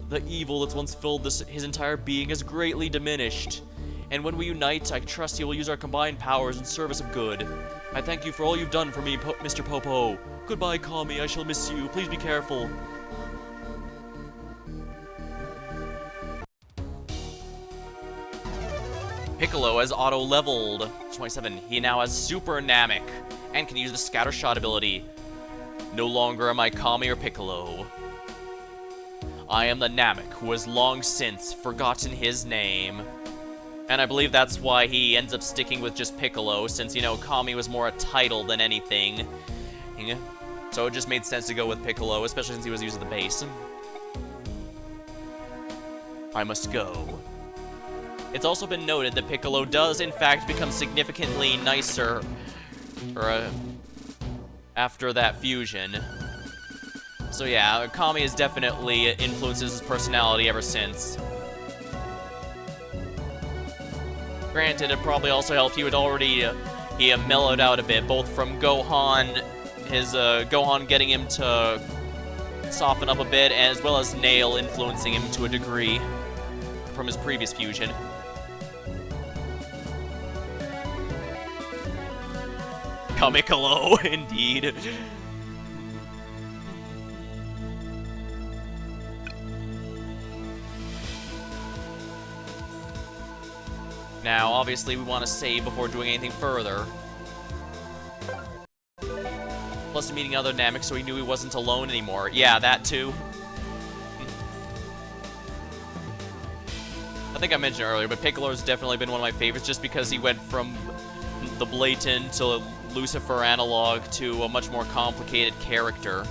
The evil that's once filled his entire being has greatly diminished. And when we unite, I trust you will use our combined powers in service of good. I thank you for all you've done for me, Mr. Popo. Goodbye, Kami. I shall miss you. Please be careful. Piccolo has auto-leveled. 27. He now has Super Namek and can use the Scatter Shot ability. No longer am I Kami or Piccolo. I am the Namek who has long since forgotten his name. And I believe that's why he ends up sticking with just Piccolo, since, you know, Kami was more a title than anything. So it just made sense to go with Piccolo, especially since he was using the base. I must go. It's also been noted that Piccolo does, in fact, become significantly nicer after that fusion. So yeah, Kami has definitely influenced his personality ever since. Granted, it probably also helped he mellowed out a bit, both from Gohan, Gohan getting him to soften up a bit, as well as Nail influencing him to a degree from his previous fusion. Kamikolo, indeed. Now, obviously, we want to save before doing anything further. Plus, meeting other Namek, so he knew he wasn't alone anymore. Yeah, that too. I think I mentioned earlier, but Piccolo's definitely been one of my favorites just because he went from the blatant to Lucifer analog to a much more complicated character.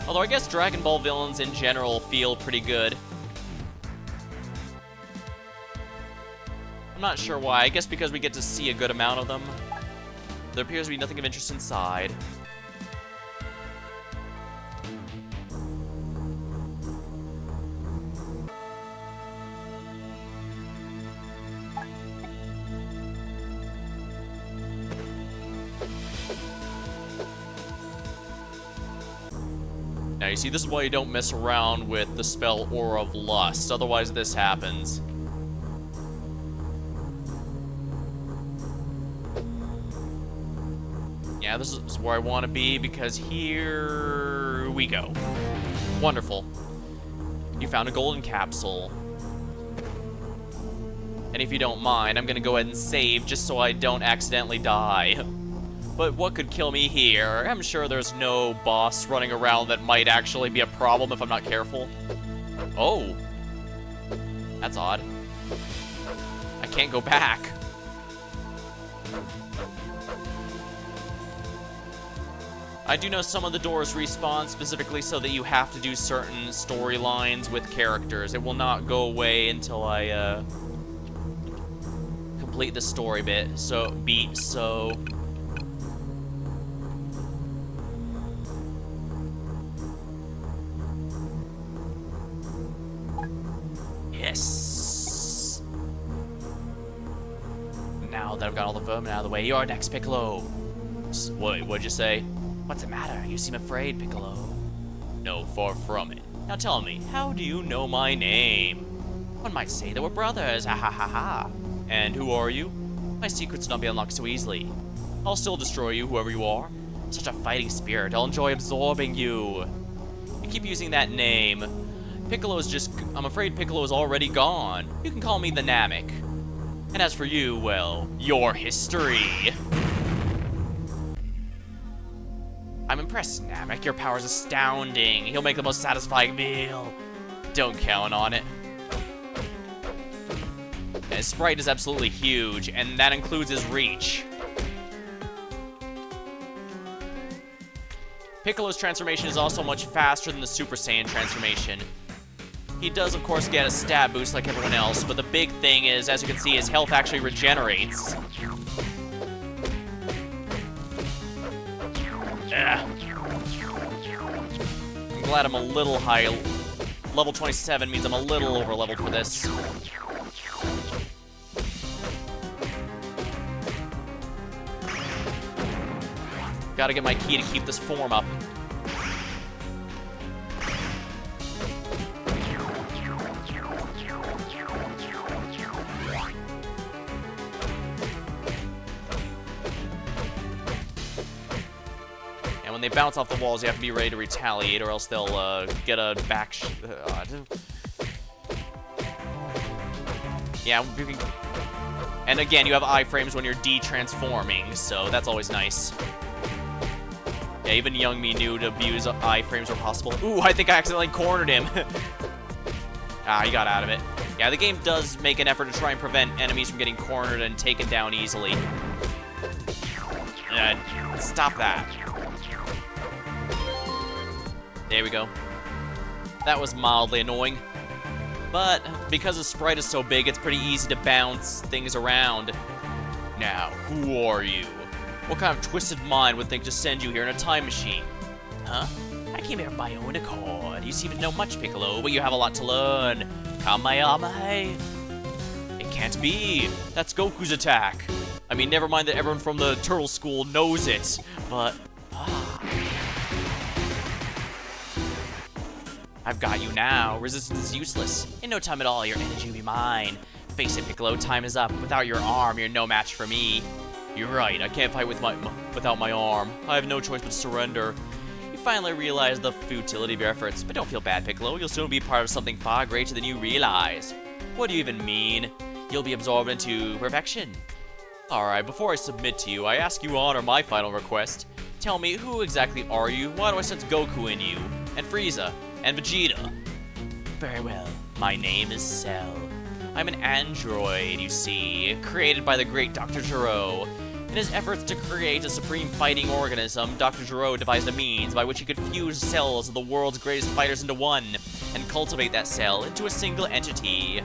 Although I guess Dragon Ball villains in general feel pretty good. I'm not sure why. I guess because we get to see a good amount of them. There appears to be nothing of interest inside. Now, you see, this is why you don't mess around with the spell Aura of Lust. Otherwise, this happens. Yeah, this is where I want to be, because here we go. Wonderful. You found a golden capsule. And if you don't mind, I'm going to go ahead and save just so I don't accidentally die. But what could kill me here? I'm sure there's no boss running around that might actually be a problem if I'm not careful. Oh. That's odd. I can't go back. I do know some of the doors respawn specifically so that you have to do certain storylines with characters. It will not go away until I complete the story bit. So. Yes. Now that I've got all the vermin out of the way, you're next, Piccolo. What'd you say? What's the matter? You seem afraid, Piccolo. No, far from it. Now tell me, how do you know my name? One might say that we're brothers, ha ha ha ha. And who are you? My secrets will not be unlocked so easily. I'll still destroy you, whoever you are. Such a fighting spirit, I'll enjoy absorbing you. You keep using that name. Piccolo's just... I'm afraid Piccolo's already gone. You can call me the Namek. And as for you, well, your history. I'm impressed, Namek. Your power's astounding. He'll make the most satisfying meal. Don't count on it. And his sprite is absolutely huge, and that includes his reach. Piccolo's transformation is also much faster than the Super Saiyan transformation. He does, of course, get a stab boost like everyone else, but the big thing is, as you can see, his health actually regenerates. I'm glad I'm a little high. Level 27 means I'm a little over-leveled for this. Gotta get my key to keep this form up. And when they bounce off the walls, you have to be ready to retaliate, or else they'll get a back. Yeah, and again, you have iframes when you're de-transforming, so that's always nice. Yeah, even young me knew to abuse iframes were possible. Ooh, I think I accidentally cornered him. Ah, he got out of it. Yeah, the game does make an effort to try and prevent enemies from getting cornered and taken down easily. Stop that. There we go. That was mildly annoying. But because the sprite is so big, it's pretty easy to bounce things around. Now, who are you? What kind of twisted mind would think to send you here in a time machine? Huh? I came here by my own accord. You seem to know much, Piccolo, but you have a lot to learn. Kamehameha? It can't be. That's Goku's attack. I mean, never mind that everyone from the Turtle School knows it, but... I've got you now. Resistance is useless. In no time at all, your energy will be mine. Face it, Piccolo, time is up. Without your arm, you're no match for me. You're right, I can't fight without my arm. I have no choice but to surrender. You finally realize the futility of your efforts, but don't feel bad, Piccolo. You'll soon be part of something far greater than you realize. What do you even mean? You'll be absorbed into perfection. Alright, before I submit to you, I ask you honor my final request. Tell me, who exactly are you? Why do I sense Goku in you? And Frieza? And Vegeta? Very well. My name is Cell. I'm an android, you see, created by the great Dr. Gero. In his efforts to create a supreme fighting organism, Dr. Gero devised a means by which he could fuse cells of the world's greatest fighters into one, and cultivate that cell into a single entity.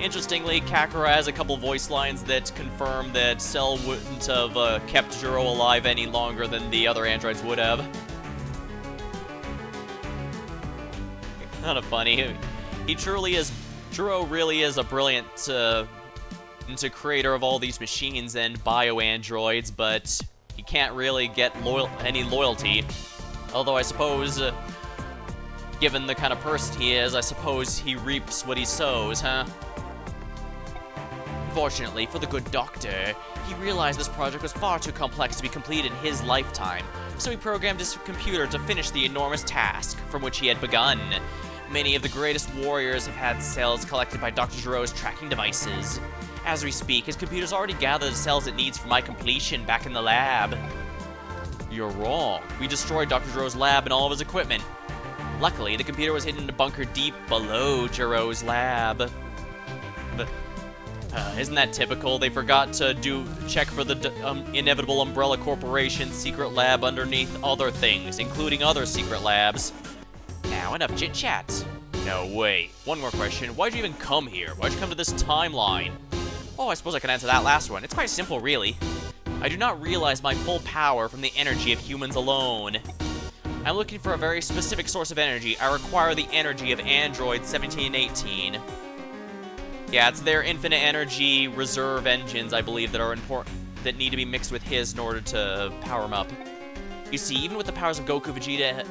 Interestingly, Kakarot has a couple voice lines that confirm that Cell wouldn't have kept Gero alive any longer than the other androids would have. Kind of funny. He truly is. Gero really is a brilliant creator of all these machines and bio-androids, but he can't really get any loyalty. Although I suppose, given the kind of person he is, I suppose he reaps what he sows, huh? Fortunately for the good doctor, he realized this project was far too complex to be completed in his lifetime, so he programmed his computer to finish the enormous task from which he had begun. Many of the greatest warriors have had cells collected by Dr. Gero's tracking devices. As we speak, his computer's already gathered the cells it needs for my completion back in the lab. You're wrong. We destroyed Dr. Gero's lab and all of his equipment. Luckily, the computer was hidden in a bunker deep below Gero's lab. But, isn't that typical? They forgot to check for the inevitable Umbrella Corporation's secret lab underneath other things, including other secret labs. Now, enough chit-chat. No, wait. One more question. Why'd you even come here? Why'd you come to this timeline? Oh, I suppose I can answer that last one. It's quite simple, really. I do not realize my full power from the energy of humans alone. I'm looking for a very specific source of energy. I require the energy of androids 17 and 18. Yeah, it's their infinite energy reserve engines, I believe, that are important, that need to be mixed with his in order to power him up. You see, even the powers of Goku, Vegeta,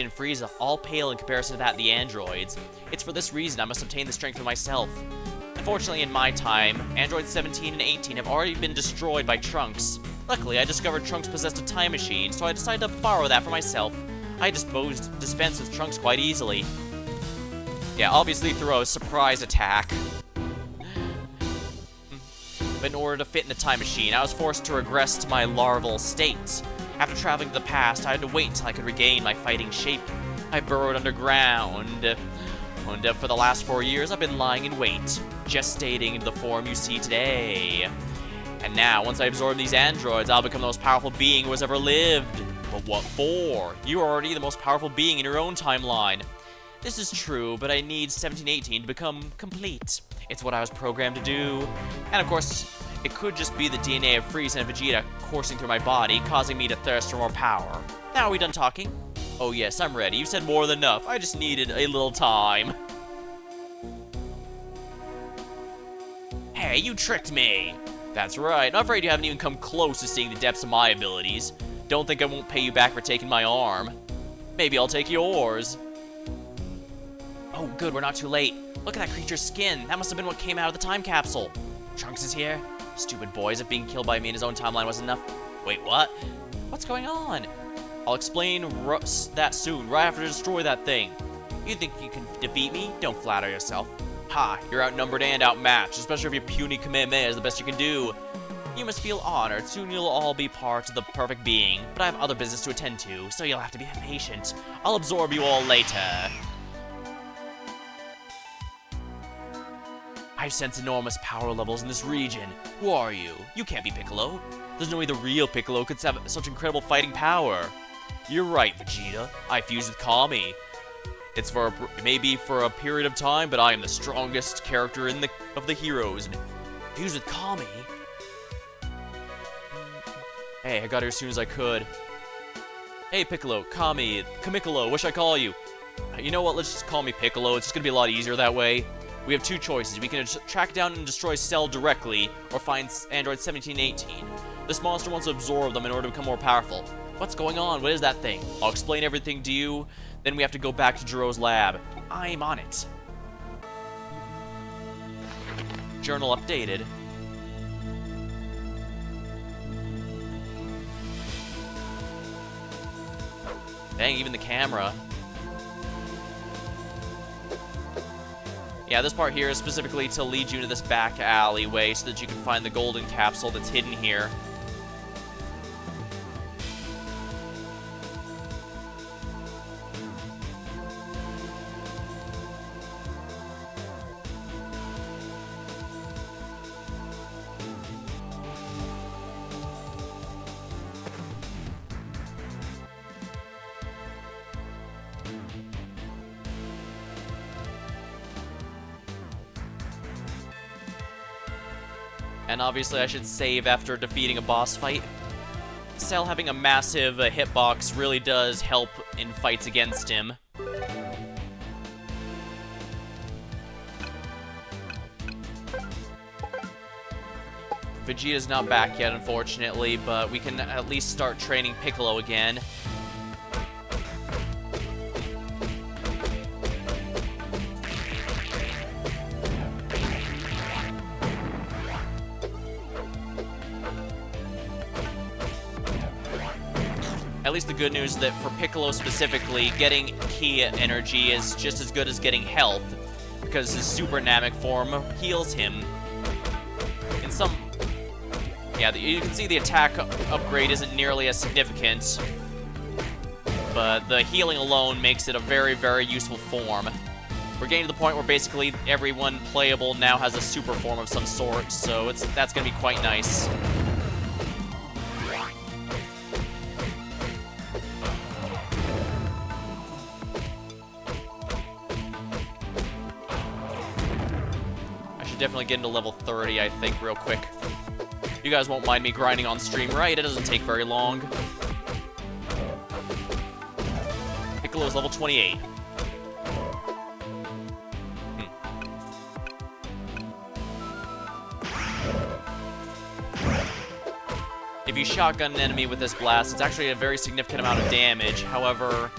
and Frieza all pale in comparison to that of the androids. It's for this reason I must obtain the strength for myself. Unfortunately, in my time, androids 17 and 18 have already been destroyed by Trunks. Luckily, I discovered Trunks possessed a time machine, so I decided to borrow that for myself. I dispensed with Trunks quite easily. Yeah, obviously through a surprise attack. But in order to fit in the time machine, I was forced to regress to my larval state. After traveling to the past, I had to wait until I could regain my fighting shape. I burrowed underground. And for the last 4 years, I've been lying in wait, gestating into the form you see today. And now, once I absorb these androids, I'll become the most powerful being who has ever lived. But what for? You are already the most powerful being in your own timeline. This is true, but I need 1718 to become complete. It's what I was programmed to do. And of course, it could just be the DNA of Frieza and Vegeta coursing through my body, causing me to thirst for more power. Now are we done talking? Oh yes, I'm ready. You've said more than enough. I just needed a little time. Hey, you tricked me! That's right. I'm afraid you haven't even come close to seeing the depths of my abilities. Don't think I won't pay you back for taking my arm. Maybe I'll take yours. Oh, good, we're not too late. Look at that creature's skin. That must have been what came out of the time capsule. Trunks is here? Stupid boy, as if being killed by me in his own timeline wasn't enough. Wait, what? What's going on? I'll explain that soon, right after I destroy that thing. You think you can defeat me? Don't flatter yourself. Ha, you're outnumbered and outmatched, especially if your puny Kamehameha is the best you can do. You must feel honored. Soon you'll all be part of the perfect being, but I have other business to attend to, so you'll have to be patient. I'll absorb you all later. I sense enormous power levels in this region. Who are you? You can't be Piccolo. There's no way the real Piccolo could have such incredible fighting power. You're right, Vegeta. I fused with Kami. It may be for a period of time, but I am the strongest character of the heroes. Fused with Kami? Hey, I got here as soon as I could. Hey, Piccolo, Kami, Kamikolo, what should I call you? You know what, let's just call me Piccolo. It's just gonna be a lot easier that way. We have two choices. We can track down and destroy Cell directly, or find Android 1718. This monster wants to absorb them in order to become more powerful. What's going on? What is that thing? I'll explain everything to you, then we have to go back to Gero's lab. I'm on it. Journal updated. Dang, even the camera. Yeah, this part here is specifically to lead you to this back alleyway so that you can find the golden capsule that's hidden here. And obviously I should save after defeating a boss fight. Cell having a massive hitbox really does help in fights against him. Vegeta's not back yet, unfortunately, but we can at least start training Piccolo again. At least the good news is that for Piccolo specifically, getting Ki energy is just as good as getting health, because his Super Namek form heals him. In some... Yeah, you can see the attack upgrade isn't nearly as significant, but the healing alone makes it a very, very useful form. We're getting to the point where basically everyone playable now has a super form of some sort, so that's going to be quite nice. Definitely get into level 30, I think, real quick. You guys won't mind me grinding on stream, right? It doesn't take very long. Piccolo's level 28. If you shotgun an enemy with this blast, it's actually a very significant amount of damage. However,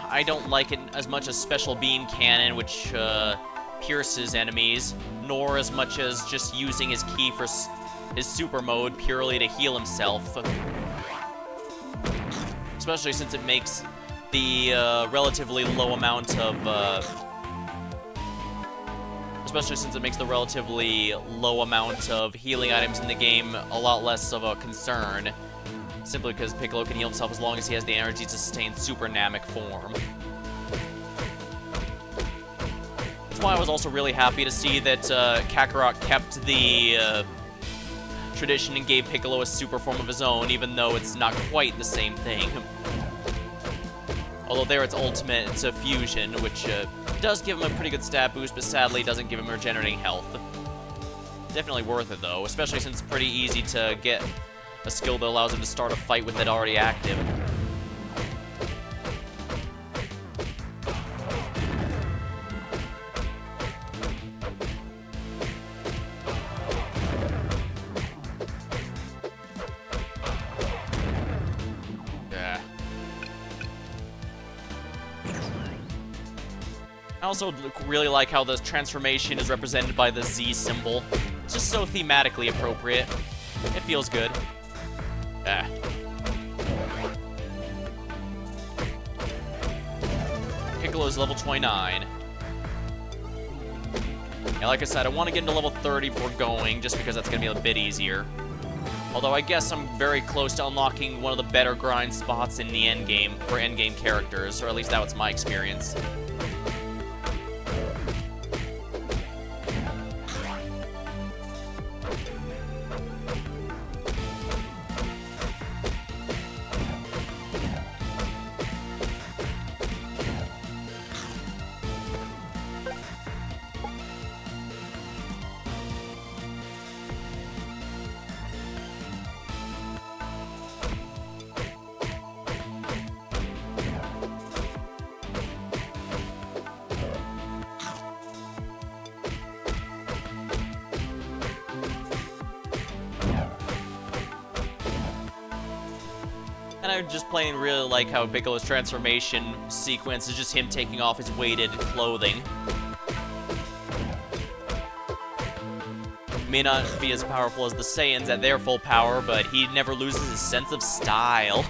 I don't like it as much as Special Beam Cannon, which, pierces enemies, nor as much as just using his ki for his super mode purely to heal himself. Especially since it makes the relatively low amount of healing items in the game a lot less of a concern. Simply because Piccolo can heal himself as long as he has the energy to sustain super Namek form. That's why I was also really happy to see that Kakarot kept the tradition and gave Piccolo a super form of his own, even though it's not quite the same thing. Although there it's ultimate fusion, which does give him a pretty good stat boost, but sadly doesn't give him regenerating health. Definitely worth it though, especially since it's pretty easy to get a skill that allows him to start a fight with it already active. I also really like how the transformation is represented by the Z symbol. It's just so thematically appropriate. It feels good. Piccolo's level 29. Yeah, like I said, I want to get into level 30 before going, just because that's going to be a bit easier. Although I guess I'm very close to unlocking one of the better grind spots in the endgame for endgame characters, or at least that was my experience. And I just plain really like how Piccolo's transformation sequence is just him taking off his weighted clothing. May not be as powerful as the Saiyans at their full power, but he never loses his sense of style.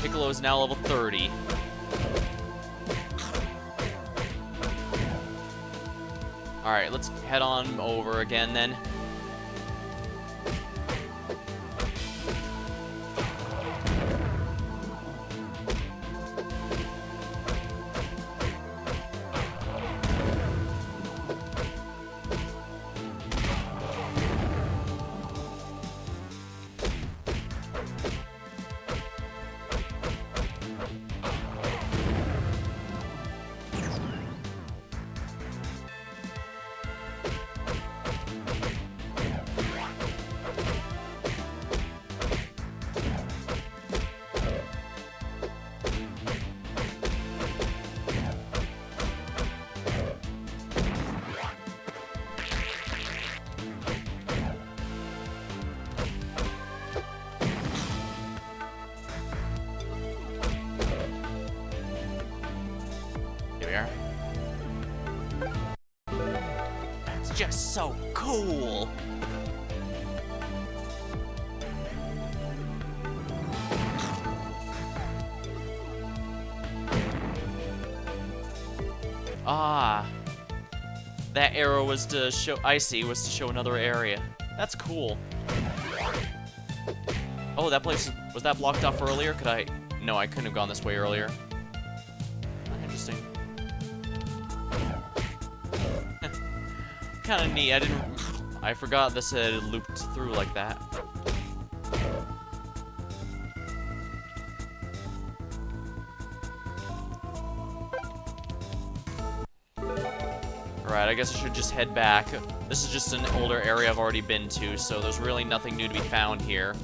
Piccolo is now level 30. Alright, let's head on over again then. It's just so cool. Ah, that arrow was to show, Icy was to show another area. That's cool. Oh, that place, was that blocked off earlier? Could I? No, I couldn't have gone this way earlier. Interesting. Kind of neat. I forgot this had looped through like that. Alright, I guess I should just head back. This is just an older area I've already been to, so there's really nothing new to be found here.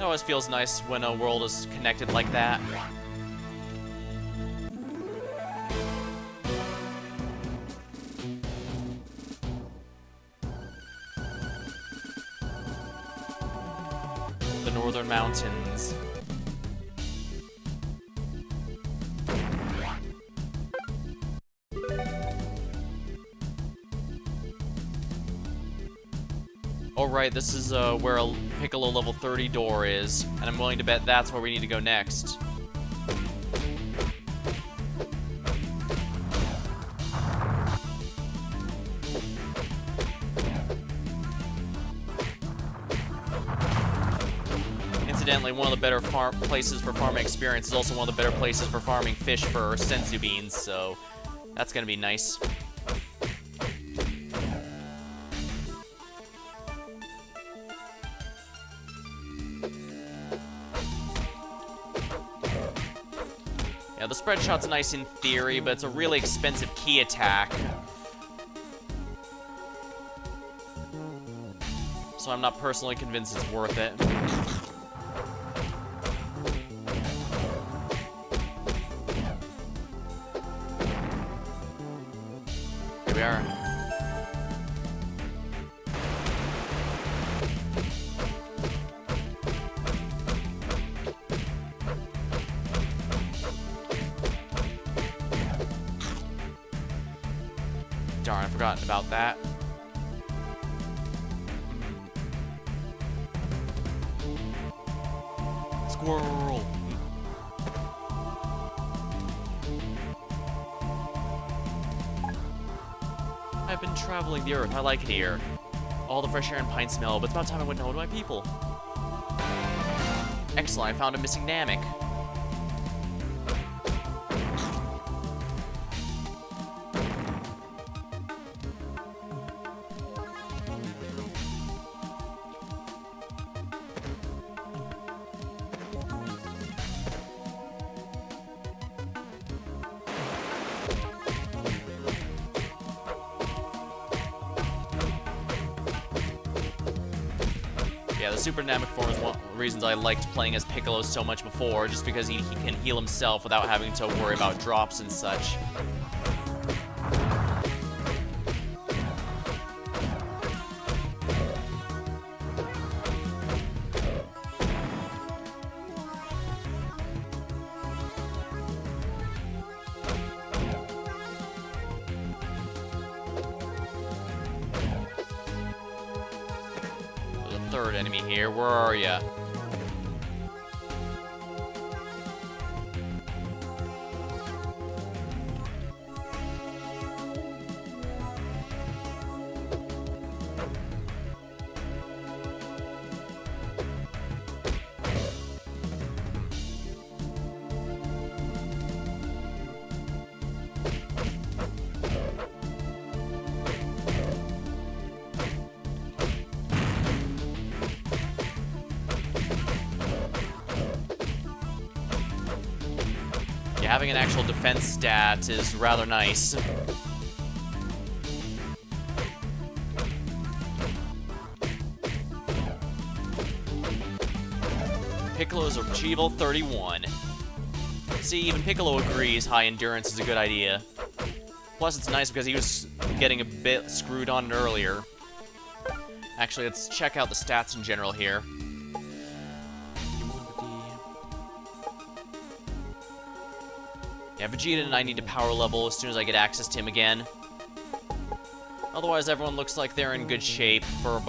It always feels nice when a world is connected like that. The Northern Mountains. Oh right, this is where a Piccolo level 30 door is, and I'm willing to bet that's where we need to go next. Incidentally, one of the better places for farming experience is also one of the better places for farming fish for senzu beans, so that's gonna be nice. Yeah, the spread shot's nice in theory, but it's a really expensive key attack. So I'm not personally convinced it's worth it. Here we are. Darn, I've forgotten about that. Squirrel! I've been traveling the earth. I like it here. All the fresh air and pine smell, but it's about time I went home to my people. Excellent, I found a missing Namek. Yeah, the Super Namek form is one of the reasons I liked playing as Piccolo so much before, just because he can heal himself without having to worry about drops and such. Third enemy here. Where are ya? Having an actual defense stat is rather nice. Piccolo's Archival 31. See, even Piccolo agrees high endurance is a good idea. Plus, it's nice because he was getting a bit screwed on earlier. Actually, let's check out the stats in general here. Yeah, Vegeta and I need to power level as soon as I get access to him again. Otherwise, everyone looks like they're in good shape for a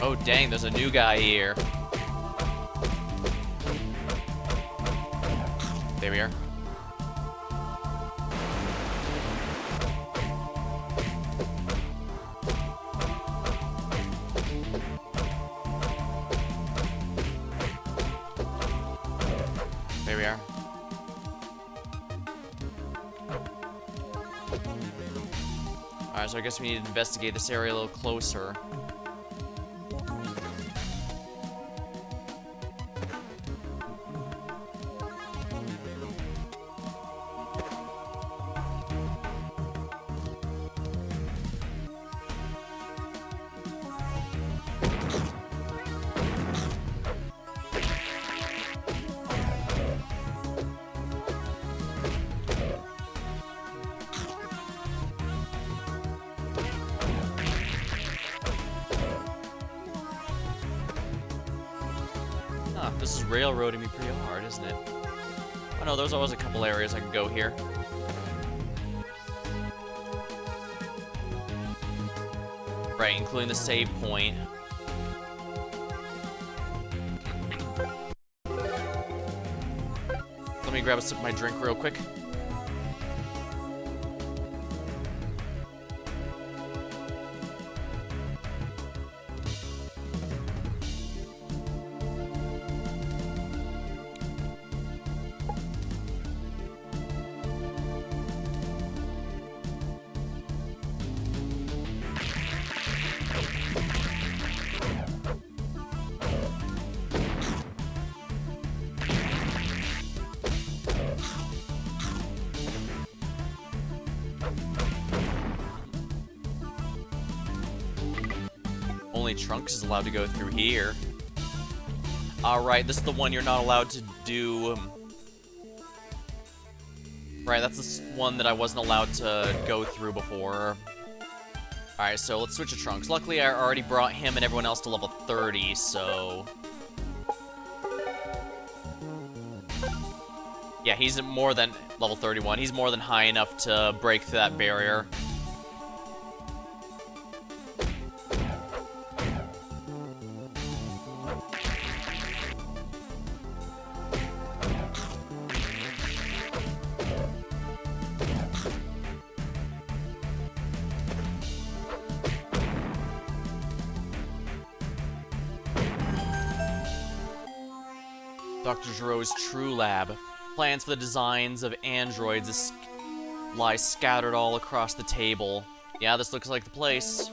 Oh dang, there's a new guy here. There we are. Alright, so I guess we need to investigate this area a little closer. This is railroading me pretty hard, isn't it? Oh no, there's always a couple areas I can go here. Right, including the save point. Let me grab a sip of my drink real quick. Only Trunks is allowed to go through here. Alright, this is the one you're not allowed to do. Right, that's the one that I wasn't allowed to go through before. Alright, so let's switch to Trunks. Luckily, I already brought him and everyone else to level 30, so... Yeah, he's more than level 31. He's more than high enough to break through that barrier. Dr. Gero's True Lab. Plans for the designs of androids lie scattered all across the table. Yeah, this looks like the place.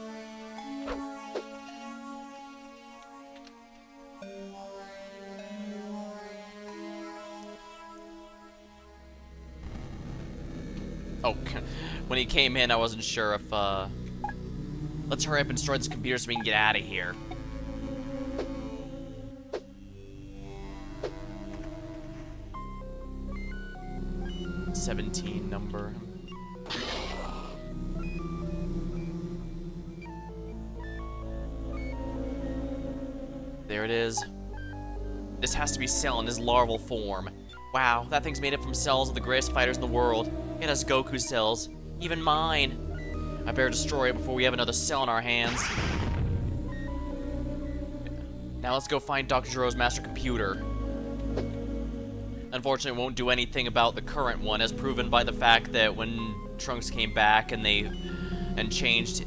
Oh, when he came in, I wasn't sure if, Let's hurry up and destroy this computer so we can get out of here. "17" number. There it is. This has to be Cell in his larval form. Wow, that thing's made up from cells of the greatest fighters in the world. It has Goku cells. Even mine. I better destroy it before we have another Cell in our hands. Now let's go find Dr. Gero's master computer. Unfortunately, it won't do anything about the current one, as proven by the fact that when Trunks came back and changed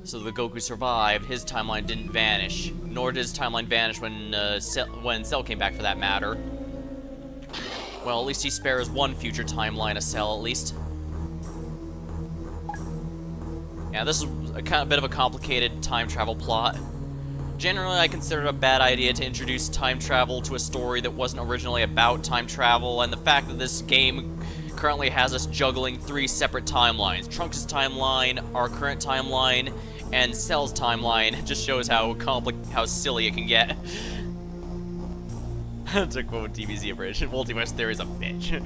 so the Goku survived, his timeline didn't vanish. Nor did his timeline vanish when Cell came back, for that matter. Well, at least he spares one future timeline of Cell, at least. Yeah, this is a bit of a complicated time travel plot. Generally, I consider it a bad idea to introduce time travel to a story that wasn't originally about time travel, and the fact that this game currently has us juggling 3 separate timelines. Trunks' timeline, our current timeline, and Cell's timeline just shows how silly it can get. To quote DBZ Abridged, multiverse theory is a bitch.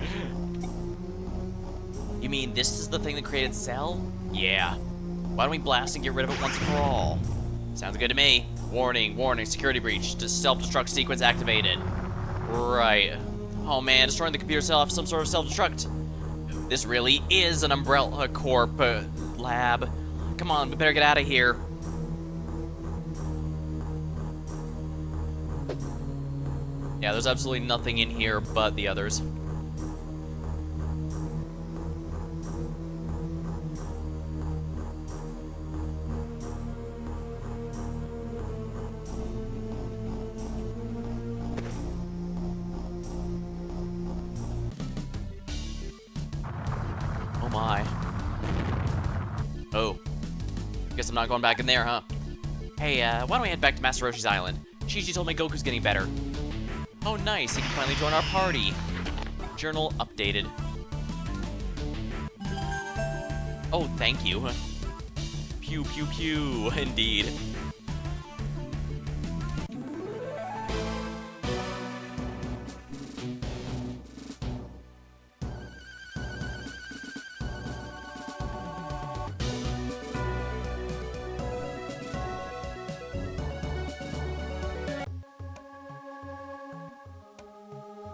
You mean this is the thing that created Cell? Yeah. Why don't we blast and get rid of it once and for all? Sounds good to me. Warning, warning, security breach. Self-destruct sequence activated. Right. Oh man, destroying the computer cell after some sort of self-destruct. This really is an Umbrella Corp lab. Come on, we better get out of here. Yeah, there's absolutely nothing in here but the others. Oh my. Oh. Guess I'm not going back in there, huh? Hey, why don't we head back to Master Roshi's island? Chi-Chi told me Goku's getting better. Oh, nice. He can finally join our party. Journal updated. Oh, thank you. Pew, pew, pew. Indeed.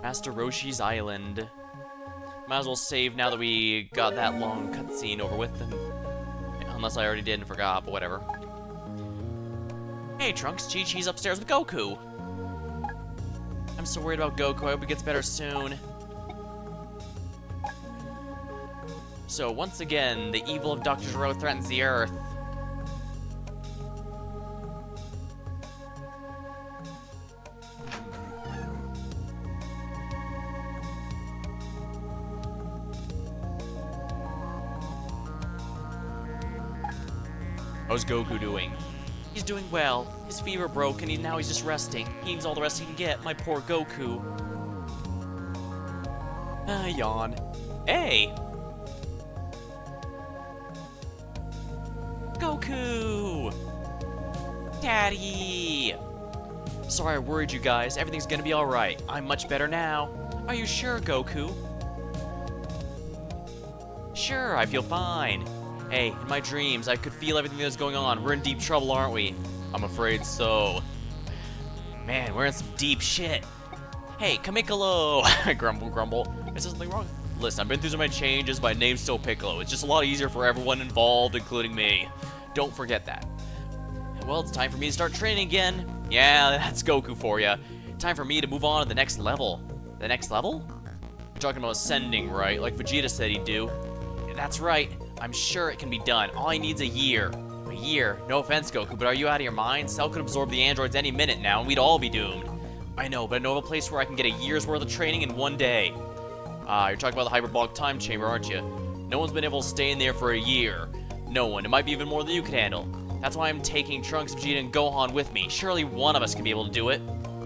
Master Roshi's island. Might as well save now that we got that long cutscene over with. Unless I already did and forgot, but whatever. Hey, Trunks, Chi-Chi's upstairs with Goku. I'm so worried about Goku. I hope he gets better soon. So, once again, the evil of Dr. Gero threatens the Earth. How's Goku doing? He's doing well. His fever broke and now he's just resting. He needs all the rest he can get. My poor Goku. Yawn. Hey! Goku! Daddy! Sorry I worried you guys. Everything's gonna be alright. I'm much better now. Are you sure, Goku? Sure, I feel fine. Hey, in my dreams, I could feel everything that was going on. We're in deep trouble, aren't we? I'm afraid so. Man, we're in some deep shit. Hey, Kamikolo! Grumble, grumble. Is there something wrong? Listen, I've been through some of my changes, but name's still Piccolo. It's just a lot easier for everyone involved, including me. Don't forget that. Well, it's time for me to start training again. Yeah, that's Goku for ya. Time for me to move on to the next level. The next level? You're talking about ascending, right? Like Vegeta said he'd do. That's right. I'm sure it can be done. All he needs a year. A year? No offense, Goku, but are you out of your mind? Cell could absorb the androids any minute now, and we'd all be doomed. I know, but I know of a place where I can get a year's worth of training in one day. You're talking about the hyperbolic time chamber, aren't you? No one's been able to stay in there for a year. No one. It might be even more than you could handle. That's why I'm taking Trunks, Vegeta, and Gohan with me. Surely one of us can be able to do it.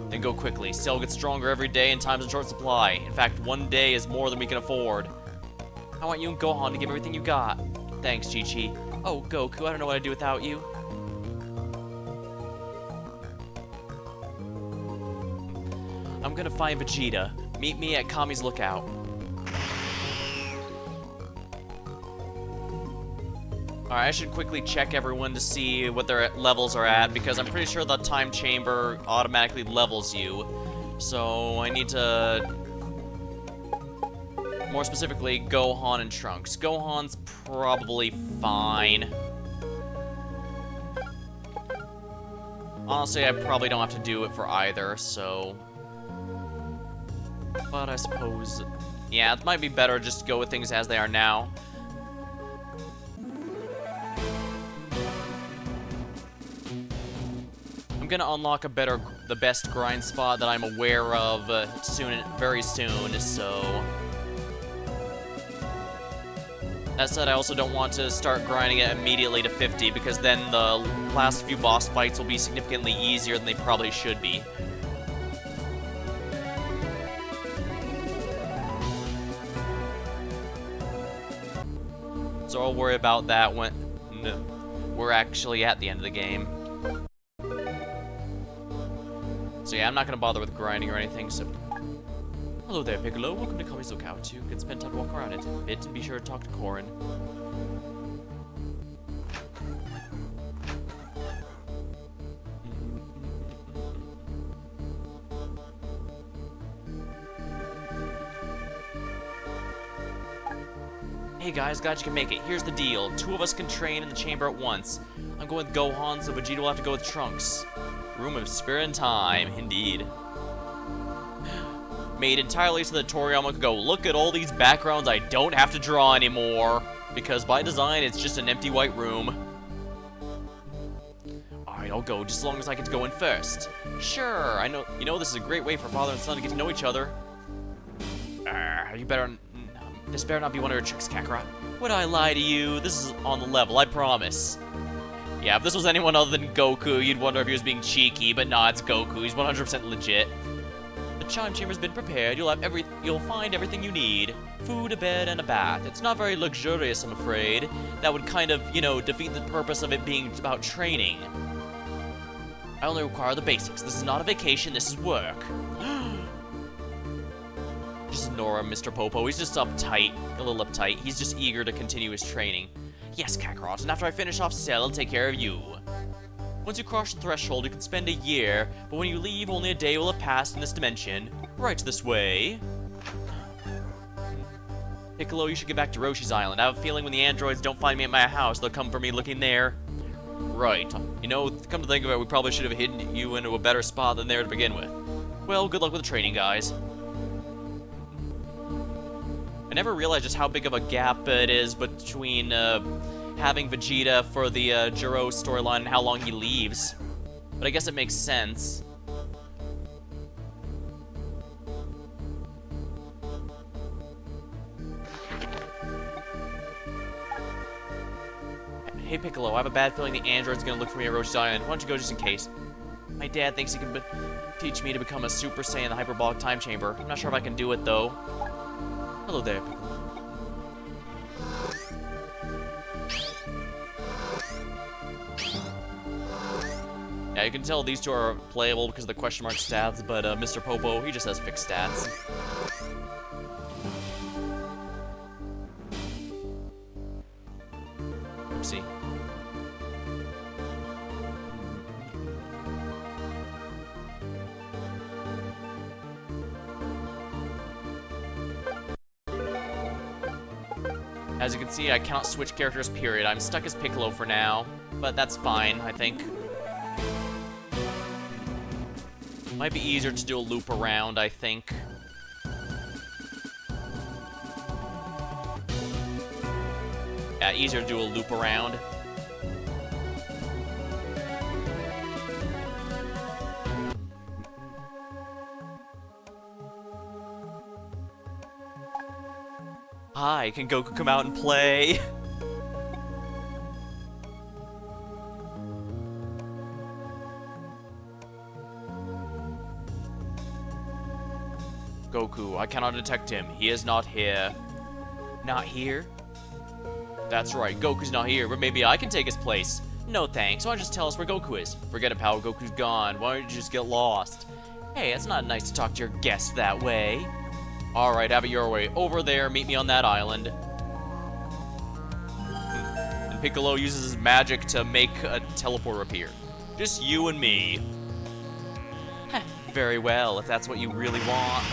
Then go quickly. Cell gets stronger every day, and time's in short supply. In fact, one day is more than we can afford. I want you and Gohan to give everything you got. Thanks, Chi-Chi. Oh, Goku, I don't know what I'd do without you. I'm gonna find Vegeta. Meet me at Kami's Lookout. Alright, I should quickly check everyone to see what their levels are at, because I'm pretty sure the time chamber automatically levels you. So, I need to... More specifically, Gohan and Trunks. Gohan's probably fine. Honestly, I probably don't have to do it for either, so... But I suppose... Yeah, it might be better just to go with things as they are now. I'm gonna unlock the best grind spot that I'm aware of very soon, so... That said, I also don't want to start grinding it immediately to 50, because then the last few boss fights will be significantly easier than they probably should be. So I'll worry about that when we're actually at the end of the game. So yeah, I'm not going to bother with grinding or anything, so... Hello there, Piccolo. Welcome to Kami's Lookout. You can spend time to walk around it a bit, and be sure to talk to Korin. Hey guys, glad you can make it. Here's the deal. 2 of us can train in the chamber at once. I'm going with Gohan, so Vegeta will have to go with Trunks. Room of Spirit and Time, indeed. Made entirely so that Toriyama could go, look at all these backgrounds I don't have to draw anymore. Because by design, it's just an empty white room. Alright, I'll go, just as long as I get to go in first. Sure, I know, you know this is a great way for father and son to get to know each other. This better not be one of your tricks, Kakarot. Would I lie to you? This is on the level, I promise. Yeah, if this was anyone other than Goku, you'd wonder if he was being cheeky, but nah, it's Goku. He's 100% legit. The chime chamber's been prepared. You'll find everything you need. Food, a bed, and a bath. It's not very luxurious, I'm afraid. That would kind of, you know, defeat the purpose of it being about training. I only require the basics. This is not a vacation, this is work. Just ignore him, Mr. Popo. He's just uptight, a little uptight. He's just eager to continue his training. Yes, Kakarot, and after I finish off Cell, I'll take care of you. Once you cross the threshold, you can spend a year, but when you leave, only a day will have passed in this dimension. Right this way. Piccolo, you should get back to Roshi's Island. I have a feeling when the androids don't find me at my house, they'll come for me looking there. Right. You know, come to think of it, we probably should have hidden you into a better spot than there to begin with. Well, good luck with the training, guys. I never realized just how big of a gap it is between having Vegeta for the Gero storyline and how long he leaves. But I guess it makes sense. Hey Piccolo, I have a bad feeling the android's gonna look for me at Roshi's Island. Why don't you go just in case? My dad thinks he can teach me to become a Super Saiyan in the hyperbolic time chamber. I'm not sure if I can do it though. Hello there, Piccolo. Yeah, you can tell these two are playable because of the question mark stats, but Mr. Popo, he just has fixed stats. Oopsie. As you can see, I cannot switch characters, period. I'm stuck as Piccolo for now, but that's fine, I think. Might be easier to do a loop around, I think. Yeah, easier to do a loop around. Hi, can Goku come out and play? Goku, I cannot detect him. He is not here. Not here? That's right, Goku's not here, but maybe I can take his place. No thanks, why don't you just tell us where Goku is? Forget it, pal, Goku's gone. Why don't you just get lost? Hey, it's not nice to talk to your guests that way. Alright, have it your way. Over there, meet me on that island. And Piccolo uses his magic to make a teleporter appear. Just you and me. Heh, very well, if that's what you really want.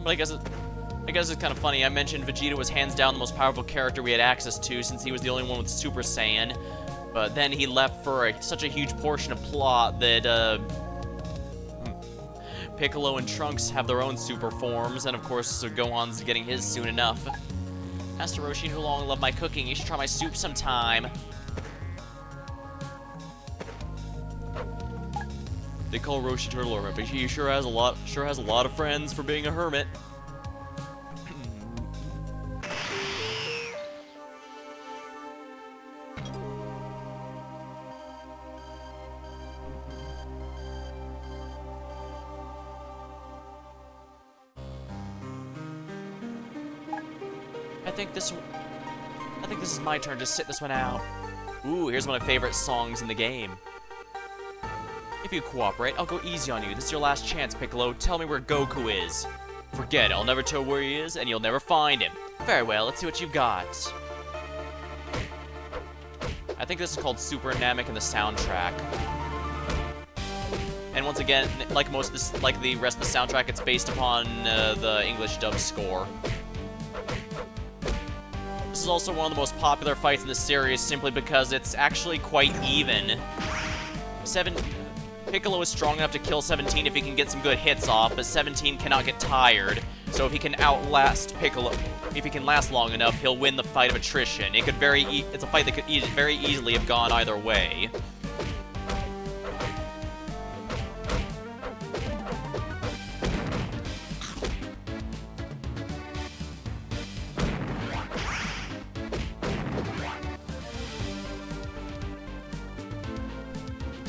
But I guess it's kind of funny. I mentioned Vegeta was hands down the most powerful character we had access to since he was the only one with Super Saiyan. But then he left for such a huge portion of plot that Piccolo and Trunks have their own super forms, and of course Gohan's getting his soon enough. Master Roshi, who long loved my cooking, you should try my soup sometime. They call Roshi Turtle Hermit, but he sure has a lot of friends for being a hermit. I think this is my turn to sit this one out. Ooh, here's one of my favorite songs in the game. If you cooperate, I'll go easy on you. This is your last chance, Piccolo. Tell me where Goku is. Forget it, I'll never tell where he is, and you'll never find him. Very well, let's see what you've got. I think this is called Super Namek in the soundtrack. And once again, like the rest of the soundtrack, it's based upon the English dub score. This is also one of the most popular fights in the series simply because it's actually quite even. Piccolo is strong enough to kill 17 if he can get some good hits off, but 17 cannot get tired. So if he can outlast Piccolo, if he can last long enough, he'll win the fight of attrition. It's a fight that could very easily have gone either way.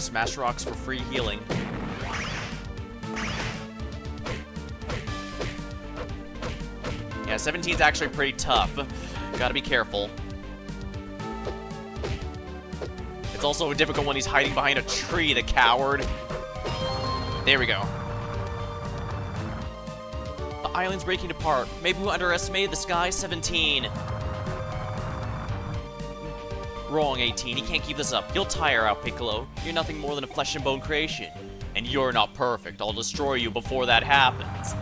Smash rocks for free healing. Yeah, 17's actually pretty tough. Gotta be careful. It's also difficult when he's hiding behind a tree, the coward. There we go. The island's breaking apart. Maybe we underestimated the sky, 17. Wrong, 18. He can't keep this up. You'll tire out, Piccolo. You're nothing more than a flesh and bone creation. And you're not perfect. I'll destroy you before that happens.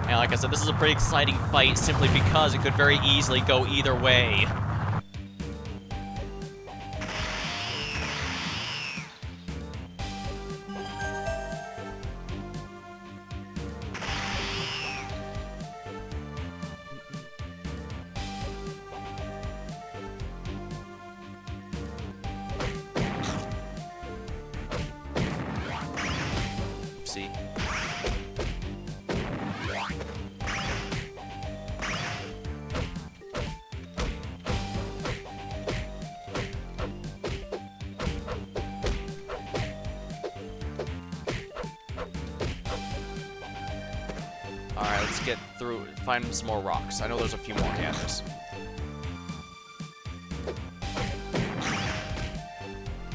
And like I said, this is a pretty exciting fight simply because it could very easily go either way. Oopsie. Alright, let's get through, find some more rocks. I know there's a few more gathers.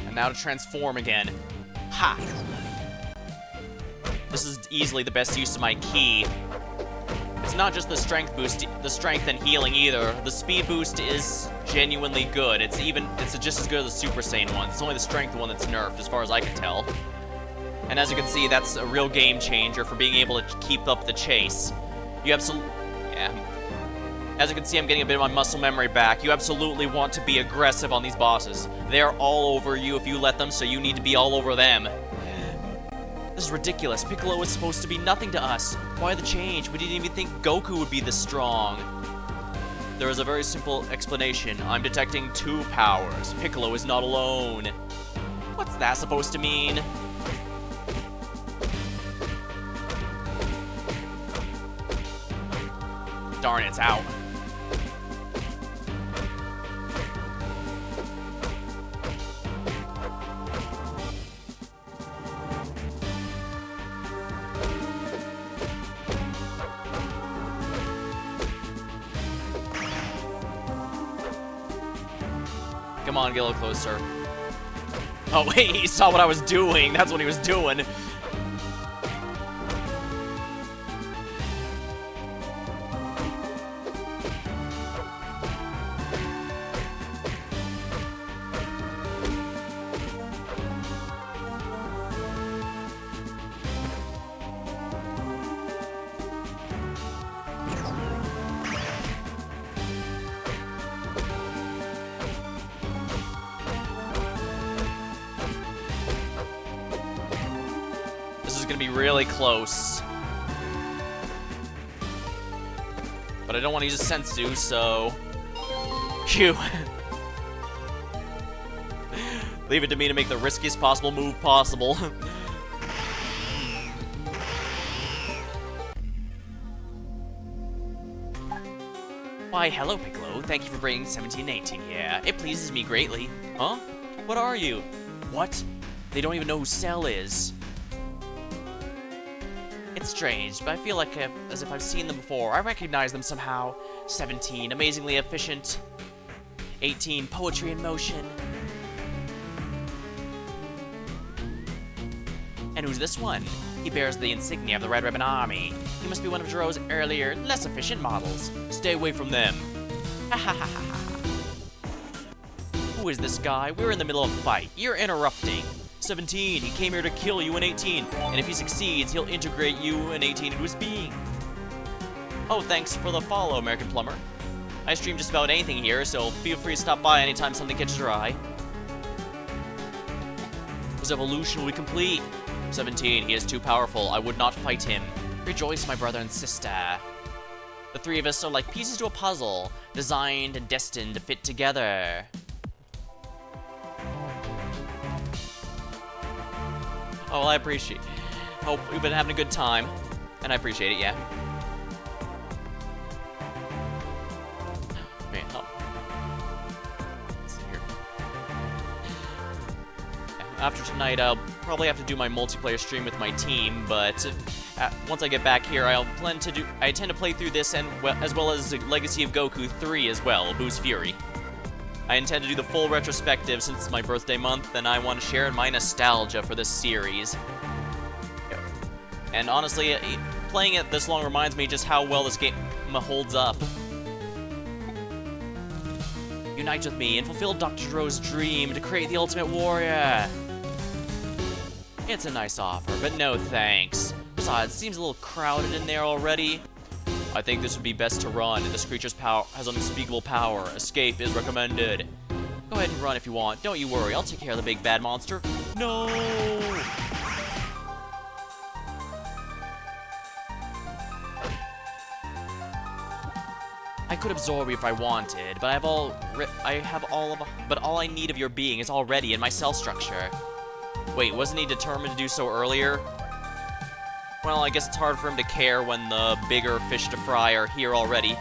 And now to transform again. Ha! This is easily the best use of my ki. It's not just the strength boost, the strength and healing either. The speed boost is genuinely good. It's just as good as the Super Saiyan one. It's only the strength one that's nerfed, as far as I can tell. And as you can see, that's a real game changer for being able to keep up the chase. You absolutely... Yeah. As you can see, I'm getting a bit of my muscle memory back. You absolutely want to be aggressive on these bosses. They're all over you if you let them, so you need to be all over them. This is ridiculous. Piccolo was supposed to be nothing to us. Why the change? We didn't even think Goku would be this strong. There is a very simple explanation. I'm detecting two powers. Piccolo is not alone. What's that supposed to mean? Darn, it's out. Come on, get a little closer. Oh, wait, he saw what I was doing. That's what he was doing. Gonna be really close. But I don't want to use a sensu, so... Phew. Leave it to me to make the riskiest possible move possible. Why, hello, Piccolo. Thank you for bringing 1718 here. It pleases me greatly. Huh? What are you? What? They don't even know who Cell is. It's strange, but I feel like as if I've seen them before. I recognize them somehow. 17, amazingly efficient. 18, poetry in motion. And who's this one? He bears the insignia of the Red Ribbon Army. He must be one of Gero's earlier, less efficient models. Stay away from them. Ha ha ha ha ha. Who is this guy? We're in the middle of a fight. You're interrupting. 17, he came here to kill you in 18, and if he succeeds, he'll integrate you and 18 into his being. Oh, thanks for the follow, American Plumber. I stream just about anything here, so feel free to stop by anytime something catches your eye. His evolution will be complete. 17, he is too powerful. I would not fight him. Rejoice, my brother and sister. The three of us are like pieces to a puzzle, designed and destined to fit together. Oh, well, I appreciate it. Hope we've been having a good time. And I appreciate it, yeah. Man, oh. Let's see here. after tonight, I'll probably have to do my multiplayer stream with my team, but once I get back here, I intend to play through this and as well as Legacy of Goku 3 as well, Boo's Fury. I intend to do the full retrospective since it's my birthday month, and I want to share my nostalgia for this series. And honestly, playing it this long reminds me just how well this game holds up. Unite with me and fulfill Dr. Gero's dream to create the Ultimate Warrior. It's a nice offer, but no thanks. Besides, it seems a little crowded in there already. I think this would be best to run. This creature's power has unspeakable power. Escape is recommended. Go ahead and run if you want. Don't you worry, I'll take care of the big bad monster. No! I could absorb you if I wanted, but all I need of your being is already in my cell structure. Wait, wasn't he determined to do so earlier? Well, I guess it's hard for him to care when the bigger fish to fry are here already.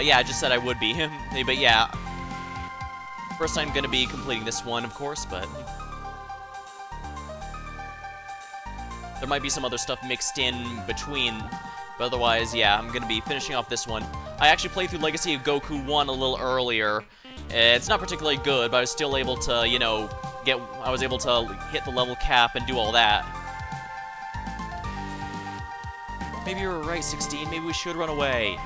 Yeah, I just said I would be. But yeah. First I'm gonna be completing this one, of course, but there might be some other stuff mixed in between. But otherwise, yeah, I'm gonna be finishing off this one. I actually played through Legacy of Goku 1 a little earlier. It's not particularly good, but I was still able to, you know, I was able to hit the level cap and do all that. Maybe you were right, 16. Maybe we should run away.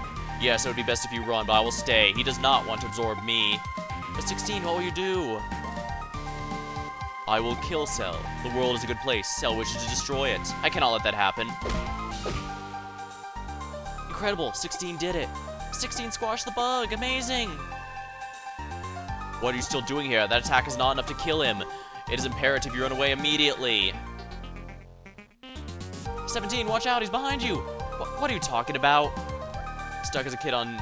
Yes, it would be best if you run, but I will stay. He does not want to absorb me. But 16, what will you do? I will kill Cell. The world is a good place. Cell wishes to destroy it. I cannot let that happen. Incredible, 16 did it. 16 squashed the bug, amazing! What are you still doing here? That attack is not enough to kill him. It is imperative you run away immediately. 17, watch out, he's behind you! What are you talking about? Stuck as a kid on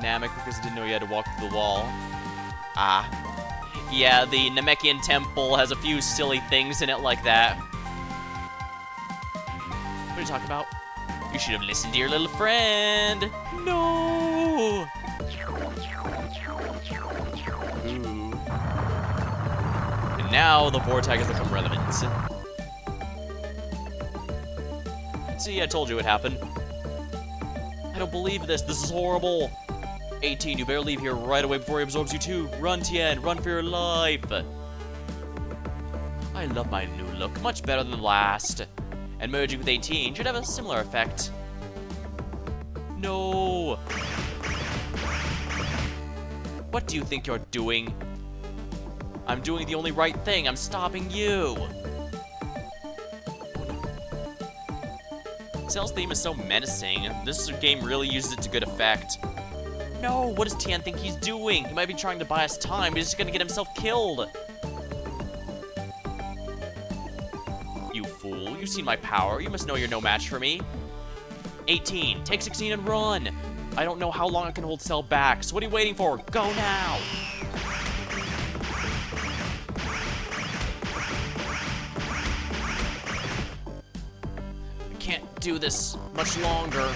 Namek because he didn't know you had to walk through the wall. Ah. Yeah, the Namekian temple has a few silly things in it like that. What are you talking about? You should have listened to your little friend. No. Ooh. And now the vortex has become relevant. See, I told you it happened. I don't believe this. This is horrible. 18, you better leave here right away before he absorbs you too. Run, Tien. Run for your life. I love my new look. Much better than the last. And merging with 18 should have a similar effect. No. What do you think you're doing? I'm doing the only right thing. I'm stopping you. Cell's theme is so menacing. This game really uses it to good effect. No, what does Tien think he's doing? He might be trying to buy us time, but he's just gonna get himself killed. You fool, you've seen my power. You must know you're no match for me. 18, take 16 and run. I don't know how long I can hold Cell back, so what are you waiting for? Go now. I can't do this much longer.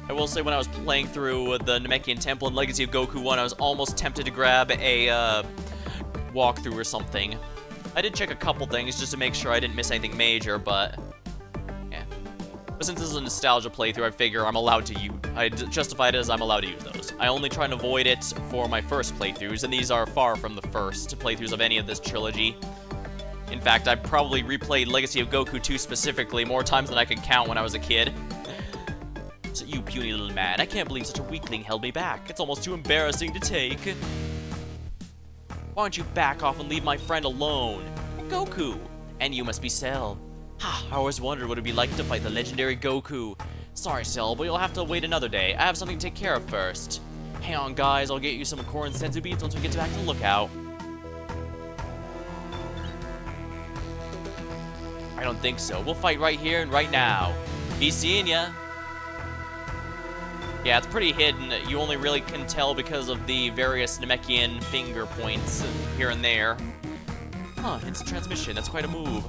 I will say when I was playing through the Namekian Temple and Legacy of Goku 1, I was almost tempted to grab a walkthrough or something. I did check a couple things just to make sure I didn't miss anything major, but yeah. But since this is a nostalgia playthrough, I figure I'm allowed to use. I justified it as I'm allowed to use those. I only try and avoid it for my first playthroughs, and these are far from the first playthroughs of any of this trilogy. In fact, I probably replayed Legacy of Goku 2 specifically more times than I could count when I was a kid. So you puny little man, I can't believe such a weakling held me back. It's almost too embarrassing to take. Why don't you back off and leave my friend alone? Goku! And you must be Cell. Ha, I always wondered what it'd be like to fight the legendary Goku. Sorry, Cell, but you'll have to wait another day. I have something to take care of first. Hang on, guys, I'll get you some corn senzu beans once we get back to the lookout. I don't think so. We'll fight right here and right now. Be seeing ya. Yeah, it's pretty hidden. You only really can tell because of the various Namekian finger points here and there. Huh, it's a transmission. That's quite a move.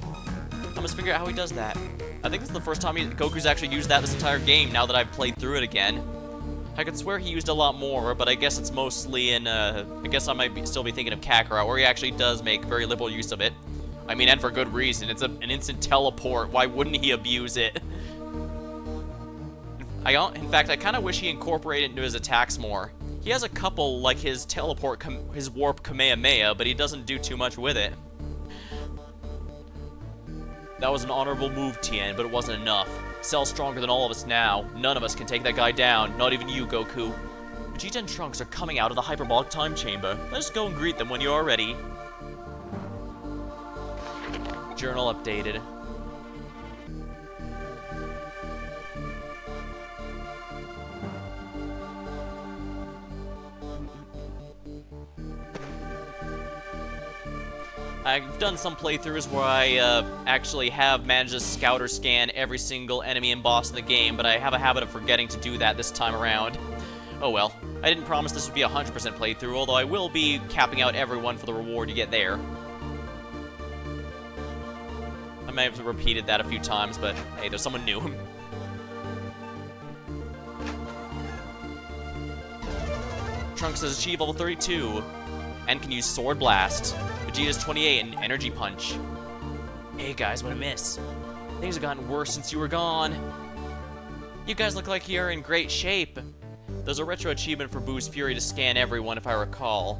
I'm must figure out how he does that. I think this is the first time Goku's actually used that this entire game, now that I've played through it again. I could swear he used a lot more, but I guess it's mostly in, I guess I might still be thinking of Kakarot, where he actually does make very liberal use of it. I mean, and for good reason. It's an instant teleport. Why wouldn't he abuse it? In fact, I kind of wish he incorporated it into his attacks more. He has a couple, like his teleport, his warp Kamehameha, but he doesn't do too much with it. That was an honorable move, Tien, but it wasn't enough. Cell's stronger than all of us now. None of us can take that guy down, not even you, Goku. Vegeta and Trunks are coming out of the hyperbolic time chamber. Let's go and greet them when you are ready. Journal updated. I've done some playthroughs where I actually have managed to scout or scan every single enemy and boss in the game, but I have a habit of forgetting to do that this time around. Oh well, I didn't promise this would be a 100% playthrough, although I will be capping out everyone for the reward you get there. I may have repeated that a few times, but hey, there's someone new. Trunks has achieved level 32, and can use Sword Blast. Vegeta's 28 and Energy Punch. Hey guys, what a miss. Things have gotten worse since you were gone. You guys look like you're in great shape. There's a retro achievement for Boo's Fury to scan everyone, if I recall.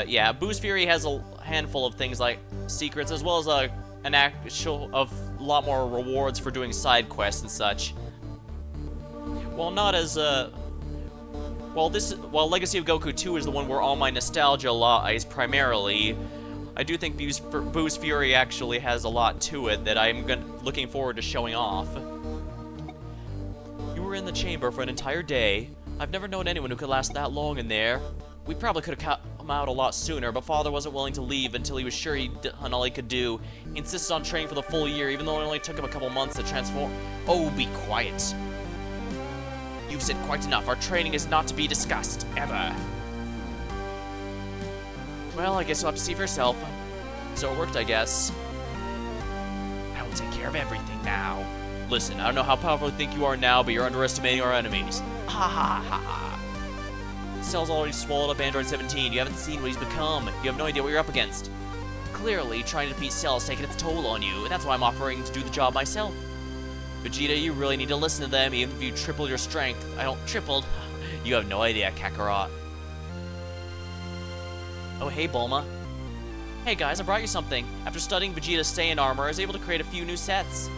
Yeah, Boo's Fury has a handful of things like secrets, as well as a lot more rewards for doing side quests and such. While not as while Legacy of Goku 2 is the one where all my nostalgia lies primarily, I do think Boo's Fury actually has a lot to it that I'm looking forward to showing off. You were in the chamber for an entire day. I've never known anyone who could last that long in there. We probably could have come out a lot sooner, but Father wasn't willing to leave until he was sure he'd done all he could do. He insisted on training for the full year, even though it only took him a couple months to transform. Oh, be quiet. You've said quite enough. Our training is not to be discussed, ever. Well, I guess you'll have to see for yourself. So it worked, I guess. I will take care of everything now. Listen, I don't know how powerful you think you are now, but you're underestimating our enemies. Ha ha ha ha. Cell's already swallowed up Android 17. You haven't seen what he's become. You have no idea what you're up against. Clearly, trying to defeat Cell has taken its toll on you, and that's why I'm offering to do the job myself. Vegeta, you really need to listen to them, even if you tripled your strength. I don't tripled. You have no idea, Kakarot. Oh, hey, Bulma. Hey, guys, I brought you something. After studying Vegeta's Saiyan armor, I was able to create a few new sets.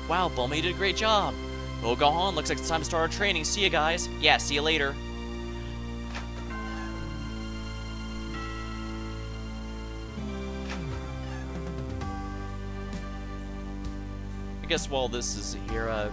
Wow, Bulma, you did a great job. Well, go on. Looks like it's time to start our training. See you guys. Yeah, see you later. I guess while this is here,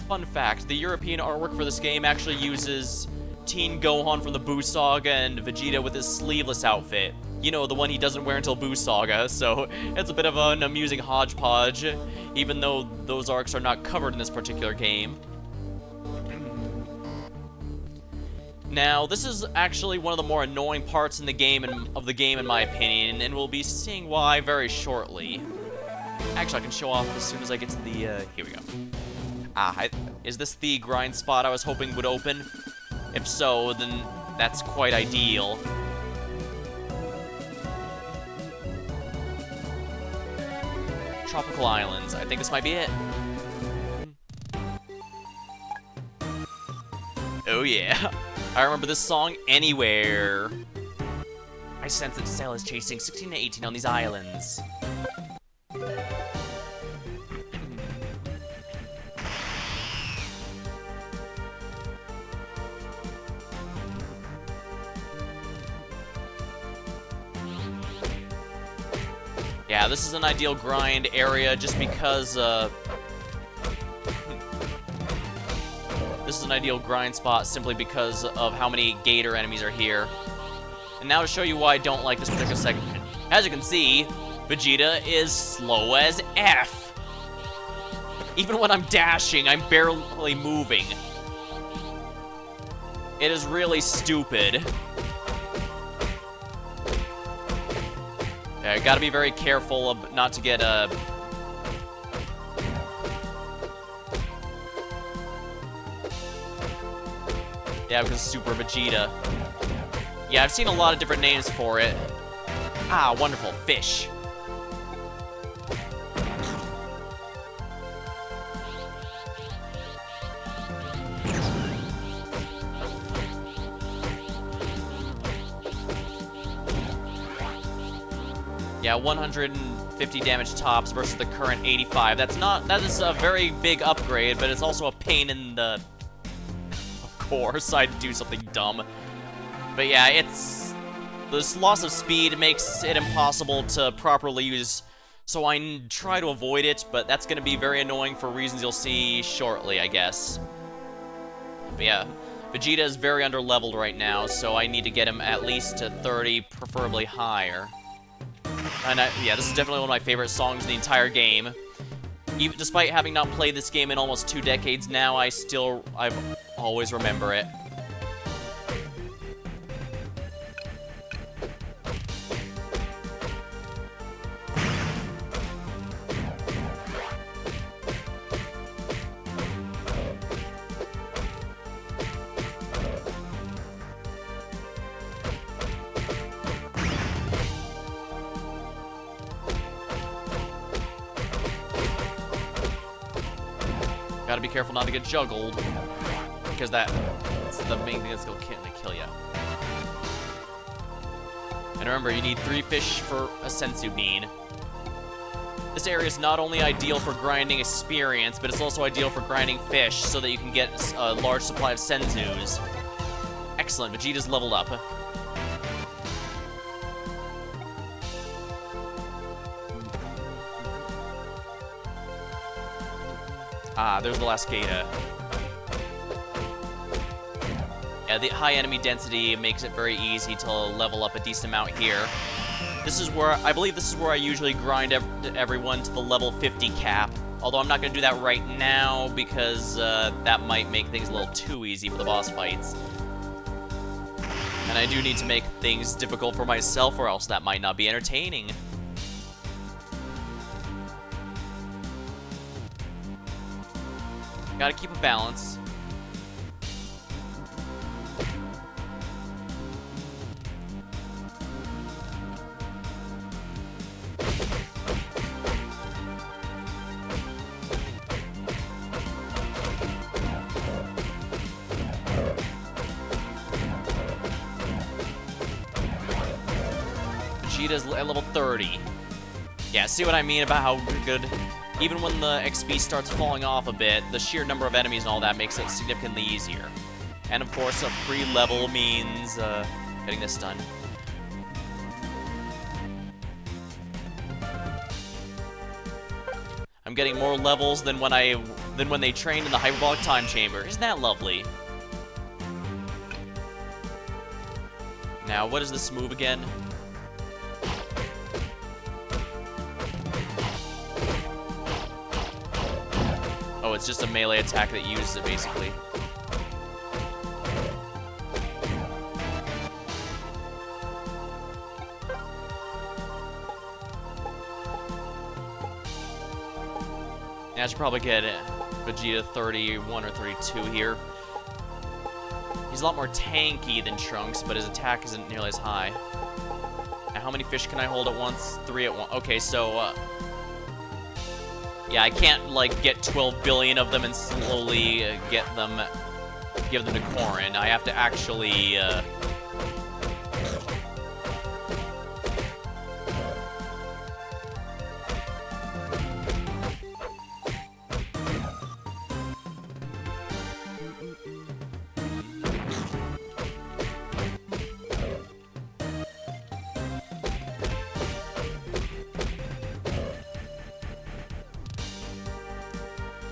fun fact, the European artwork for this game actually uses Teen Gohan from the Buu Saga and Vegeta with his sleeveless outfit. You know, the one he doesn't wear until Buu Saga, so it's a bit of an amusing hodgepodge, even though those arcs are not covered in this particular game. Now, this is actually one of the more annoying parts in the game in my opinion, and we'll be seeing why very shortly. Actually, I can show off as soon as I get to the, here we go. Is this the grind spot I was hoping would open? If so, then that's quite ideal. Tropical Islands. I think this might be it. Oh yeah. I remember this song anywhere. I sense that Cell is chasing 16 to 18 on these islands. Yeah, this is an ideal grind area just because, this is an ideal grind spot simply because of how many Gator enemies are here. And now to show you why I don't like this particular segment. As you can see, Vegeta is slow as F. Even when I'm dashing, I'm barely moving. It is really stupid. Okay, gotta be very careful of not to get yeah, because Super Vegeta. Yeah, I've seen a lot of different names for it. Ah, wonderful. Fish. Yeah, 150 damage tops versus the current 85. That is a very big upgrade, but it's also a pain in the... Of course, I'd do something dumb. But yeah, this loss of speed makes it impossible to properly use, so I try to avoid it, but that's going to be very annoying for reasons you'll see shortly, I guess. But yeah, Vegeta is very underleveled right now, so I need to get him at least to 30, preferably higher. And yeah, this is definitely one of my favorite songs in the entire game. Even despite having not played this game in almost 2 decades now, I always remember it. Gotta be careful not to get juggled, because that's the main thing that's gonna kill you. And remember, you need 3 fish for a senzu bean. This area is not only ideal for grinding experience, but it's also ideal for grinding fish, so that you can get a large supply of senzus. Excellent, Vegeta's leveled up. Ah, there's the last Geta. Yeah, the high enemy density makes it very easy to level up a decent amount here. I believe this is where I usually grind everyone to the level 50 cap. Although I'm not going to do that right now, because that might make things a little too easy for the boss fights. And I do need to make things difficult for myself, or else that might not be entertaining. Gotta keep a balance. Vegeta's at level 30. Yeah, see what I mean about how good... Even when the XP starts falling off a bit, the sheer number of enemies and all that makes it significantly easier. And of course, a free level means getting this done. I'm getting more levels than when they trained in the hyperbolic time chamber. Isn't that lovely? Now, what is this move again? Oh, it's just a melee attack that uses it, basically. Yeah, I should probably get Vegeta 31 or 32 here. He's a lot more tanky than Trunks, but his attack isn't nearly as high. Now, how many fish can I hold at once? 3 at once. Okay, so, yeah, I can't, like, get 12 billion of them and slowly give them to Korin. I have to actually,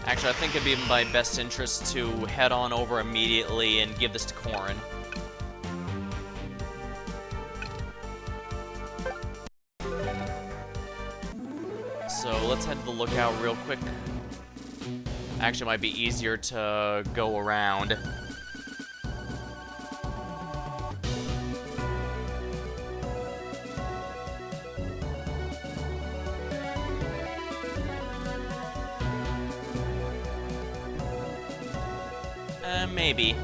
Actually, I think it'd be in my best interest to head on over immediately and give this to Korin. So let's head to the lookout real quick. Actually, it might be easier to go around. maybe.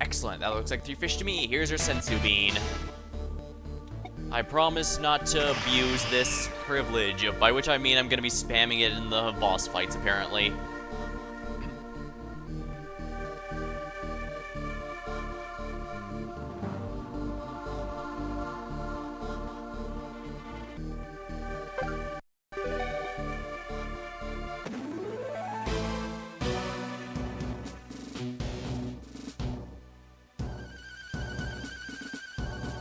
Excellent, that looks like 3 fish to me. Here's your sensu bean. I promise not to abuse this privilege, by which I mean I'm gonna be spamming it in the boss fights, apparently.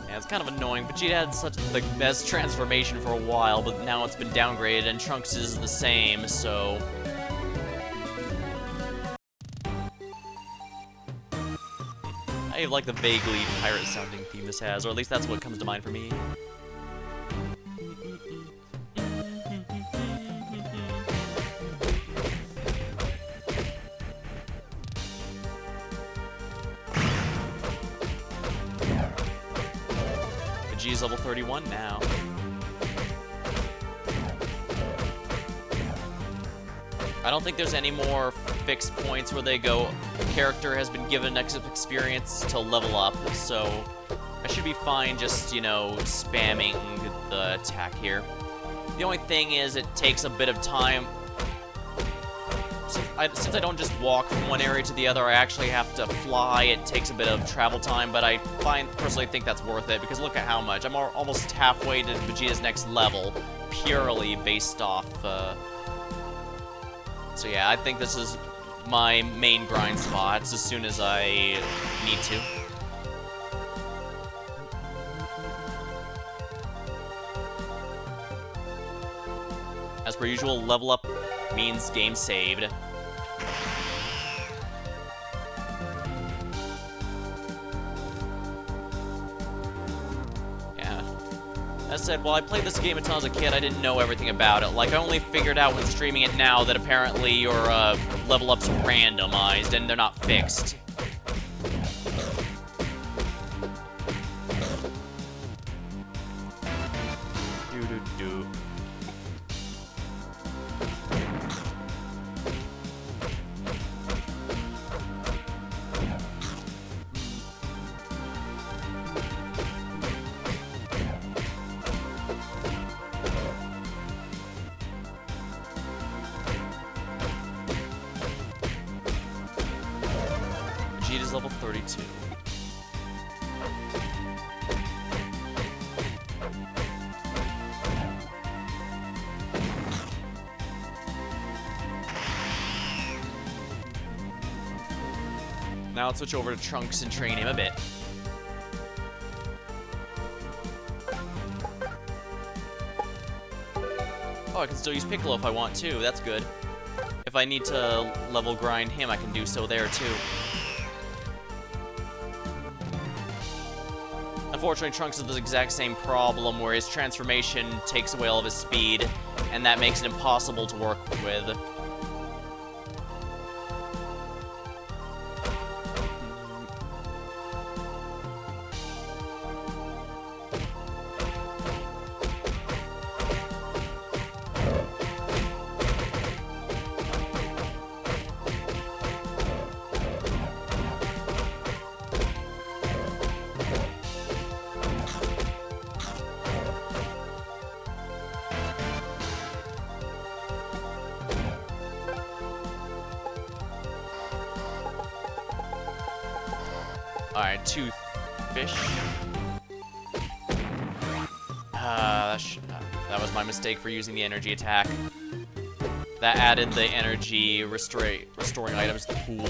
Yeah, it's kind of annoying. Vegeta had such the best transformation for a while, but now it's been downgraded, and Trunks is the same, so... I like the vaguely pirate-sounding theme this has, or at least that's what comes to mind for me. Vegeta's level 31 now. I don't think there's any more fixed points where they go, character has been given X experience to level up, so I should be fine just, you know, spamming the attack here. The only thing is it takes a bit of time. Since I don't just walk from one area to the other, I actually have to fly. It takes a bit of travel time, but I personally think that's worth it, because look at how much. I'm almost halfway to Vegeta's next level, purely based off, So yeah, I think this is my main grind spots as soon as I need to. As per usual, level up means game saved. As I said, while I played this game a ton as a kid, I didn't know everything about it. Like, I only figured out when streaming it now that apparently your level ups are randomized and they're not fixed. Do-do-do. Vegeta's level 32. Now let's switch over to Trunks and train him a bit. Oh, I can still use Piccolo if I want to. That's good. If I need to level grind him, I can do so there too. Unfortunately, Trunks has the exact same problem where his transformation takes away all of his speed, and that makes it impossible to work with. Alright, 2 fish. That was my mistake for using the energy attack. That added the energy restoring items to the pool.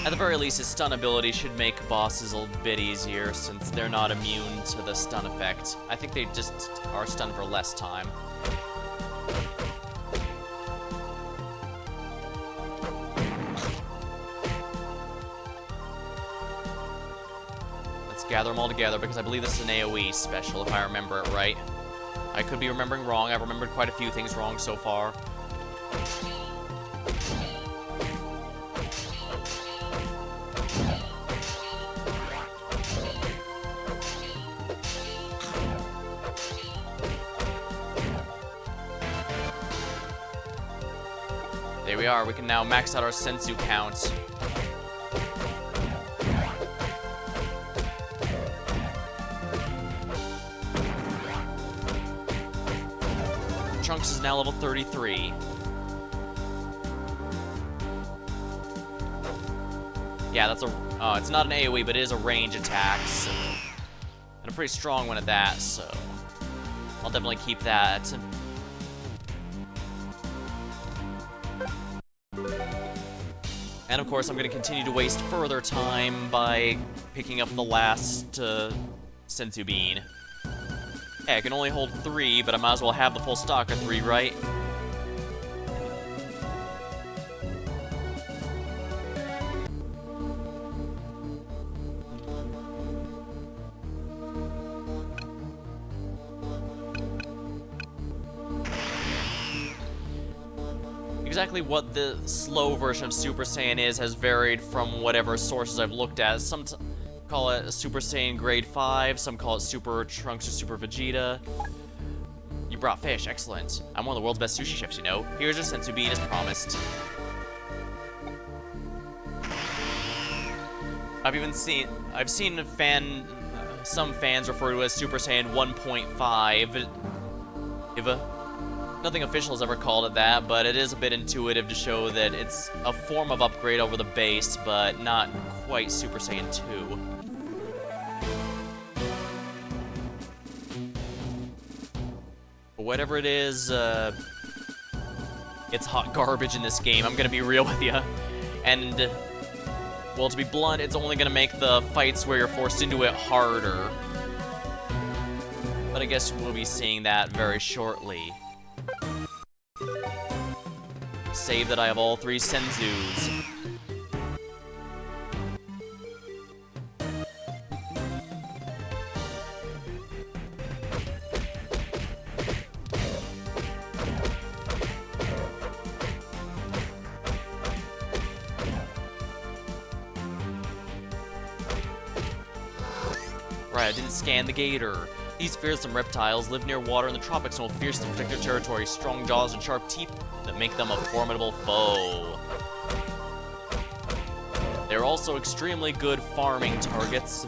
At the very least, his stun ability should make bosses a bit easier, since they're not immune to the stun effect. I think they just are stunned for less time. Let's gather them all together, because I believe this is an AoE special, if I remember it right. I could be remembering wrong. I've remembered quite a few things wrong so far. There we are. We can now max out our sensu count. Trunks is now level 33. Yeah, that's a... it's not an AoE, but it is a range attack, so... And a pretty strong one at that, so... I'll definitely keep that. And of course, I'm going to continue to waste further time by picking up the last sensu bean. Hey, I can only hold 3, but I might as well have the full stock of 3, right? Exactly what the slow version of Super Saiyan is has varied from whatever sources I've looked at. Some call it Super Saiyan Grade 5, some call it Super Trunks or Super Vegeta. You brought fish, excellent. I'm one of the world's best sushi chefs, you know. Here's your sensu bean as promised. I've seen some fans refer to it as Super Saiyan 1.5. Nothing official has ever called it that, but it is a bit intuitive to show that it's a form of upgrade over the base, but not quite Super Saiyan 2. But whatever it is, it's hot garbage in this game, I'm gonna be real with you. And, well, to be blunt, it's only gonna make the fights where you're forced into it harder. But I guess we'll be seeing that very shortly. Save that I have all 3 senzus. Right, I didn't scan the gator. These fearsome reptiles live near water in the tropics and will fiercely protect their territory. Strong jaws and sharp teeth that make them a formidable foe. They're also extremely good farming targets.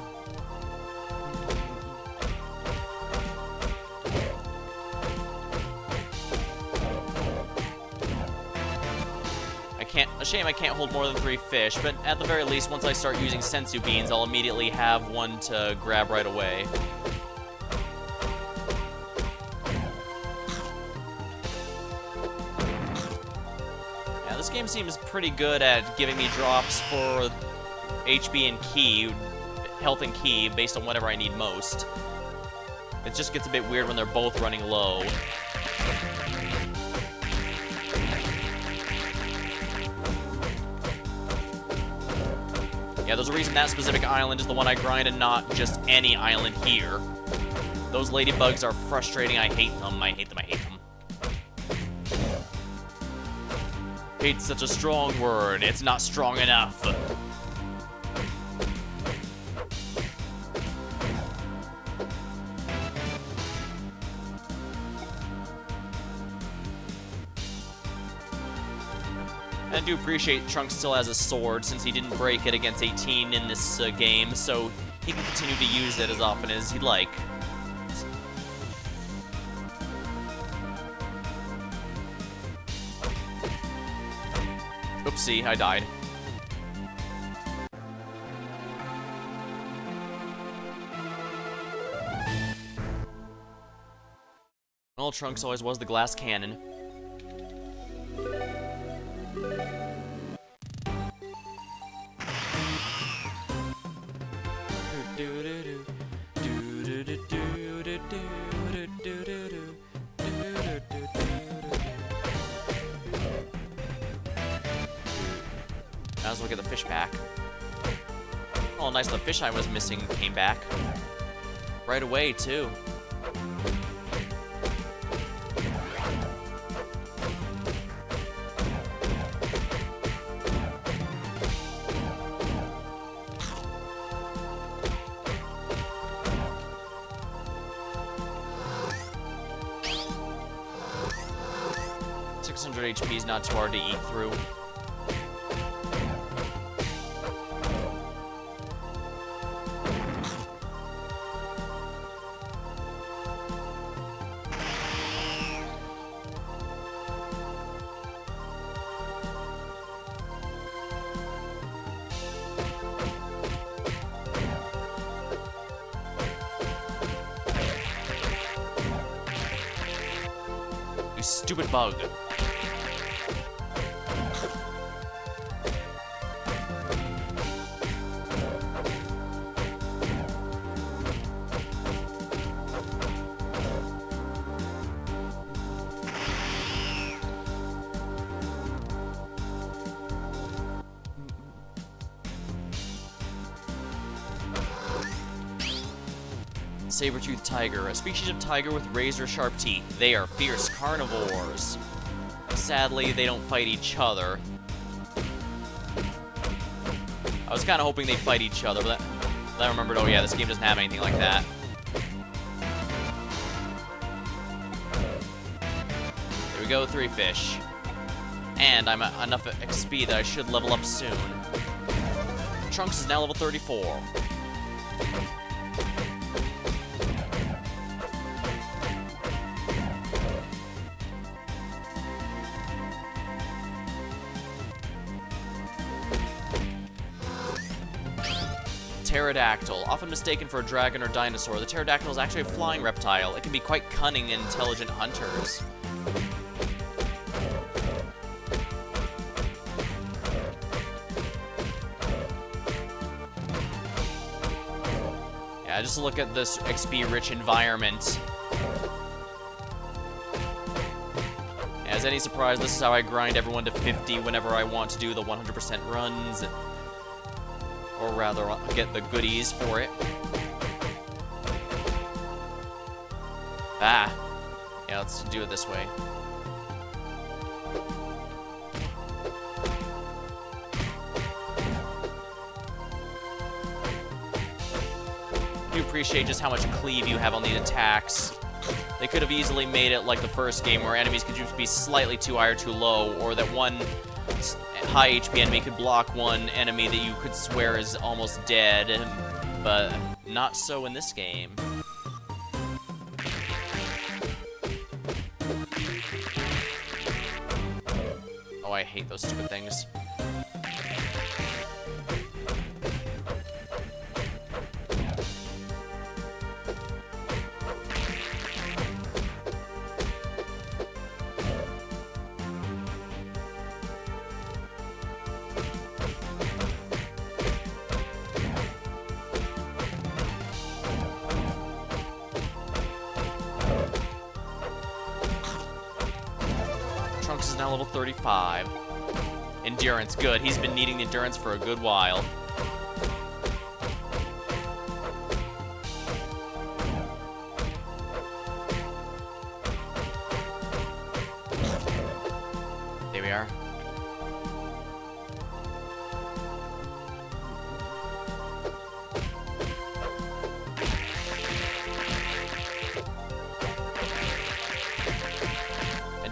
A shame I can't hold more than 3 fish, but at the very least, once I start using sensu beans, I'll immediately have one to grab right away. This game seems pretty good at giving me drops for HP and ki, health and ki, based on whatever I need most. It just gets a bit weird when they're both running low. Yeah, there's a reason that specific island is the one I grind and not just any island here. Those ladybugs are frustrating, I hate them, I hate them, I hate them. Hate's such a strong word, it's not strong enough. I do appreciate Trunks still has a sword, since he didn't break it against 18 in this game, so he can continue to use it as often as he'd like. Oopsie, I died. Well, Trunks always was the glass cannon. Might as well get the fish back. Oh, nice, the fish I was missing came back. Right away, too. HP is not too hard to eat through. You stupid bug. Saber-toothed tiger, a species of tiger with razor-sharp teeth. They are fierce carnivores. Sadly, they don't fight each other. I was kind of hoping they'd fight each other, but then I remembered, oh yeah, this game doesn't have anything like that. There we go, 3 fish. And I'm at enough XP that I should level up soon. Trunks is now level 34. Pterodactyl. Often mistaken for a dragon or dinosaur, the pterodactyl is actually a flying reptile. It can be quite cunning and intelligent hunters. Yeah, just look at this XP-rich environment. As any surprise, this is how I grind everyone to 50 whenever I want to do the 100% runs. Or rather, get the goodies for it. Ah. Yeah, let's do it this way. I do appreciate just how much cleave you have on the attacks. They could have easily made it like the first game, where enemies could just be slightly too high or too low, or that one high HP enemy could block one enemy that you could swear is almost dead, but not so in this game. Oh, I hate those stupid things. Trunks is now level 35. Endurance, good. He's been needing endurance for a good while. There we are.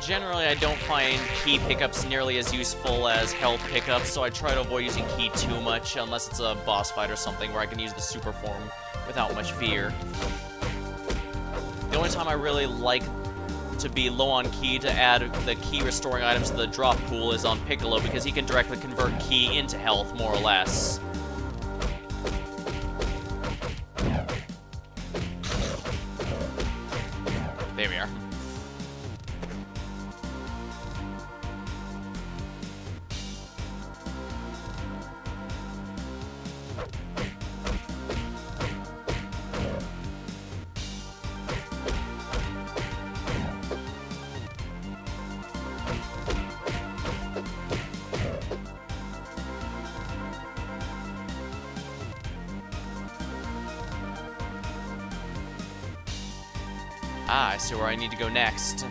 Generally, I don't find key pickups nearly as useful as health pickups, so I try to avoid using key too much, unless it's a boss fight or something where I can use the super form without much fear. The only time I really like to be low on key to add the key restoring items to the drop pool is on Piccolo, because he can directly convert key into health, more or less. There we are. Ah, I see where I need to go next.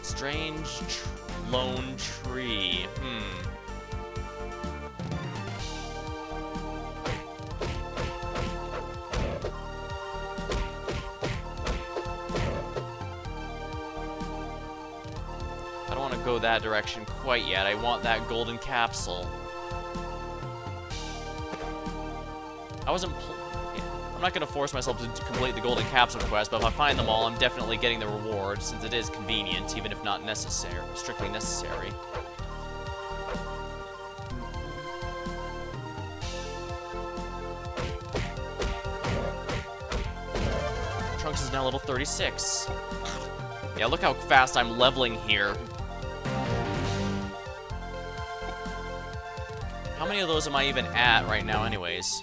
Strange lone tree. I don't want to go that direction quite yet. I want that golden capsule. I'm not going to force myself to complete the golden capsule quest, but if I find them all, I'm definitely getting the reward, since it is convenient, even if not necessary, strictly necessary. Trunks is now level 36. Yeah, look how fast I'm leveling here. How many of those am I even at right now anyways?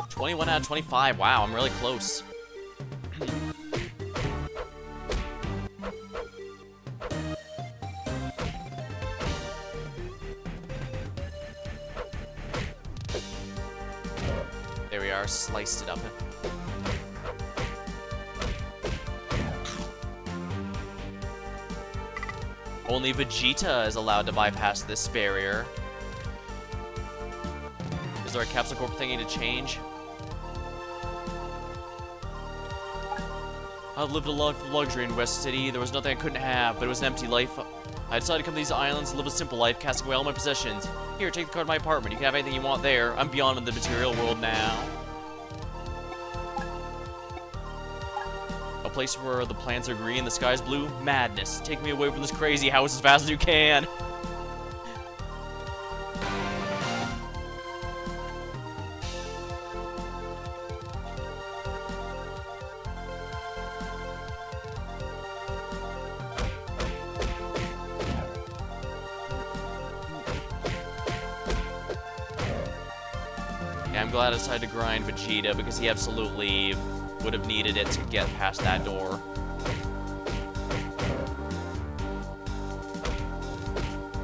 21 out of 25. Wow, I'm really close. There we are, sliced it up. Only Vegeta is allowed to bypass this barrier. Is there a capsule corp thingy to change? I've lived a life of luxury in West City. There was nothing I couldn't have, but it was an empty life. I decided to come to these islands and live a simple life, casting away all my possessions. Here, take the card to my apartment. You can have anything you want there. I'm beyond the material world now. A place where the plants are green, the sky's blue? Madness. Take me away from this crazy house as fast as you can. I'm glad I decided to grind Vegeta because he absolutely would have needed it to get past that door.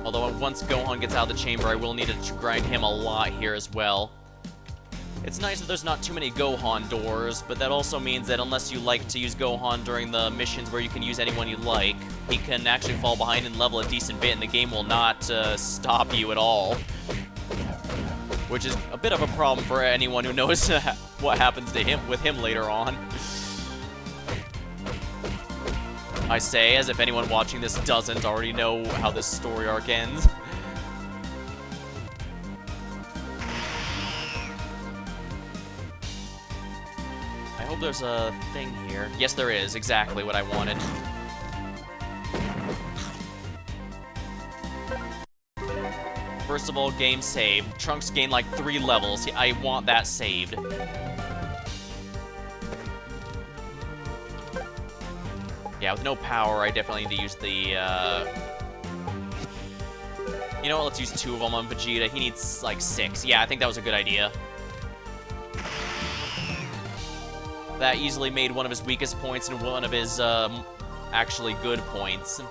Although once Gohan gets out of the chamber, I will need to grind him a lot here as well. It's nice that there's not too many Gohan doors, but that also means that unless you like to use Gohan during the missions where you can use anyone you like, he can actually fall behind and level a decent bit, and the game will not stop you at all. Which is a bit of a problem for anyone who knows what happens to him with him later on. I say, as if anyone watching this doesn't already know how this story arc ends. I hope there's a thing here. Yes, there is. Exactly what I wanted. First of all, game saved. Trunks gained like 3 levels. I want that saved. Yeah, with no power, I definitely need to use the, You know what, let's use 2 of them on Vegeta. He needs, like, 6. Yeah, I think that was a good idea. That easily made one of his weakest points and one of his, actually good points.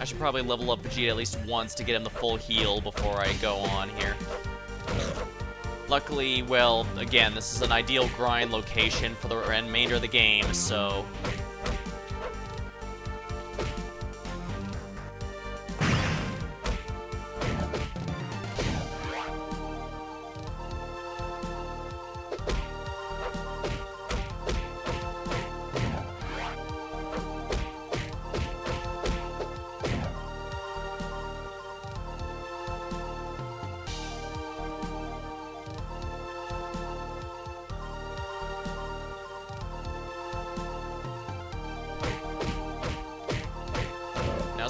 I should probably level up Vegeta at least once to get him the full heal before I go on here. Luckily, well, again, this is an ideal grind location for the remainder of the game, so...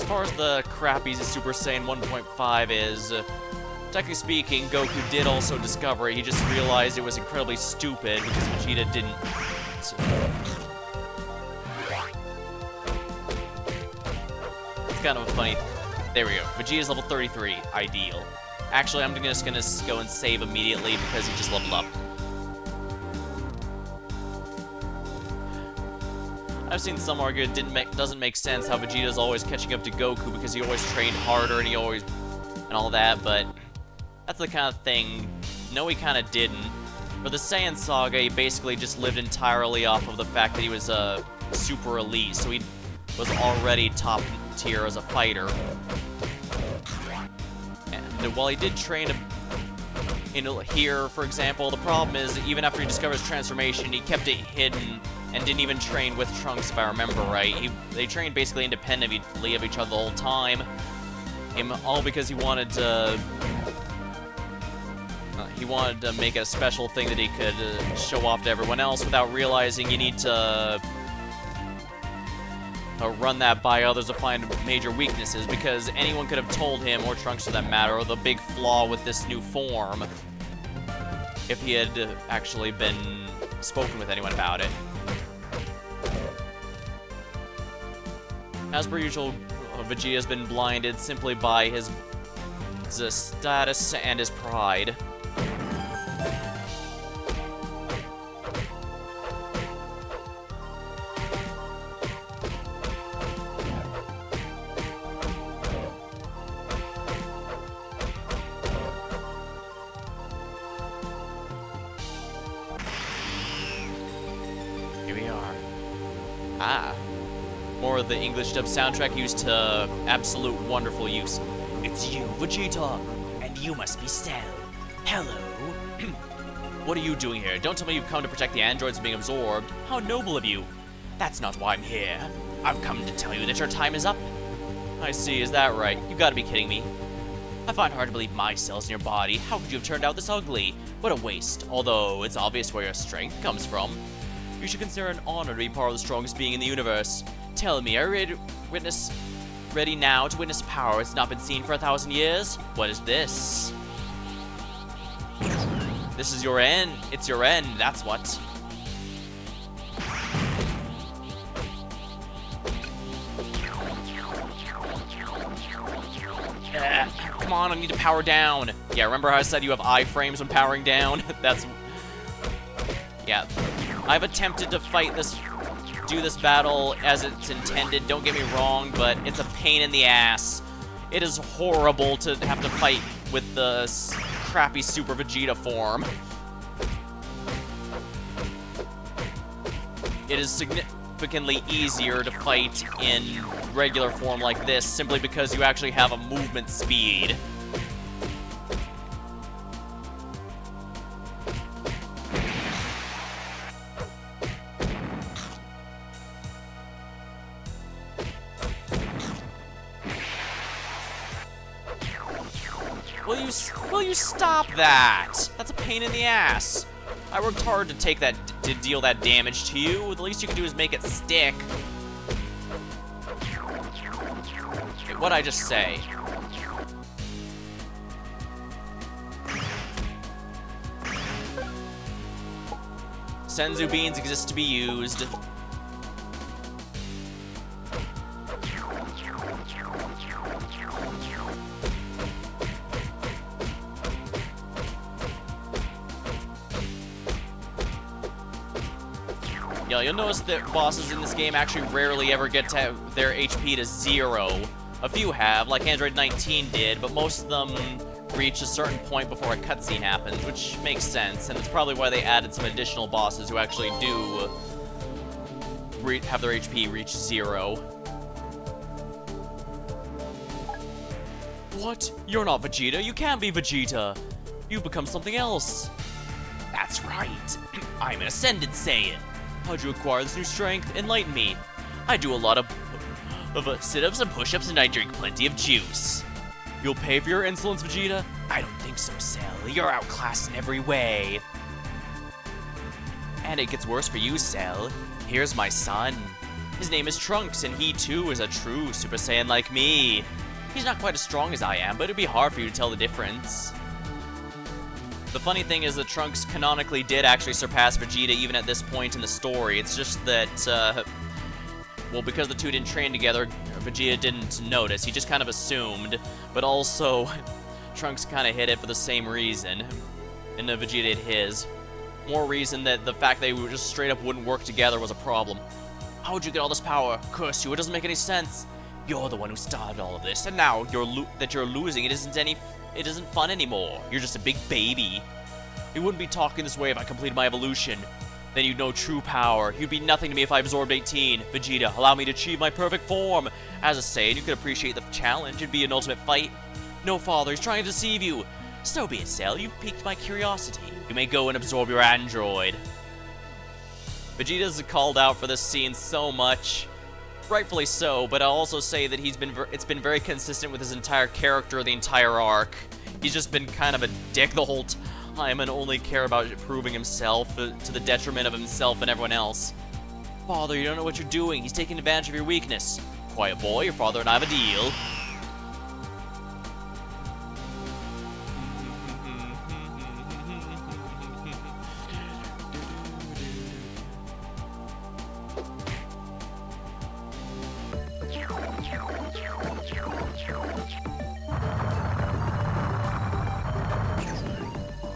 far as the crappy Super Saiyan 1.5 is, technically speaking, Goku did also discover it. He just realized it was incredibly stupid because Vegeta didn't. It's kind of a funny. There we go. Vegeta's level 33. Ideal. Actually, I'm just gonna go and save immediately because he just leveled up. I've seen some argue it doesn't make sense how Vegeta's always catching up to Goku because he always trained harder and and all that, but that's the kind of thing. No, he kind of didn't. For the Saiyan Saga, he basically just lived entirely off of the fact that he was a super elite, so he was already top tier as a fighter. And while he did train here, for example, the problem is that even after he discovered his transformation, he kept it hidden and didn't even train with Trunks, if I remember right. They trained basically independently of each other the whole time. All because he wanted to make it a special thing that he could show off to everyone else without realizing you need to run that by others to find major weaknesses, because anyone could have told him, or Trunks for that matter, the big flaw with this new form if he had actually been spoken with anyone about it. As per usual, Vegeta's been blinded simply by his status and his pride. Here we are. Ah. More of the English dub soundtrack used to absolute wonderful use. It's you, Vegeta, and you must be Cell. Hello. What are you doing here? Don't tell me you've come to protect the androids from being absorbed. How noble of you. That's not why I'm here. I've come to tell you that your time is up. I see, is that right? You gotta be kidding me. I find it hard to believe my cells in your body. How could you have turned out this ugly? What a waste, although it's obvious where your strength comes from. You should consider it an honor to be part of the strongest being in the universe. Tell me, are you ready now to witness power that's not been seen for 1,000 years? What is this? This is your end. It's your end, that's what. Come on, I need to power down. Yeah, remember how I said you have iframes when powering down? That's... Yeah. I've attempted to do this battle as it's intended, don't get me wrong, but it's a pain in the ass. It is horrible to have to fight with the crappy Super Vegeta form. It is significantly easier to fight in regular form like this, simply because you actually have a movement speed. Will you stop that? That's a pain in the ass. I worked hard to deal that damage to you. The least you can do is make it stick. Wait, what'd I just say? Senzu beans exist to be used. Yeah, you'll notice that bosses in this game actually rarely ever get to their HP to 0. A few have, like Android 19 did, but most of them reach a certain point before a cutscene happens, which makes sense, and it's probably why they added some additional bosses who actually do have their HP reach 0. What? You're not Vegeta. You can't be Vegeta. You've become something else. That's right. I'm an Ascended Saiyan. How'd you acquire this new strength? Enlighten me. I do a lot of sit-ups and push-ups, and I drink plenty of juice. You'll pay for your insolence, Vegeta? I don't think so, Cell. You're outclassed in every way. And it gets worse for you, Cell. Here's my son. His name is Trunks, and he too is a true Super Saiyan like me. He's not quite as strong as I am, but it'd be hard for you to tell the difference. The funny thing is that Trunks canonically did actually surpass Vegeta even at this point in the story. It's just that, well, because the two didn't train together, Vegeta didn't notice. He just kind of assumed, but also Trunks kind of hit it for the same reason, and Vegeta did his. More reason that the fact they just straight up wouldn't work together was a problem. How would you get all this power? Curse you, it doesn't make any sense. You're the one who started all of this, and now you're losing, it isn't fun anymore. You're just a big baby. You wouldn't be talking this way if I completed my evolution. Then you'd know true power. You'd be nothing to me if I absorbed 18. Vegeta, allow me to achieve my perfect form. As a Saiyan, you could appreciate the challenge. It'd be an ultimate fight. No, father, he's trying to deceive you. So be it, Cell. You've piqued my curiosity. You may go and absorb your android. Vegeta's called out for this scene so much. Rightfully so, but I'll also say that it's been very consistent with his entire character the entire arc. He's just been kind of a dick the whole time and only care about proving himself to the detriment of himself and everyone else. Father, you don't know what you're doing. He's taking advantage of your weakness. Quiet boy, your father and I have a deal.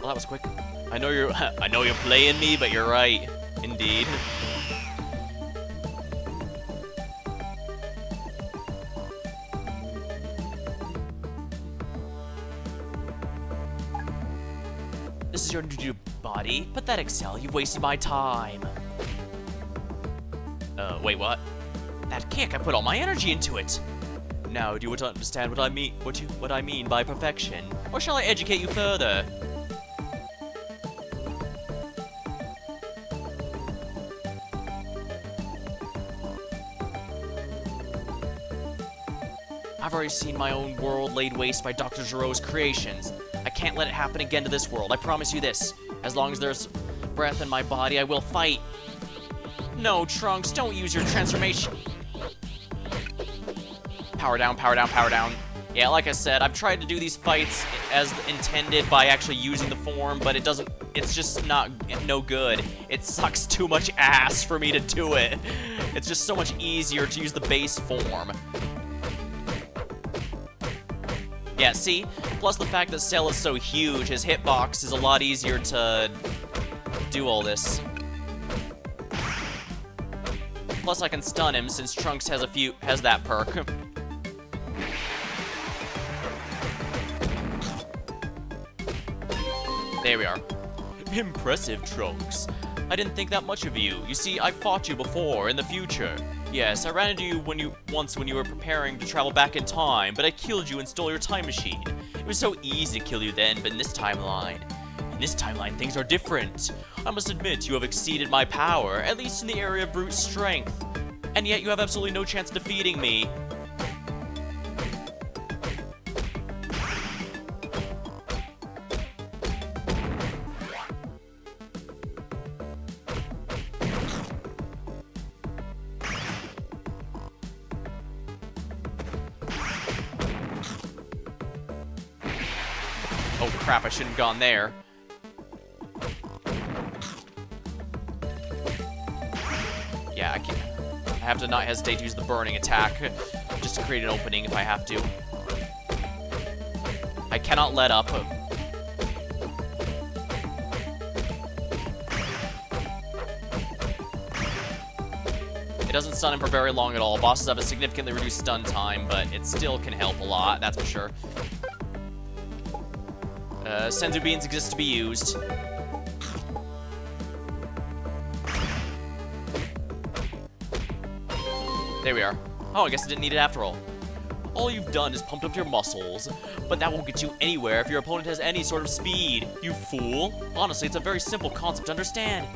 Well, that was quick. I know you're playing me, but you're right. Indeed. This is your new body? Pathetic, Cell. You've wasted my time. Wait, what? That kick, I put all my energy into it. Now, do you want to understand what I mean? What I mean by perfection? Or shall I educate you further? I've already seen my own world laid waste by Dr. Gero's creations. I can't let it happen again to this world. I promise you this. As long as there's breath in my body, I will fight. No, Trunks, don't use your transformation. Power down, power down, power down. Yeah, like I said, I've tried to do these fights as intended by actually using the form, but it's just no good. It sucks too much ass for me to do it. It's just so much easier to use the base form. Yeah, see? Plus the fact that Cell is so huge, his hitbox is a lot easier to do all this. Plus I can stun him since Trunks has that perk. There we are. Impressive, Trunks. I didn't think that much of you. You see, I've fought you before, in the future. Yes, I ran into you once when you were preparing to travel back in time, but I killed you and stole your time machine. It was so easy to kill you then, but in this timeline, things are different. I must admit, you have exceeded my power, at least in the area of brute strength. And yet you have absolutely no chance of defeating me. Oh crap, I shouldn't have gone there. Yeah, I have to not hesitate to use the burning attack, just to create an opening if I have to. I cannot let up. It doesn't stun him for very long at all. Bosses have a significantly reduced stun time, but it still can help a lot, that's for sure. Senzu beans exist to be used. There we are. Oh, I guess I didn't need it after all. All you've done is pumped up your muscles, but that won't get you anywhere if your opponent has any sort of speed, you fool. Honestly, it's a very simple concept to understand.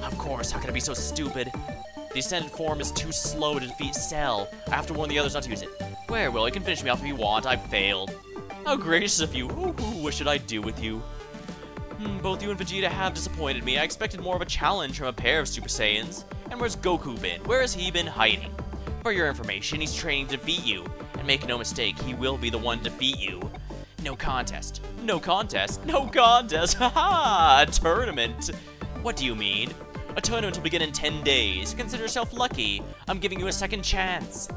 Of course, how can I be so stupid? The ascended form is too slow to defeat Cell. I have to warn the others not to use it. Very well, you can finish me off if you want. I've failed. How gracious of you. Ooh, what should I do with you? Both you and Vegeta have disappointed me. I expected more of a challenge from a pair of Super Saiyans. And where's Goku been? Where has he been hiding? For your information, he's training to defeat you. And make no mistake, he will be the one to defeat you. No contest. No contest. No contest. Haha! A tournament. What do you mean? A tournament will begin in 10 days. Consider yourself lucky. I'm giving you a second chance.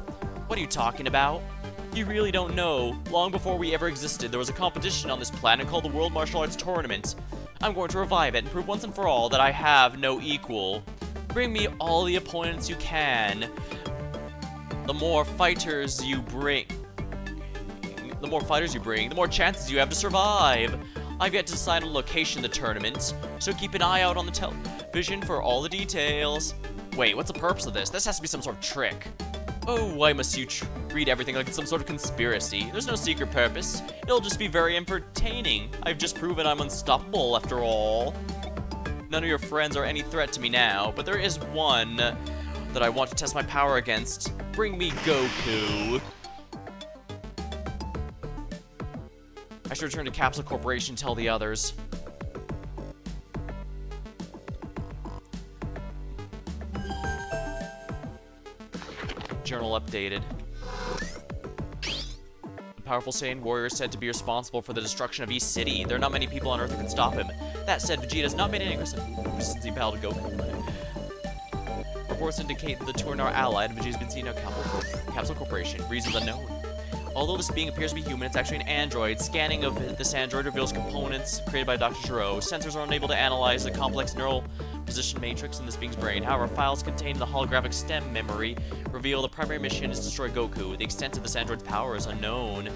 What are you talking about? You really don't know. Long before we ever existed, there was a competition on this planet called the World Martial Arts Tournament. I'm going to revive it and prove once and for all that I have no equal. Bring me all the opponents you can. The more fighters you bring, the more chances you have to survive. I've yet to decide on the location of the tournament, so keep an eye out on the television for all the details. Wait, what's the purpose of this? This has to be some sort of trick. Oh, why must you read everything like it's some sort of conspiracy? There's no secret purpose. It'll just be very entertaining. I've just proven I'm unstoppable after all. None of your friends are any threat to me now, but there is one that I want to test my power against. Bring me Goku. I should return to Capsule Corporation and tell the others. Journal updated. The powerful Saiyan warrior is said to be responsible for the destruction of East City. There are not many people on Earth who can stop him. That said, Vegeta has not made any resistance in battle to Goku. Reports indicate that the two are now allied, and Vegeta has been seen in a Capsule Corporation. Reasons unknown. Although this being appears to be human, it's actually an android. Scanning of this android reveals components created by Dr. Gero. Sensors are unable to analyze the complex neural position matrix in this being's brain. However, files contained in the holographic stem memory reveal the primary mission is to destroy Goku. The extent of this android's power is unknown.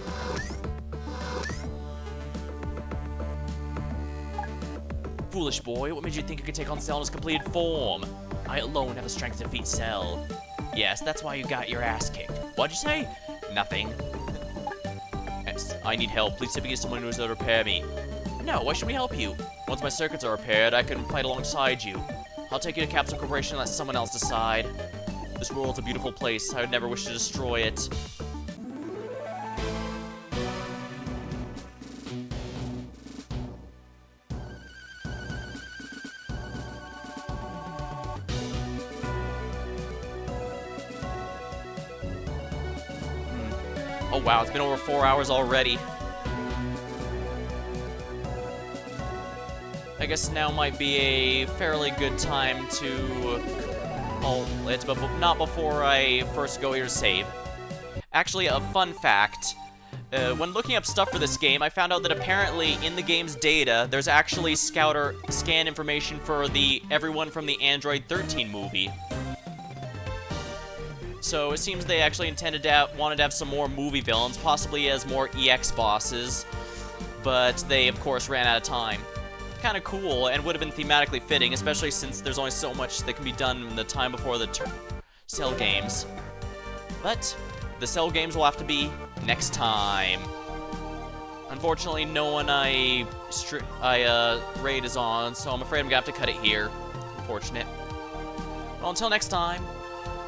Foolish boy, what made you think you could take on Cell in his completed form? I alone have the strength to defeat Cell. Yes, that's why you got your ass kicked. What'd you say? Nothing. Yes, I need help. Please tip me to someone who knows how to repair me. No, why should we help you? Once my circuits are repaired, I can fight alongside you. I'll take you to Capsule Corporation and let someone else decide. This world's a beautiful place. I would never wish to destroy it. Oh wow, it's been over 4 hours already. I guess now might be a fairly good time to halt it, but not before I first go here to save. Actually, a fun fact. When looking up stuff for this game, I found out that apparently in the game's data, there's actually scan information for everyone from the Android 13 movie. So it seems they actually wanted to have some more movie villains, possibly as more EX bosses, but they, of course, ran out of time. Kind of cool, and would have been thematically fitting, especially since there's only so much that can be done in the time before the Cell games. But the Cell games will have to be next time. Unfortunately, no one I raid is on, so I'm afraid I'm gonna have to cut it here. Unfortunate. Well, until next time.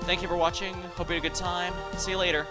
Thank you for watching. Hope you had a good time. See you later.